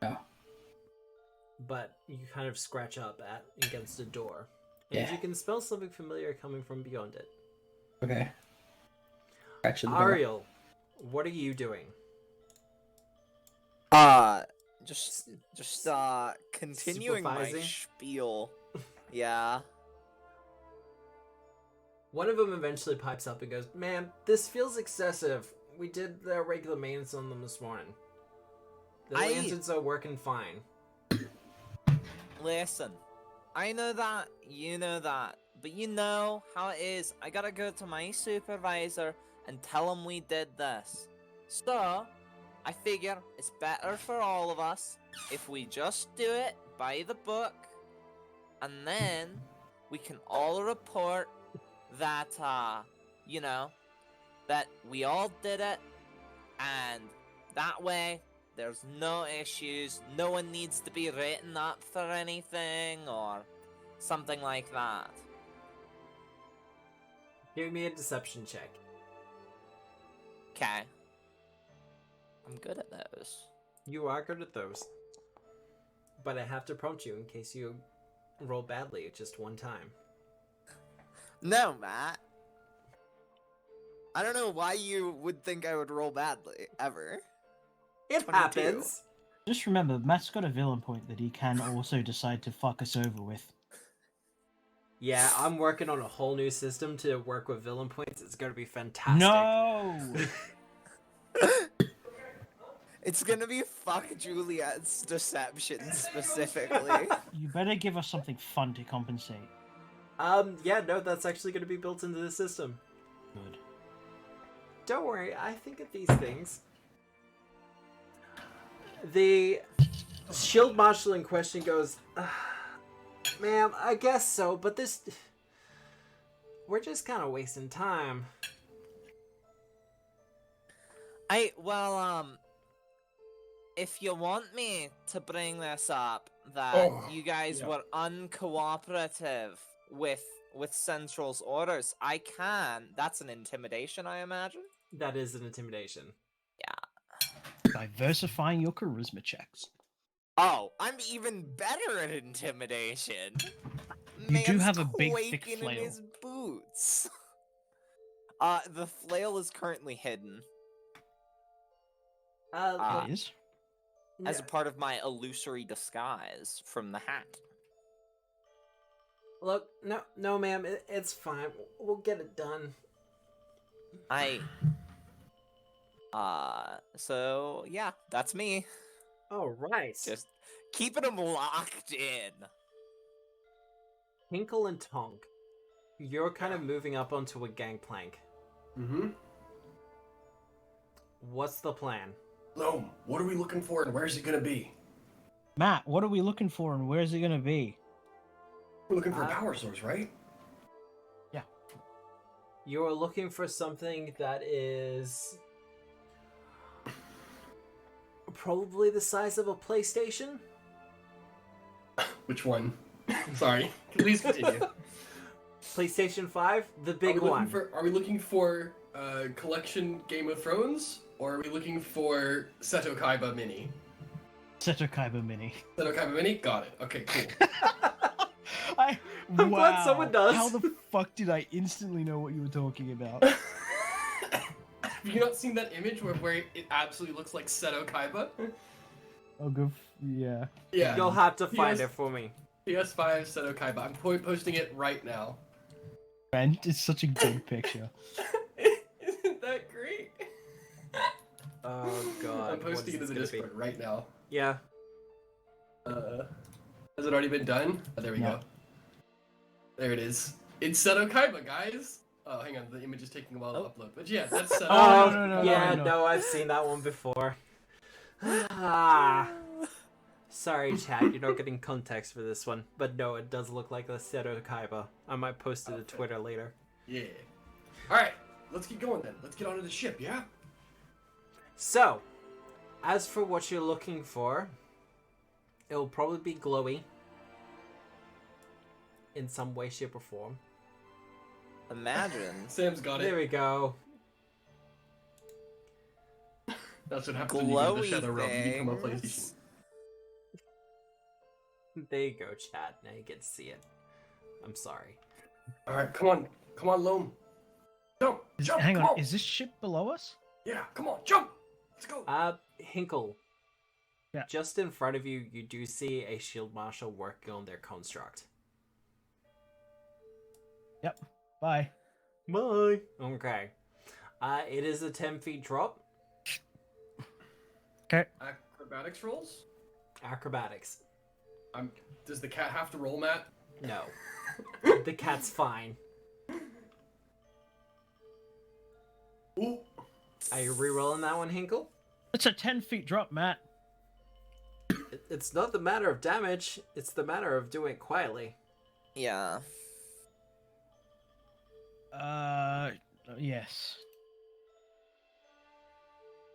Oh. But you kind of scratch up against a door. And Yeah. you can smell something familiar coming from beyond it. Okay. Scratch the door. Ariel, what are you doing? Just continuing my Supervising? spiel. Yeah. One of them eventually pipes up and goes, "Man, this feels excessive. We did the regular maintenance on them this morning. The I- lanterns are working fine." Listen, I know that, you know that, but you know how it is. I gotta go to my supervisor and tell him we did this. So, I figure it's better for all of us if we just do it by the book, and then we can all report that, you know, that we all did it, and that way there's no issues, no one needs to be written up for anything, or something like that. Give me a deception check. Okay. I'm good at those. You are good at those. But I have to prompt you in case you roll badly just one time. No, Matt. I don't know why you would think I would roll badly, ever. It 22. happens! Just remember, Matt's got a villain point that he can also decide to fuck us over with. Yeah, I'm working on a whole new system to work with villain points. It's going to be fantastic. No! It's gonna be fuck Juliet's deception specifically. You better give us something fun to compensate. Yeah, no, that's actually going to be built into the system. Good. Don't worry, I think of these things. The shield marshal in question goes, ma'am, I guess so, but this... We're just kind of wasting time. If you want me to bring this up, that Oh, you guys yeah. were uncooperative with Central's orders, I can. That's an intimidation, I imagine. That is an intimidation. Diversifying your charisma checks. Oh, I'm even better at intimidation. You do Man's have a big, thick quaking in flail. his boots. The flail is currently hidden It is. as a part of my illusory disguise from the hat. Look, no, ma'am, it's fine. We'll get it done. So yeah, that's me. All right. Just keeping them locked in. Hinkle and Tonk, you're kind of moving up onto a gangplank. Mm-hmm. What's the plan? Loam, what are we looking for and where's it gonna be? Matt, what are we looking for and where is it going to be? We're looking for a power source, right? You're looking for something that is probably the size of a PlayStation? Which one? Sorry. Please continue. PlayStation 5? The big Are we one. Are we looking for collection Game of Thrones? Or are we looking for Seto Kaiba Mini? Seto Kaiba Mini. Seto Kaiba Mini? Got it. Okay, cool. I'm glad someone does. How the fuck did I instantly know what you were talking about? Have you not seen that image where it absolutely looks like Seto Kaiba? Oh, good. Yeah. Yeah. You'll have to find Yes. it for me. PS5 Seto Kaiba. I'm posting it right now. Man, it's such a good picture. Isn't that great? Oh god. I'm posting it in the Discord right now. Yeah. Has it already been done? Oh, there we No. go. There it is. It's Seto Kaiba, guys. Oh, hang on. The image is taking a while to upload. But yeah, that's Seto. Oh, no, yeah, no. no, I've seen that one before. Ah. Sorry, chat, you're not getting context for this one. But no, it does look like the Seto Kaiba. I might post it to Twitter later. Yeah. Alright, let's get going then. Let's get onto the ship, yeah? So, as for what you're looking for, it will probably be glowy. In some way, shape, or form. Imagine. Sam's got There it. we go. That's what happens when you go to the Glowy Shadow Realm. You become a PlayStation. things. There you go, chat. Now you get to see it. I'm sorry. Alright, come on. Come on, Loam. Jump! Jump! Hang come on, is this ship below us? Yeah, come on, jump! Let's go! Hinkle. Yeah. Just in front of you, you do see a shield marshal working on their construct. Yep. Bye. Bye. Okay. It is a 10 feet drop. Okay. Acrobatics rolls? Acrobatics. Does the cat have to roll, Matt? No. The cat's fine. Ooh. Are you re-rolling that one, Hinkle? It's a 10 feet drop, Matt. It's not the matter of damage, it's the matter of doing it quietly. Yeah. Yes.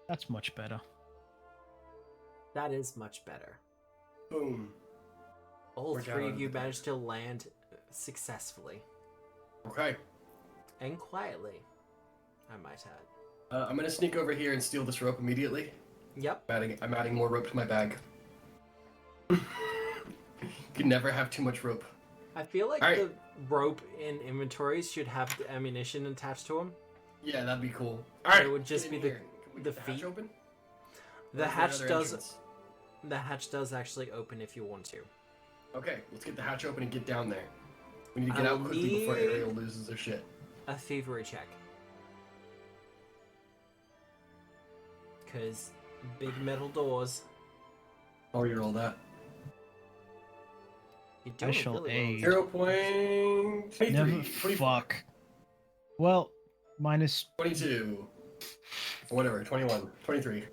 That's much better. That is much better. Boom. All We're down three of under you the managed to land successfully. Okay. And quietly, I might add. I'm gonna sneak over here and steal this rope immediately. Yep. I'm adding more rope to my bag. You can never have too much rope. I feel like Alright. the rope in inventories should have the ammunition attached to them. Yeah, that'd be cool. Alright. It would just get in be here. Can we the get the hatch feet. open? The Or is there hatch another does. entrance? The hatch does actually open if you want to. Okay, let's get the hatch open and get down there. We need to get I'll out quickly before need- Ariel loses their shit. A thievery check. Because big metal doors. I'll reroll that. You do I it shall really aid. well. 0.23. Never 24, fuck. Well, minus 22. Whatever, 21, 23.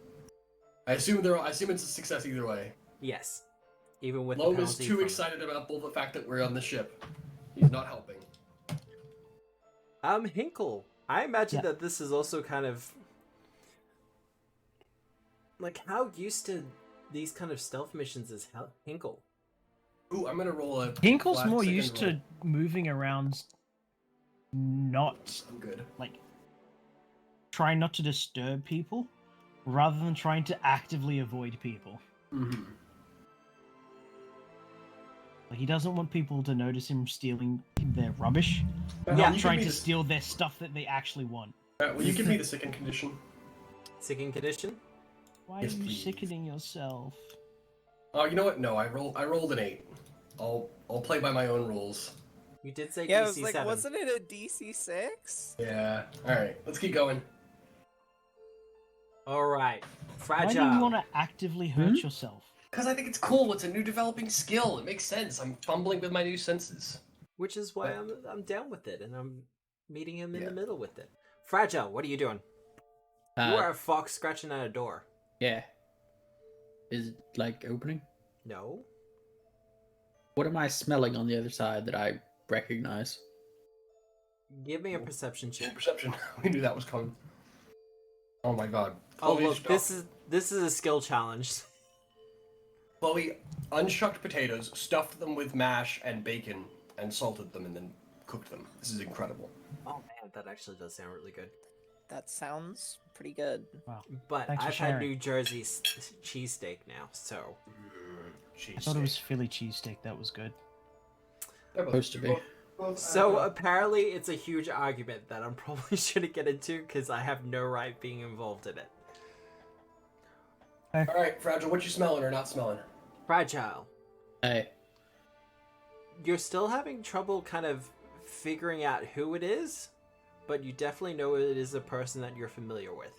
I assume it's a success either way. Yes. Even with Loam the is penalty too from- excited about the fact that we're on the ship. He's not helping. Hinkle. I imagine Yeah. that this is also kind of like how used to these kind of stealth missions is Hinkle. Ooh, I'm gonna roll a. Hinkle's flat more second used roll. to moving around, not I'm good. like trying not to disturb people, rather than trying to actively avoid people. Mm-hmm. Like he doesn't want people to notice him stealing their rubbish, Yeah, not you trying give to me the- steal their stuff that they actually want. Will you give me the second condition? Sicking condition. Why Yes, are you please. sickening yourself? Oh, you know what? No, I rolled an 8. I'll play by my own rules. You did say Yeah, I DC was like, 7. wasn't it a DC 6? Yeah. All right, let's keep going. All right. Why do Fragile. you want to actively hurt yourself? Because I think it's cool. It's a new developing skill. It makes sense. I'm fumbling with my new senses. Which is why Yeah. I'm down with it, and I'm meeting him in Yeah. the middle with it. Fragile, what are you doing? You are a fox scratching at a door. Yeah. Is it like opening? No. What am I smelling on the other side that I recognize? Give me a perception check. Perception. We knew that was coming. Oh my god. Oh Chloe look, this is a skill challenge. Chloe unshucked potatoes, stuffed them with mash and bacon, and salted them, and then cooked them. This is incredible. Oh man, that actually does sound really good. That sounds pretty good. Wow. But Thanks for I've had sharing. New Jersey cheesesteak now, so I thought it was Philly cheesesteak. That was good. Supposed to be. apparently it's a huge argument that I'm probably shouldn't get into because I have no right being involved in it. All right, Fragile, what you smelling or not smelling? Fragile, Hey. you're still having trouble kind of figuring out who it is, but you definitely know it is a person that you're familiar with.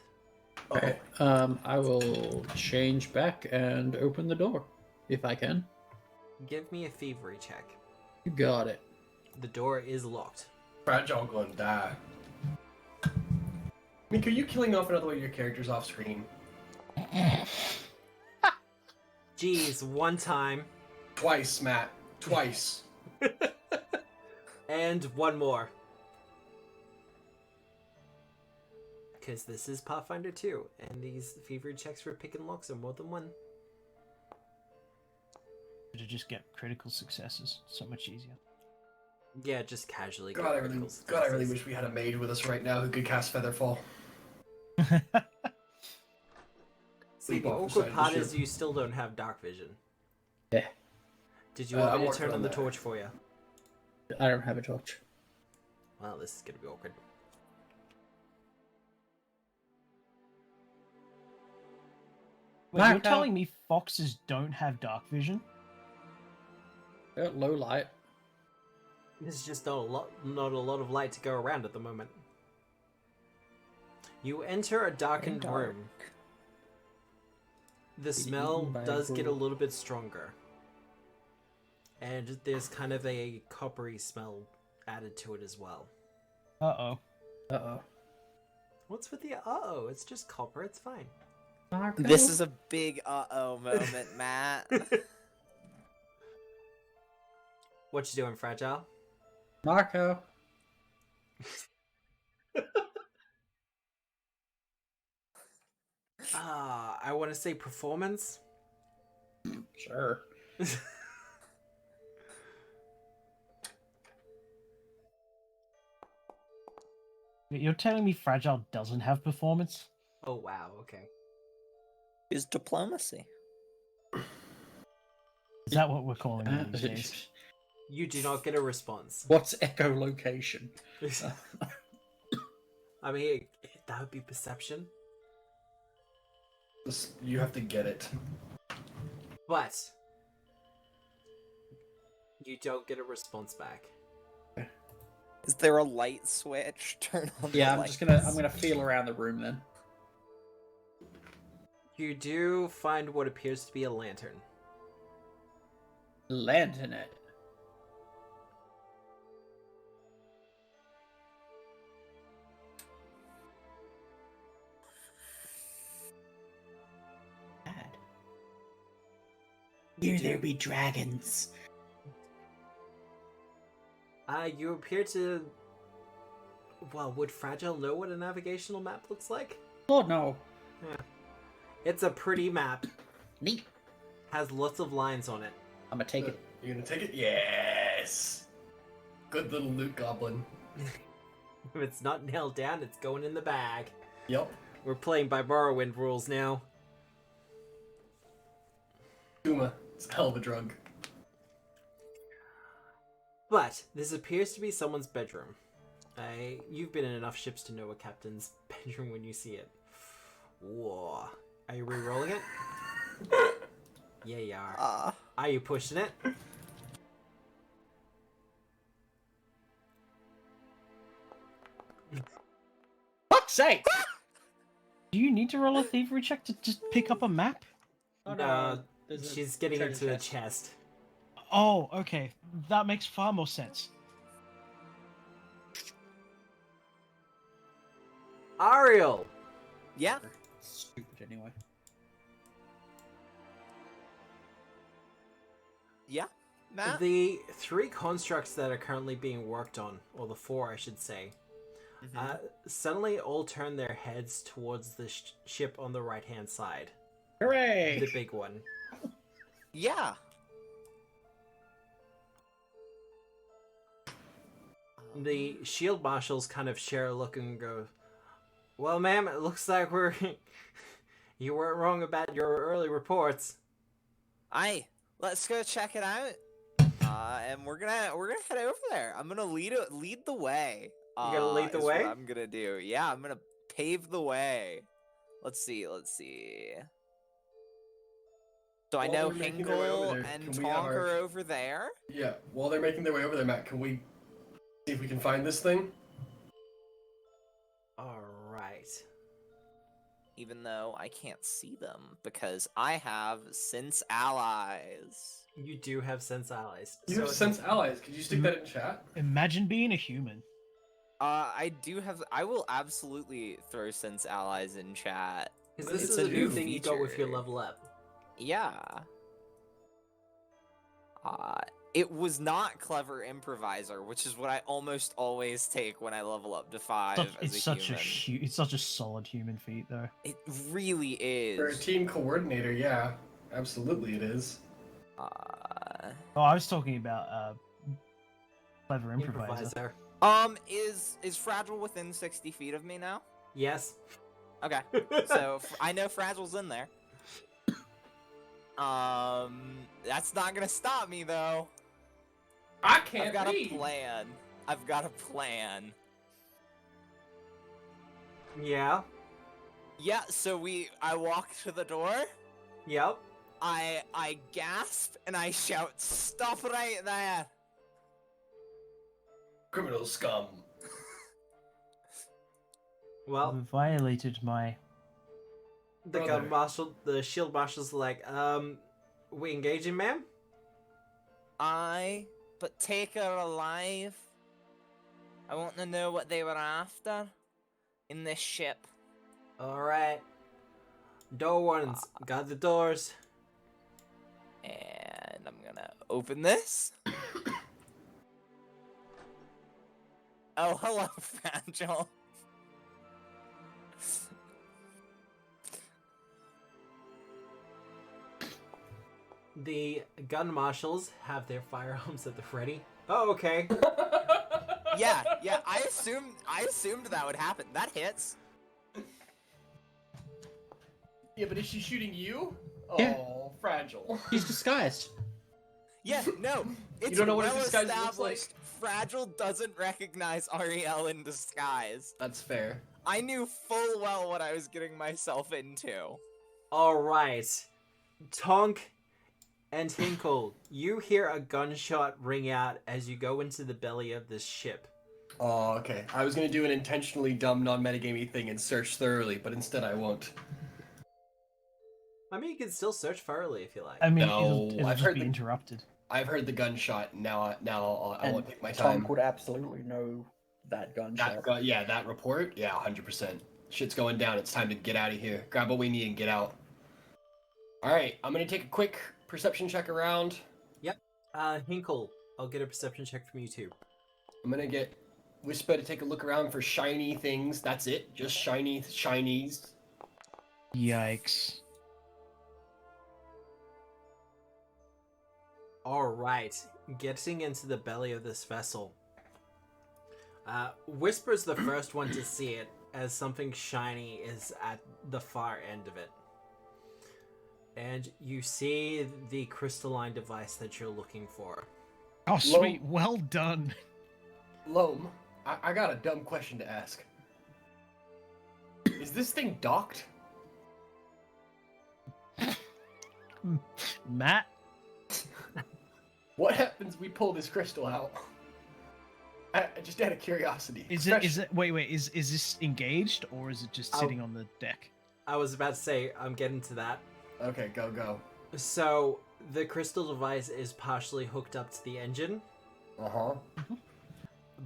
Okay. I will change back and open the door, if I can. Give me a thievery check. You got it. The door is locked. Fragile gonna die. Meek, are you killing off another one of your characters off screen? Jeez, one time. Twice, Matt. Twice. And one more. Because this is Pathfinder 2, and these thievery checks for pick and locks are more than one. To just get critical successes, so much easier. Yeah, just casually. God, get I really critical successes. wish we had a mage with us right now who could cast Featherfall. See, Leap the off the awkward side of the part ship. is you still don't have dark vision. Yeah. Did you want I'm me to working turn on on the that. torch for you? I don't have a torch. Well, this is gonna be awkward. Wait, you're Marco. telling me foxes don't have dark vision? They're at low light. There's just not a lot of light to go around at the moment. You enter a darkened Dark. room. The smell eaten by a does get a bull. little bit stronger. And there's kind of a coppery smell added to it as well. Uh-oh. Uh-oh. What's with the uh-oh? It's just copper, it's fine. Marco? This is a big uh-oh moment, Matt. What you doing, Fragile? Marco. I want to say performance. Sure. You're telling me Fragile doesn't have performance? Oh, wow, okay. Is diplomacy. Is that what we're calling it these days? You do not get a response. What's echolocation? I mean, that would be perception. You have to get it. But you don't get a response back. Is there a light switch? Turn on Yeah, the I'm gonna feel around the room then. You do find what appears to be a lantern. Lantern it. Here there be dragons. You appear to... Well, would Fragile know what a navigational map looks like? Oh no. Yeah. It's a pretty map. Neat. Has lots of lines on it. I'm gonna take it. You're gonna take it? Yes! Good little loot goblin. If it's not nailed down, it's going in the bag. Yep. We're playing by Morrowind rules now. Kuma. It's a hell of a drug. But this appears to be someone's bedroom. You've been in enough ships to know a captain's bedroom when you see it. Whoa. Are you re-rolling it? Yeah, you are. Are you pushing it? Fuck's sake! Do you need to roll a thievery check to just pick up a map? Oh No, there's a she's getting treasure into the chest. chest. Oh, okay. That makes far more sense. Ariel! Yeah. Stupid anyway. Yeah. Matt. The 3 constructs that are currently being worked on, or the 4 I should say, suddenly all turn their heads towards the ship on the right-hand side. Hooray! The big one. Yeah. The Shieldmarshals kind of share a look and go, well, ma'am, it looks like we're... You weren't wrong about your early reports. Aye. Let's go check it out. And we're gonna head over there. I'm gonna lead the way. You gonna lead the is way? What I'm gonna do. Yeah, I'm gonna pave the way. Let's see. So I While know they're making their way over Hinkle there, and can we have Tonk our- are over there. Yeah, while they're making their way over there, Matt, can we see if we can find this thing? Alright. Even though I can't see them because I have Sense Allies. You do have sense allies. You have sense allies. Could you stick that in chat? Imagine being a human. I do have. I will absolutely throw Sense Allies in chat. Because this It's is a a new new thing you got with your feature. level up. Yeah. It was not Clever Improviser, which is what I almost always take when I level up to 5 as It's a such human. it's such a solid human feat, though. It really For a is. team coordinator, yeah. Absolutely it is. Oh, I was talking about clever improviser. Is Fragile within 60 feet of me now? Yes. Okay. So I know Fragile's in there. That's not gonna stop me though. I can't I've got read. a plan. I've got a plan. Yeah. Yeah, so I walk to the door, Yep. I gasp, and I shout, "Stop right there!" Criminal scum. Well, You violated my. the brother. gun marshal, the shield marshal's like, we engaging, ma'am? But take her alive. I want to know what they were after in this ship. Alright. Door warnings. Got the doors. And I'm gonna open this. Oh, hello, Fragile. The gun marshals have their firearms at the ready. Oh, okay. Yeah, I assumed that would happen. That hits. Yeah, but is she shooting you? Oh, Yeah. fragile. He's disguised. Yeah, no, it's don't know what well his disguise looks established. Fragile doesn't recognize Ariel in disguise. That's fair. I knew full well what I was getting myself into. Alright. Tonk and Hinkle, you hear a gunshot ring out as you go into the belly of this ship. Oh, okay. I was gonna do an intentionally dumb, non-metagamey thing and search thoroughly, but instead I won't. I mean, you can still search thoroughly if you like. I mean, No, it'll I've just heard be the- interrupted. I've heard the gunshot. Now I And won't take my Tom time. would absolutely know that gunshot. That report. Yeah, 100%. Shit's going down. It's time to get out of here. Grab what we need and get out. All right, I'm gonna take a quick perception check around. Hinkle, I'll get a perception check from you too. I'm gonna get Whisper to take a look around for shiny things. That's it. Just shinies. Yikes. Alright, getting into the belly of this vessel. Whisper's the first one to see it, as something shiny is at the far end of it. And you see the crystalline device that you're looking for. Oh, sweet. Well done. Loam, I got a dumb question to ask. Is this thing docked? Matt? What happens if we pull this crystal out? Just out of curiosity. Is it wait, is this engaged or is it just sitting on the deck? I was about to say, I'm getting to that. Okay, go. So, the crystal device is partially hooked up to the engine, Uh-huh.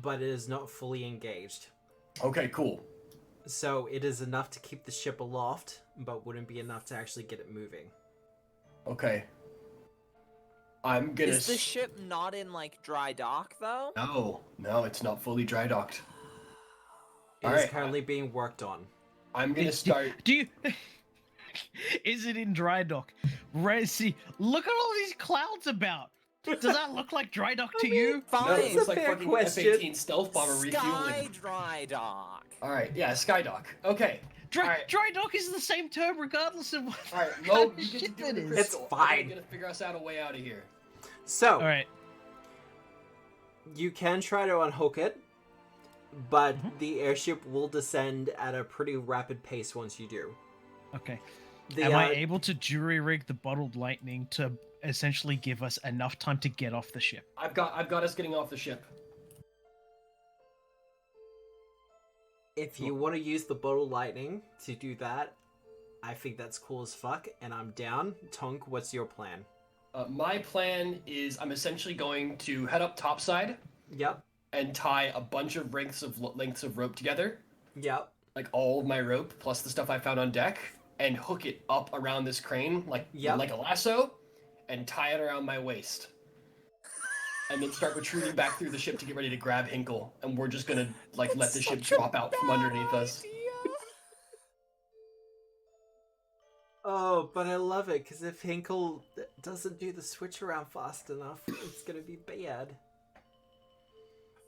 but it is not fully engaged. Okay, cool. So, it is enough to keep the ship aloft, but wouldn't be enough to actually get it moving. Okay. I'm gonna... Is the ship not in, like, dry dock, though? No, it's not fully dry docked. It is Alright. currently being worked on. I'm gonna start... Do you... Is it in dry dock? Right, see, look at all these clouds about. Does that look like dry dock to you? Fine. No, it looks like fair fucking question. F-18 stealth bomber Sky refueling. dry dock. Alright, yeah, Skydock. Okay. Alright. Dry dock is the same term regardless of what Alright, kind Loam, of you get to ship do it the is. It's crystal. fine. I'm gonna figure us out a way out of here. So, Alright. you can try to unhook it, but the airship will descend at a pretty rapid pace once you do. Okay. The, Am I able to jury rig the bottled lightning to essentially give us enough time to get off the ship? I've got us getting off the ship. If you want to use the bottle lightning to do that, I think that's cool as fuck, and I'm down. Tonk, what's your plan? My plan is I'm essentially going to head up topside Yep. and tie a bunch of lengths of rope together, Yep. like all of my rope plus the stuff I found on deck, and hook it up around this crane like a lasso, and tie it around my waist. And then start retreating back through the ship to get ready to grab Hinkle, and we're just gonna let the ship drop out from underneath us. Oh, but I love it, because if Hinkle doesn't do the switch around fast enough, it's gonna be bad.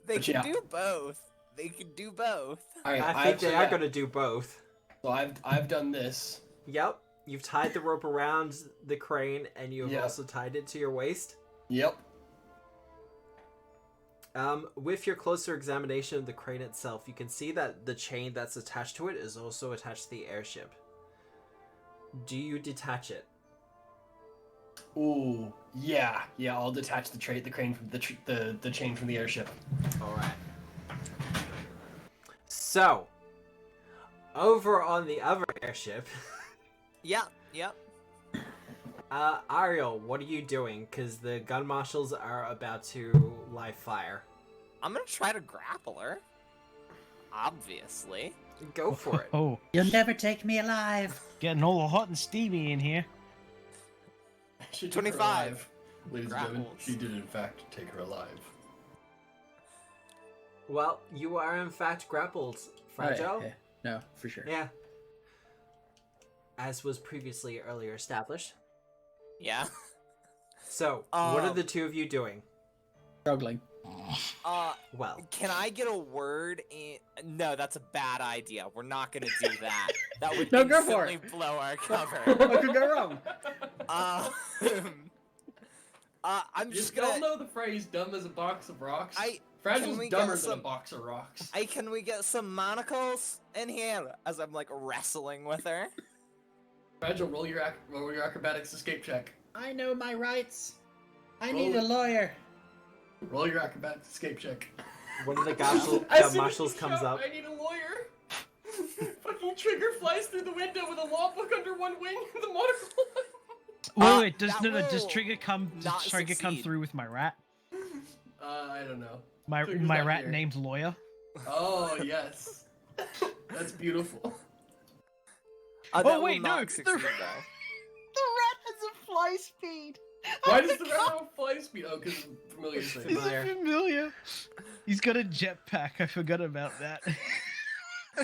They But can yeah. do both. They can do both. All right, I think they are gonna do both. So I've done this. Yep. You've tied the rope around the crane, and you have Yeah. also tied it to your waist. Yep. With your closer examination of the crane itself, you can see that the chain that's attached to it is also attached to the airship. Do you detach it? Ooh, yeah. I'll detach the crane from the chain from the airship. All right. So, over on the other airship, Yep. Ariel, what are you doing? Because the gun marshals are about to live fire. I'm gonna try to grapple her. Obviously. Go for it. Oh, You'll never take me alive. getting all hot and steamy in here. She took her 25. alive. Ladies and gentlemen, Grapples. she did in fact take her alive. Well, you are in fact grappled, Fragile. Yeah. No, for sure. Yeah. As was previously earlier established. Yeah. So, what are the two of you doing? Struggling. Well, Can I get a word in? No, that's a bad idea. We're not gonna do that. That would No, go for instantly blow our cover. What could go wrong? I'm You just all gonna. know the phrase "dumb as a box of rocks." Can Fragile's we dumber get than a some- box of rocks. Can we get some manacles in here as I'm like wrestling with her? Fragile, roll your acrobatics escape check. I know my rights. I Roll need it. a lawyer. Roll your acrobatics escape check. one of the As gun soon as marshals you comes shout, up. I need a lawyer. Fucking Trigger flies through the window with a law book under one wing and the monocle. Wait, does that does will Trigger come not come succeed. through with my rat? I don't know. My Trigger's my not rat here. named Lawyer. Oh yes, that's beautiful. Oh, That will wait, no, not the- succeed, though. The rat has a fly speed. Why does the rat have fly speed? Oh, because familiar thing. Familiar. Familiar. He's got a jetpack. I forgot about that.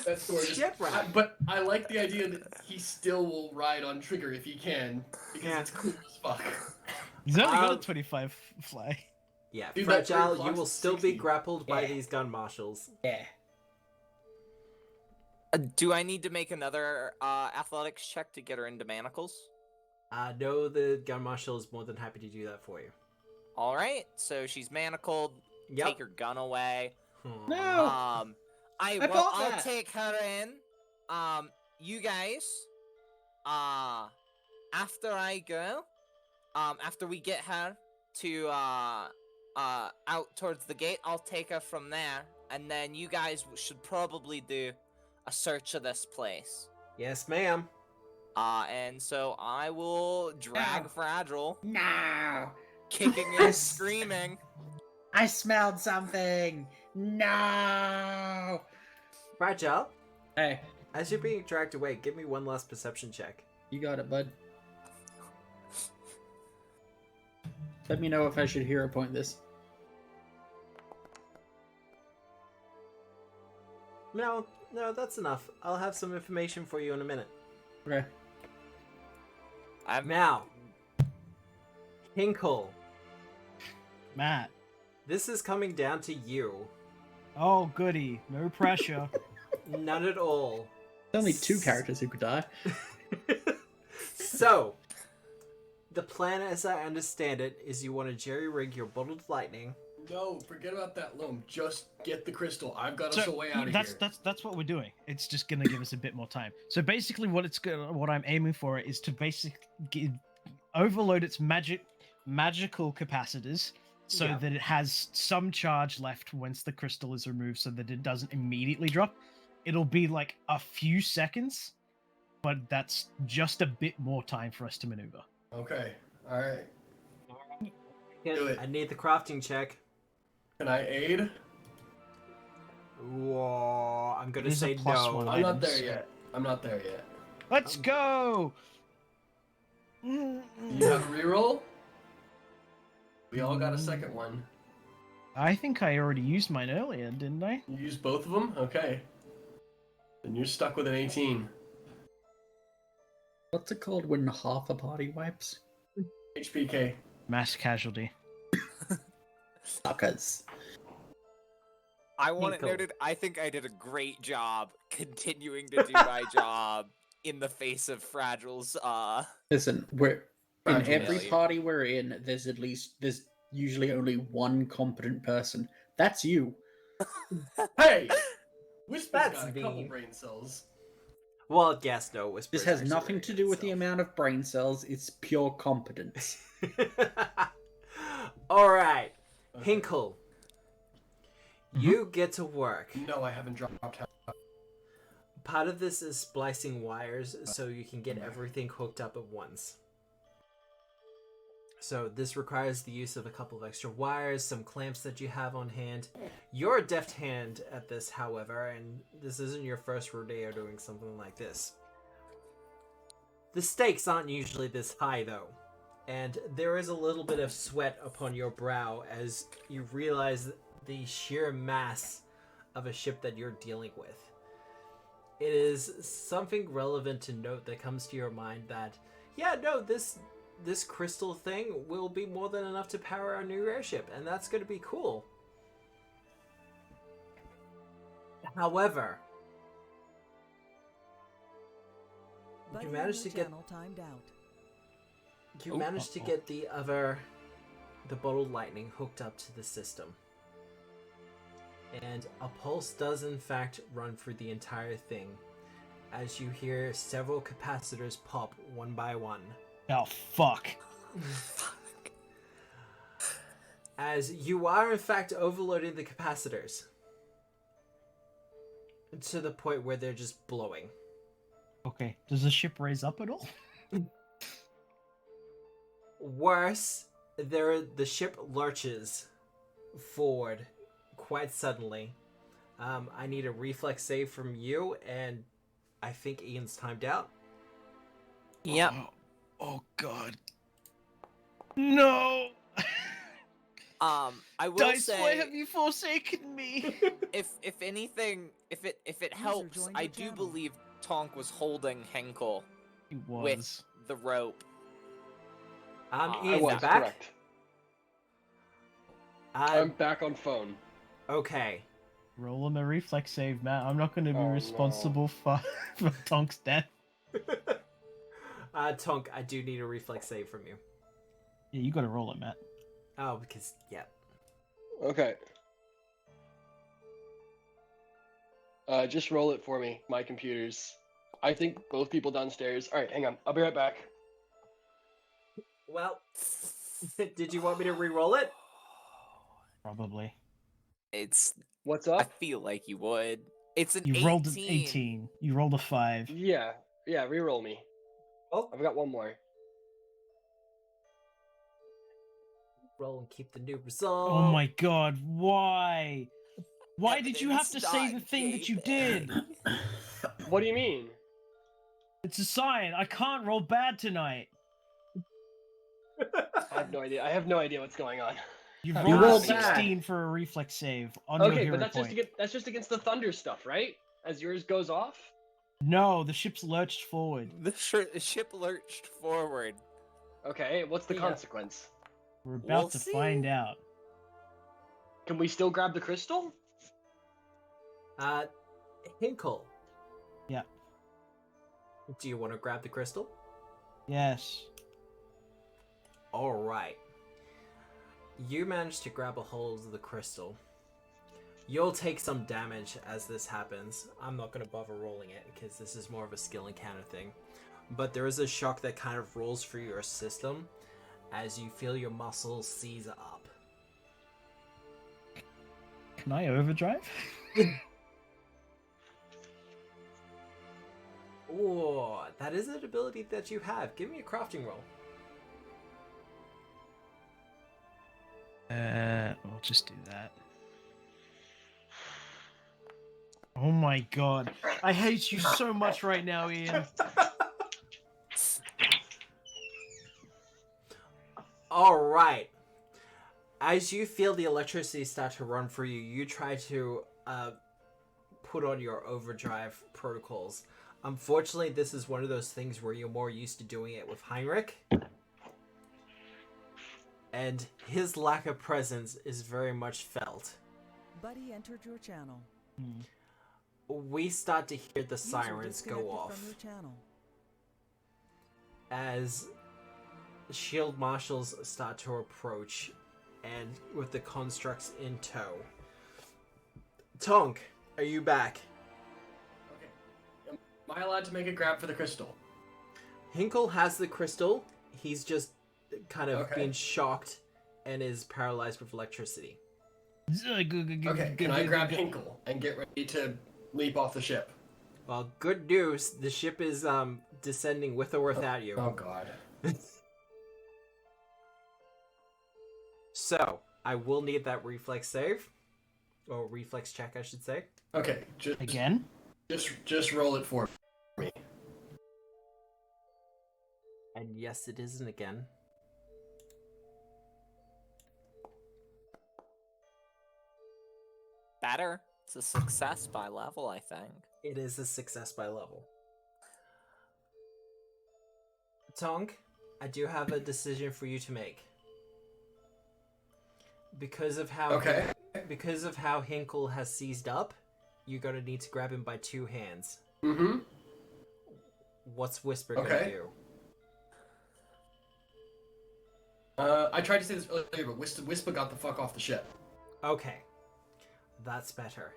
That's gorgeous. Shit, rat. But I like the idea that he still will ride on trigger if he can, because it's cool as fuck. He's only got a Um, 25 fly. Yeah, Dude, that fragile. bird You will clocks still 60. be grappled by Yeah. these gun marshals. Yeah. Do I need to make another athletics check to get her into manacles? No, the gun marshal is more than happy to do that for you. All right, so she's manacled. Yep. Take her gun away. No. I'll bought that. take her in. You guys, after I go, after we get her to out towards the gate, I'll take her from there, and then you guys should probably do a search of this place. Yes, ma'am. And so I will drag No. Fragile, No. kicking and screaming. I smelled something. No. Fragile, Hey, as you're being dragged away, give me one last perception check. you got it, bud. Let me know if I should hero point this. No, that's enough. I'll have some information for you in a minute. Okay. Now, Hinkle, Matt. this is coming down to you. Oh, goody. No pressure. None at all. There's only 2 characters who could die. So, the plan as I understand it is you want to jerry-rig your bottled lightning. No, forget about that loam. Just get the crystal. I've got us a way out of that's, here. That's what we're doing. It's just gonna give us a bit more time. So basically, what I'm aiming for is to basically overload its magical capacitors so Yeah. that it has some charge left once the crystal is removed, so that it doesn't immediately drop. It'll be like a few seconds, but that's just a bit more time for us to maneuver. Okay, alright. Do it. I need the crafting check. Can I aid? Whoa, I'm gonna It is a say plus no. one. I'm not Items. there yet. I'm not there yet. Let's go! You have a reroll? We all got a second one. I think I already used mine earlier, didn't I? You used both of them? Okay. Then you're stuck with an 18. What's it called when half a party wipes? HPK. Mass casualty. Suckers. I want it Hinkle. noted, I think I did a great job continuing to do my job in the face of Fragile's, Listen, we're in Fragile every failure. party we're in. There's usually only one competent person. That's you. Hey! Whisper's That's got a couple mean. brain cells. Well, yes, no. This has nothing to do with the amount of brain cells. It's pure competence. All right, Okay. Hinkle. You get to work. No, I haven't dropped out. Part of this is splicing wires so you can get everything hooked up at once. So this requires the use of a couple of extra wires, some clamps that you have on hand. You're a deft hand at this, however, and this isn't your first rodeo doing something like this. The stakes aren't usually this high, though, and there is a little bit of sweat upon your brow as you realize the sheer mass of a ship that you're dealing with. It is something relevant to note that comes to your mind that, yeah, no, this crystal thing will be more than enough to power our new airship, and that's going to be cool. However, you managed to get timed out. you managed to get the bottled lightning hooked up to the system. And a pulse does in fact run through the entire thing, as you hear several capacitors pop one by one. Oh, fuck. As you are in fact overloading the capacitors to the point where they're just blowing. Okay, does the ship raise up at all? Worse, the ship lurches forward quite suddenly. I need a reflex save from you, and I think Ian's timed out. Yep. Oh God. No. I will Dice, say, why have you forsaken me? if anything, if it helps, joined I your do channel. believe Tonk was holding Henkel He with was. the rope. I Ian's was back. correct. Uh, I'm back on phone. okay. Roll him a reflex save, Matt. I'm not going to be Oh, no. responsible for Tonk's death. Tonk, I do need a reflex save from you. Yeah, you got to roll it, Matt. Oh, because yeah. Okay. Just roll it for me. My computers. I think both people downstairs. All right, hang on. I'll be right back. Well, did you want me to re-roll it? Probably. It's. What's I up? feel like you would. It's an You 18. rolled an 18. You rolled a 5. Yeah, re-roll me. Oh, I've got one more. roll and keep the new result. Oh my God, why? Why did you have to Evidence say the not thing that you gaping. did? What do you mean? It's a sign. I can't roll bad tonight. I have no idea. I have no idea what's going on. You You rolled rolled a bad. 16 for a reflex save on your Okay, hero but that's point. that's just against the thunder stuff, right? As yours goes off. No, the ship's lurched forward. The ship lurched forward. Okay, what's the Yeah. consequence? We're about We'll to see. find out. Can we still grab the crystal? Hinkle, Yeah. do you want to grab the crystal? Yes. All right. You managed to grab a hold of the crystal. You'll take some damage as this happens. I'm not going to bother rolling it because this is more of a skill encounter thing. But there is a shock that kind of rolls through your system as you feel your muscles seize up. Can I overdrive? Oh, that is an ability that you have. Give me a crafting roll. We'll just do that. Oh my God. I hate you so much right now, Ian. All right. As you feel the electricity start to run through you, you try to put on your overdrive protocols. Unfortunately, this is one of those things where you're more used to doing it with Heinrich. And his lack of presence is very much felt. Buddy entered your channel. We start to hear the User sirens go disconnected off from your channel. as Shieldmarshals start to approach, and with the constructs in tow. Tonk, are you back? Okay. Am I allowed to make a grab for the crystal? Hinkle has the crystal. He's just kind of Okay. being shocked and is paralyzed with electricity. Okay, can I grab Hinkle and get ready to leap off the ship? Well, good news. The ship is descending with or without you. Oh god. So, I will need that reflex save. Or reflex check, I should say. Okay, Again? just roll it for me. And yes, it isn't again. Better. It's a success by level, I think. It is a success by level. Tonk, I do have a decision for you to make. Because of how because of how Hinkle has seized up, you're gonna need to grab him by two hands. Mm-hmm. What's Whisper gonna do? I tried to say this earlier, but Whisper got the fuck off the ship. Okay. That's better.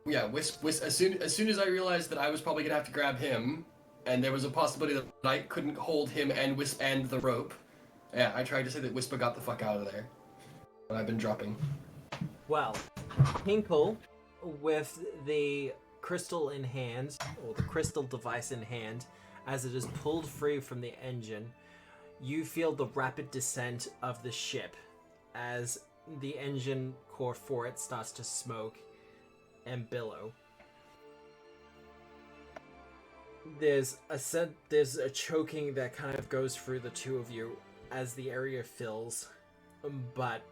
Yeah, as soon as I realized that I was probably gonna have to grab him, and there was a possibility that I couldn't hold him and the rope. Yeah, I tried to say that Whisper got the fuck out of there. But I've been dropping. Well, Hinkle, with the crystal in hand, or the crystal device in hand, as it is pulled free from the engine, you feel the rapid descent of the ship as the engine core for it starts to smoke and billow. there's a choking that kind of goes through the two of you as the area fills, but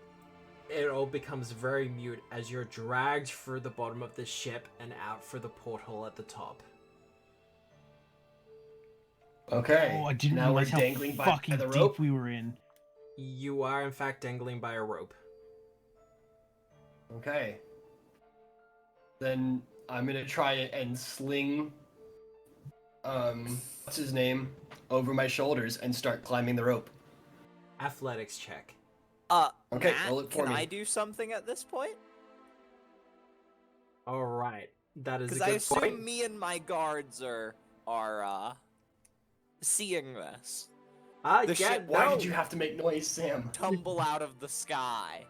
it all becomes very mute as you're dragged through the bottom of the ship and out through the porthole at the top. Okay. Oh, I didn't now we're realize how dangling by fucking the deep rope. we were in. You are in fact dangling by a rope. Okay. Then I'm gonna try and sling, what's his name, over my shoulders and start climbing the rope. Athletics check. Okay, Matt, roll it for can me. I do something at this point? All right, that is a Because good I assume point. me and my guards are seeing this Ah, the yeah, ship- no. Why did you have to make noise, Sam? tumble out of the sky.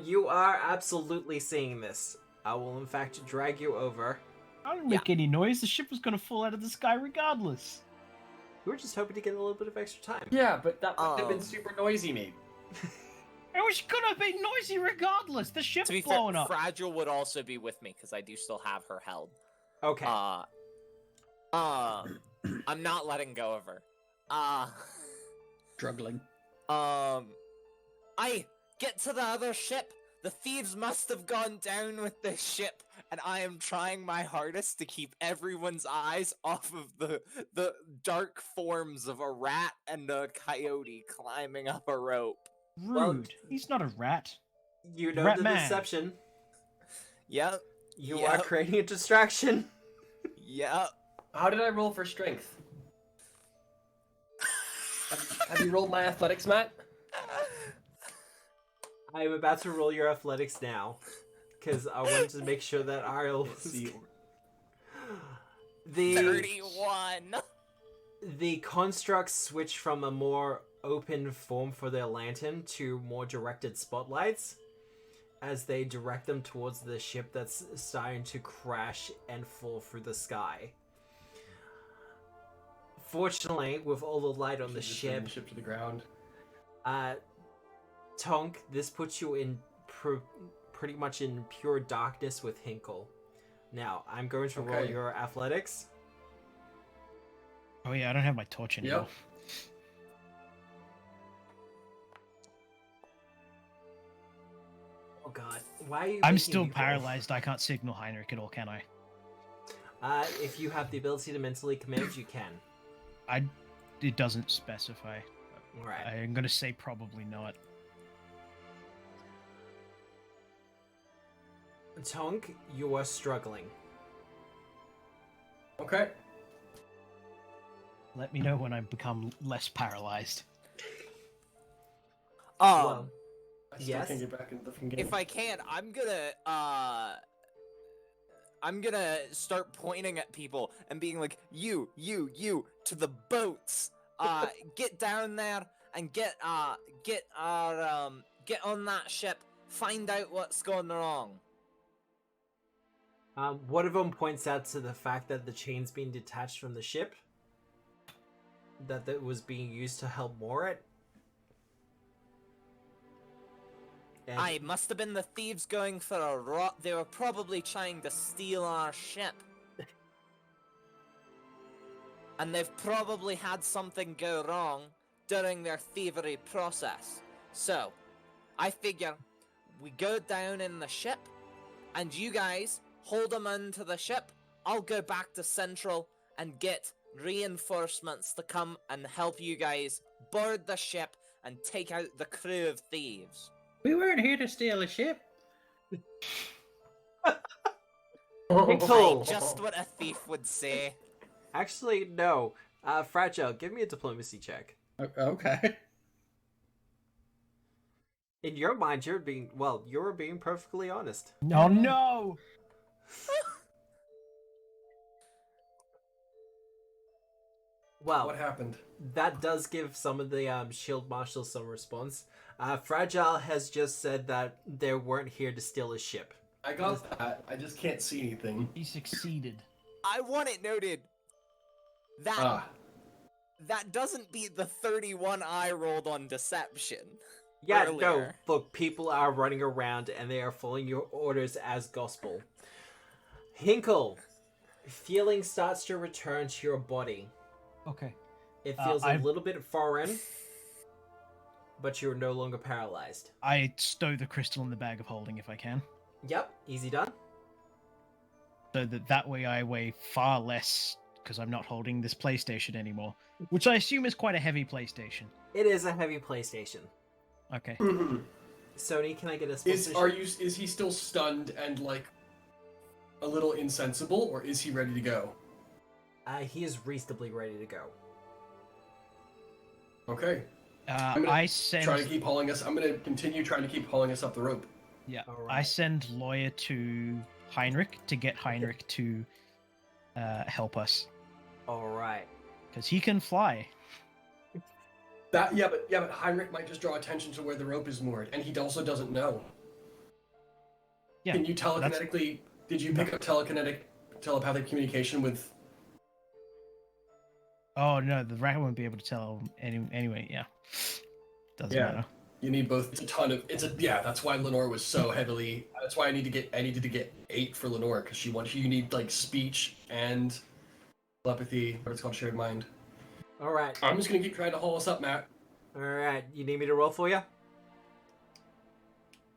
You are absolutely seeing this. I will in fact drag you over. I didn't make any noise. The ship was gonna fall out of the sky regardless. We were just hoping to get a little bit of extra time. Yeah, but that would have been Um, super noisy, maybe. It was gonna be noisy regardless. The ship's To be blowing fair, up. Fragile would also be with me because I do still have her held. Okay. I'm not letting go of her. Struggling. I get to the other ship. The thieves must have gone down with this ship, and I am trying my hardest to keep everyone's eyes off of the dark forms of a rat and a coyote climbing up a rope. Rude. Well- He's not a rat. You know Rat the man. deception. Yep. You Yep. are creating a distraction. Yep. How did I roll for strength? Have you rolled my athletics, Matt? I am about to roll your athletics now, because I wanted to make sure that Ariel Let's was... see. The 31. the constructs switch from a more open form for their lantern to more directed spotlights as they direct them towards the ship that's starting to crash and fall through the sky. Fortunately, with all the light on the Just bring ship, the ship to the ground. Tonk, this puts you in pretty much in pure darkness with Hinkle. Now, I'm going to roll Okay. your athletics. Oh yeah, I don't have my torch anymore. Yep. Oh god, why are you I'm making still me roll? paralyzed. I can't signal Heinrich at all, can I? If you have the ability to mentally command, you can. It doesn't specify. Right. I'm gonna say probably not. Tonk, you are struggling. Okay. Let me know when I become less paralyzed. Well, I still Yes? can't get back into the fucking game. If I can, I'm gonna start pointing at people and being like, you, to the boats. Get down there and get on that ship. Find out what's going wrong. one of them points out to the fact that the chain's being detached from the ship. That was being used to help moor it. And I must have been the thieves going for a rot. They were probably trying to steal our ship. And they've probably had something go wrong during their thievery process. So, I figure we go down in the ship, and you guys hold them onto the ship. I'll go back to Central and get reinforcements to come and help you guys board the ship and take out the crew of thieves. We weren't here to steal a ship. Hinkle! Just what a thief would say. Actually, no. Fragile, give me a diplomacy check. Okay. In your mind, you're being perfectly honest. Oh no! Well, What happened? that does give some of the shield marshals some response. Fragile has just said that they weren't here to steal a ship. I got that. I just can't see anything. He succeeded. I want it noted that Ah. that doesn't beat the 31 I rolled on deception. Yeah, no, Earlier. look, people are running around and they are following your orders as gospel. Hinkle, Feeling starts to return to your body. Okay. It feels a little bit foreign, but you're no longer paralyzed. I stow the crystal in the bag of holding if I can. Yep, easy done. So that way I weigh far less because I'm not holding this PlayStation anymore, which I assume is quite a heavy PlayStation. It is a heavy PlayStation. Okay. Sony, can I get a sponsorship? Is he still stunned and like a little insensible, or is he ready to go? He is reasonably ready to go. Okay. I send. Try to keep hauling us. I'm gonna continue trying to keep hauling us up the rope. Yeah. Alright. I send Lawyer to Heinrich to get Heinrich to help us Alright. because he can fly. But Heinrich might just draw attention to where the rope is moored, and he also doesn't know. Yeah. Can you telekinetically? Did you pick up telepathic communication with? Oh no, the rat won't be able to tell anyway. Yeah. Doesn't matter. You need both. That's why Lenore was so heavily. That's why I needed to get 8 for Lenore because you need like speech and telepathy. What it's called, shared mind. Alright. I'm just gonna keep trying to haul us up, Matt. Alright, you need me to roll for you?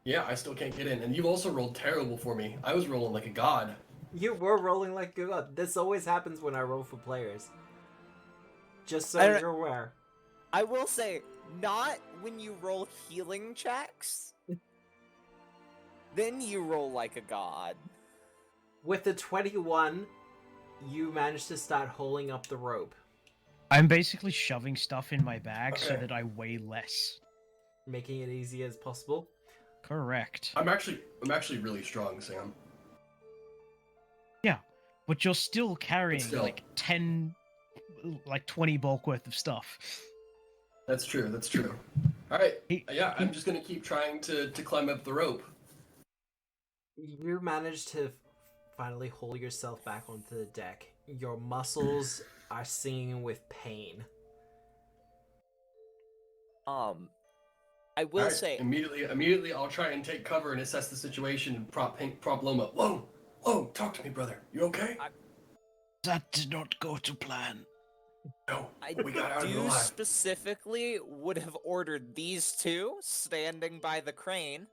Yeah, I still can't get in, and you've also rolled terrible for me. I was rolling like a god. You were rolling like a god. This always happens when I roll for players. Just so you're aware. I will say, not when you roll healing checks. Then you roll like a god. With the 21, you managed to start hauling up the rope. I'm basically shoving stuff in my bag so that I weigh less. Making it easy as possible. Correct. I'm actually really strong, Sam. Yeah, but you're still carrying Still. like 20 bulk worth of stuff. That's true. All right. I'm just gonna keep trying to climb up the rope. You managed to finally haul yourself back onto the deck. Your muscles are singing with pain. I will say immediately I'll try and take cover and assess the situation and prop Loma. Whoa, talk to me, brother. You okay? That did not go to plan. No, I we got out of it do alive. specifically would have ordered these two standing by the crane,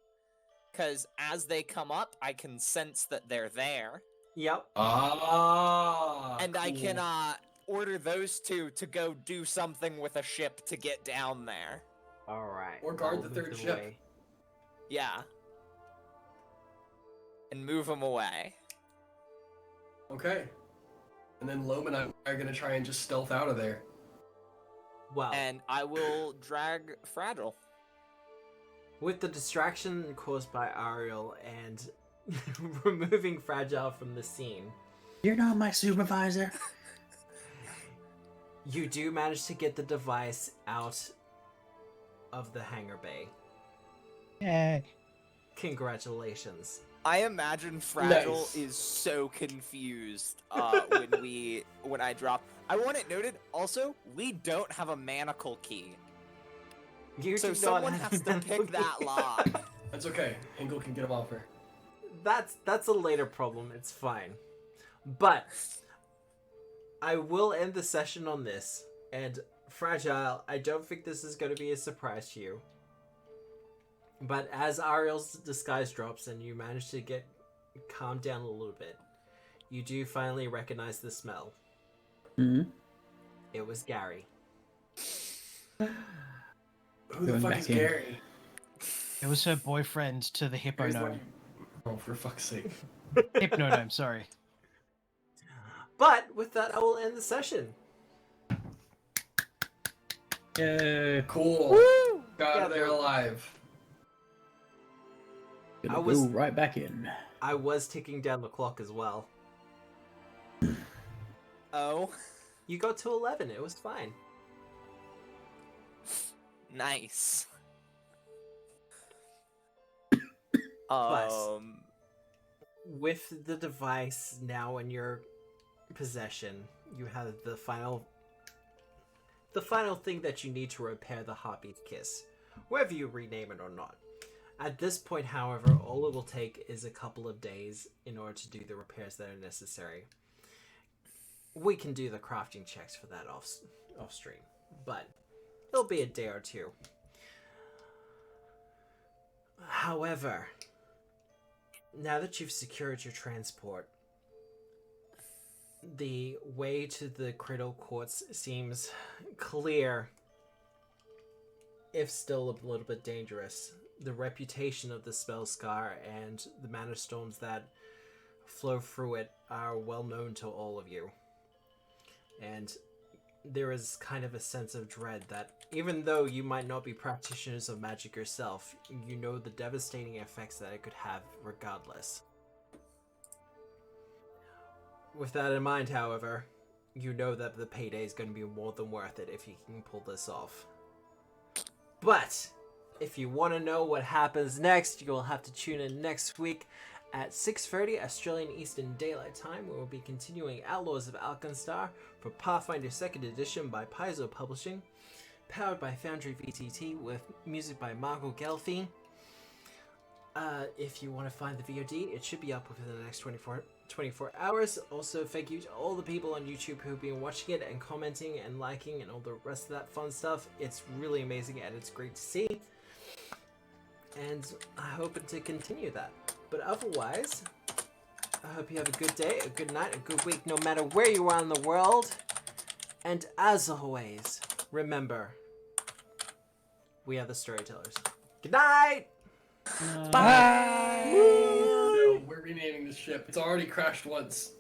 because as they come up, I can sense that they're there. Yep. And I Cool. can order those two to go do something with a ship to get down there. Alright. Or guard I'll the move third them ship. away. Yeah. And move them away. Okay. And then Loma and I are gonna try and just stealth out of there. Well, And I will drag Fragile. with the distraction caused by Ariel and removing Fragile from the scene, You're not my supervisor. you do manage to get the device out of the hangar bay. Yay. Congratulations. I imagine Fragile Nice. is so confused when I drop. I want it noted, also, we don't have a manacle key. You So do not someone have has to pick that lock. That's okay. Hinkle can get him off her. That's a later problem. It's fine. But I will end the session on this. And Fragile, I don't think this is going to be a surprise to you. But as Ariel's disguise drops and you manage to get calmed down a little bit, you do finally recognize the smell. Hmm. It was Gary. Who the Going fuck back is in. Gary? It was her boyfriend to the hippo Gary's the gnome. one Oh, for fuck's sake. Hypno gnome, sorry. But with that, I will end the session. Yeah. Cool. Got out Yeah, of there but- alive. Gonna I was- go right back in. I was ticking down the clock as well. Oh, You got to 11. It was fine. nice. Plus. With the device now in your possession, you have the final thing that you need to repair the Heartbeat Kiss, whether you rename it or not. At this point, however, all it will take is a couple of days in order to do the repairs that are necessary. we can do the crafting checks for that off stream, but it'll be a day or two. However, now that you've secured your transport, the way to the Cradle Courts seems clear, if still a little bit dangerous. The reputation of the Spellscar and the mana storms that flow through it are well known to all of you. And there is kind of a sense of dread that even though you might not be practitioners of magic yourself, you know the devastating effects that it could have regardless. With that in mind, however, you know that the payday is going to be more than worth it if you can pull this off. But if you want to know what happens next, you will have to tune in next week at 6:30 Australian Eastern Daylight Time. We will be continuing Outlaws of Alkenstar for Pathfinder 2nd Edition by Paizo Publishing, powered by Foundry VTT with music by Margot Gelfi. If you want to find the VOD, it should be up within the next 24 hours. Also, thank you to all the people on YouTube who've been watching it and commenting and liking and all the rest of that fun stuff. It's really amazing and it's great to see. And I hope to continue that. But otherwise, I hope you have a good day, a good night, a good week, no matter where you are in the world. And as always, remember, we are the storytellers. Good night! Bye! No, we're renaming this ship. It's already crashed once.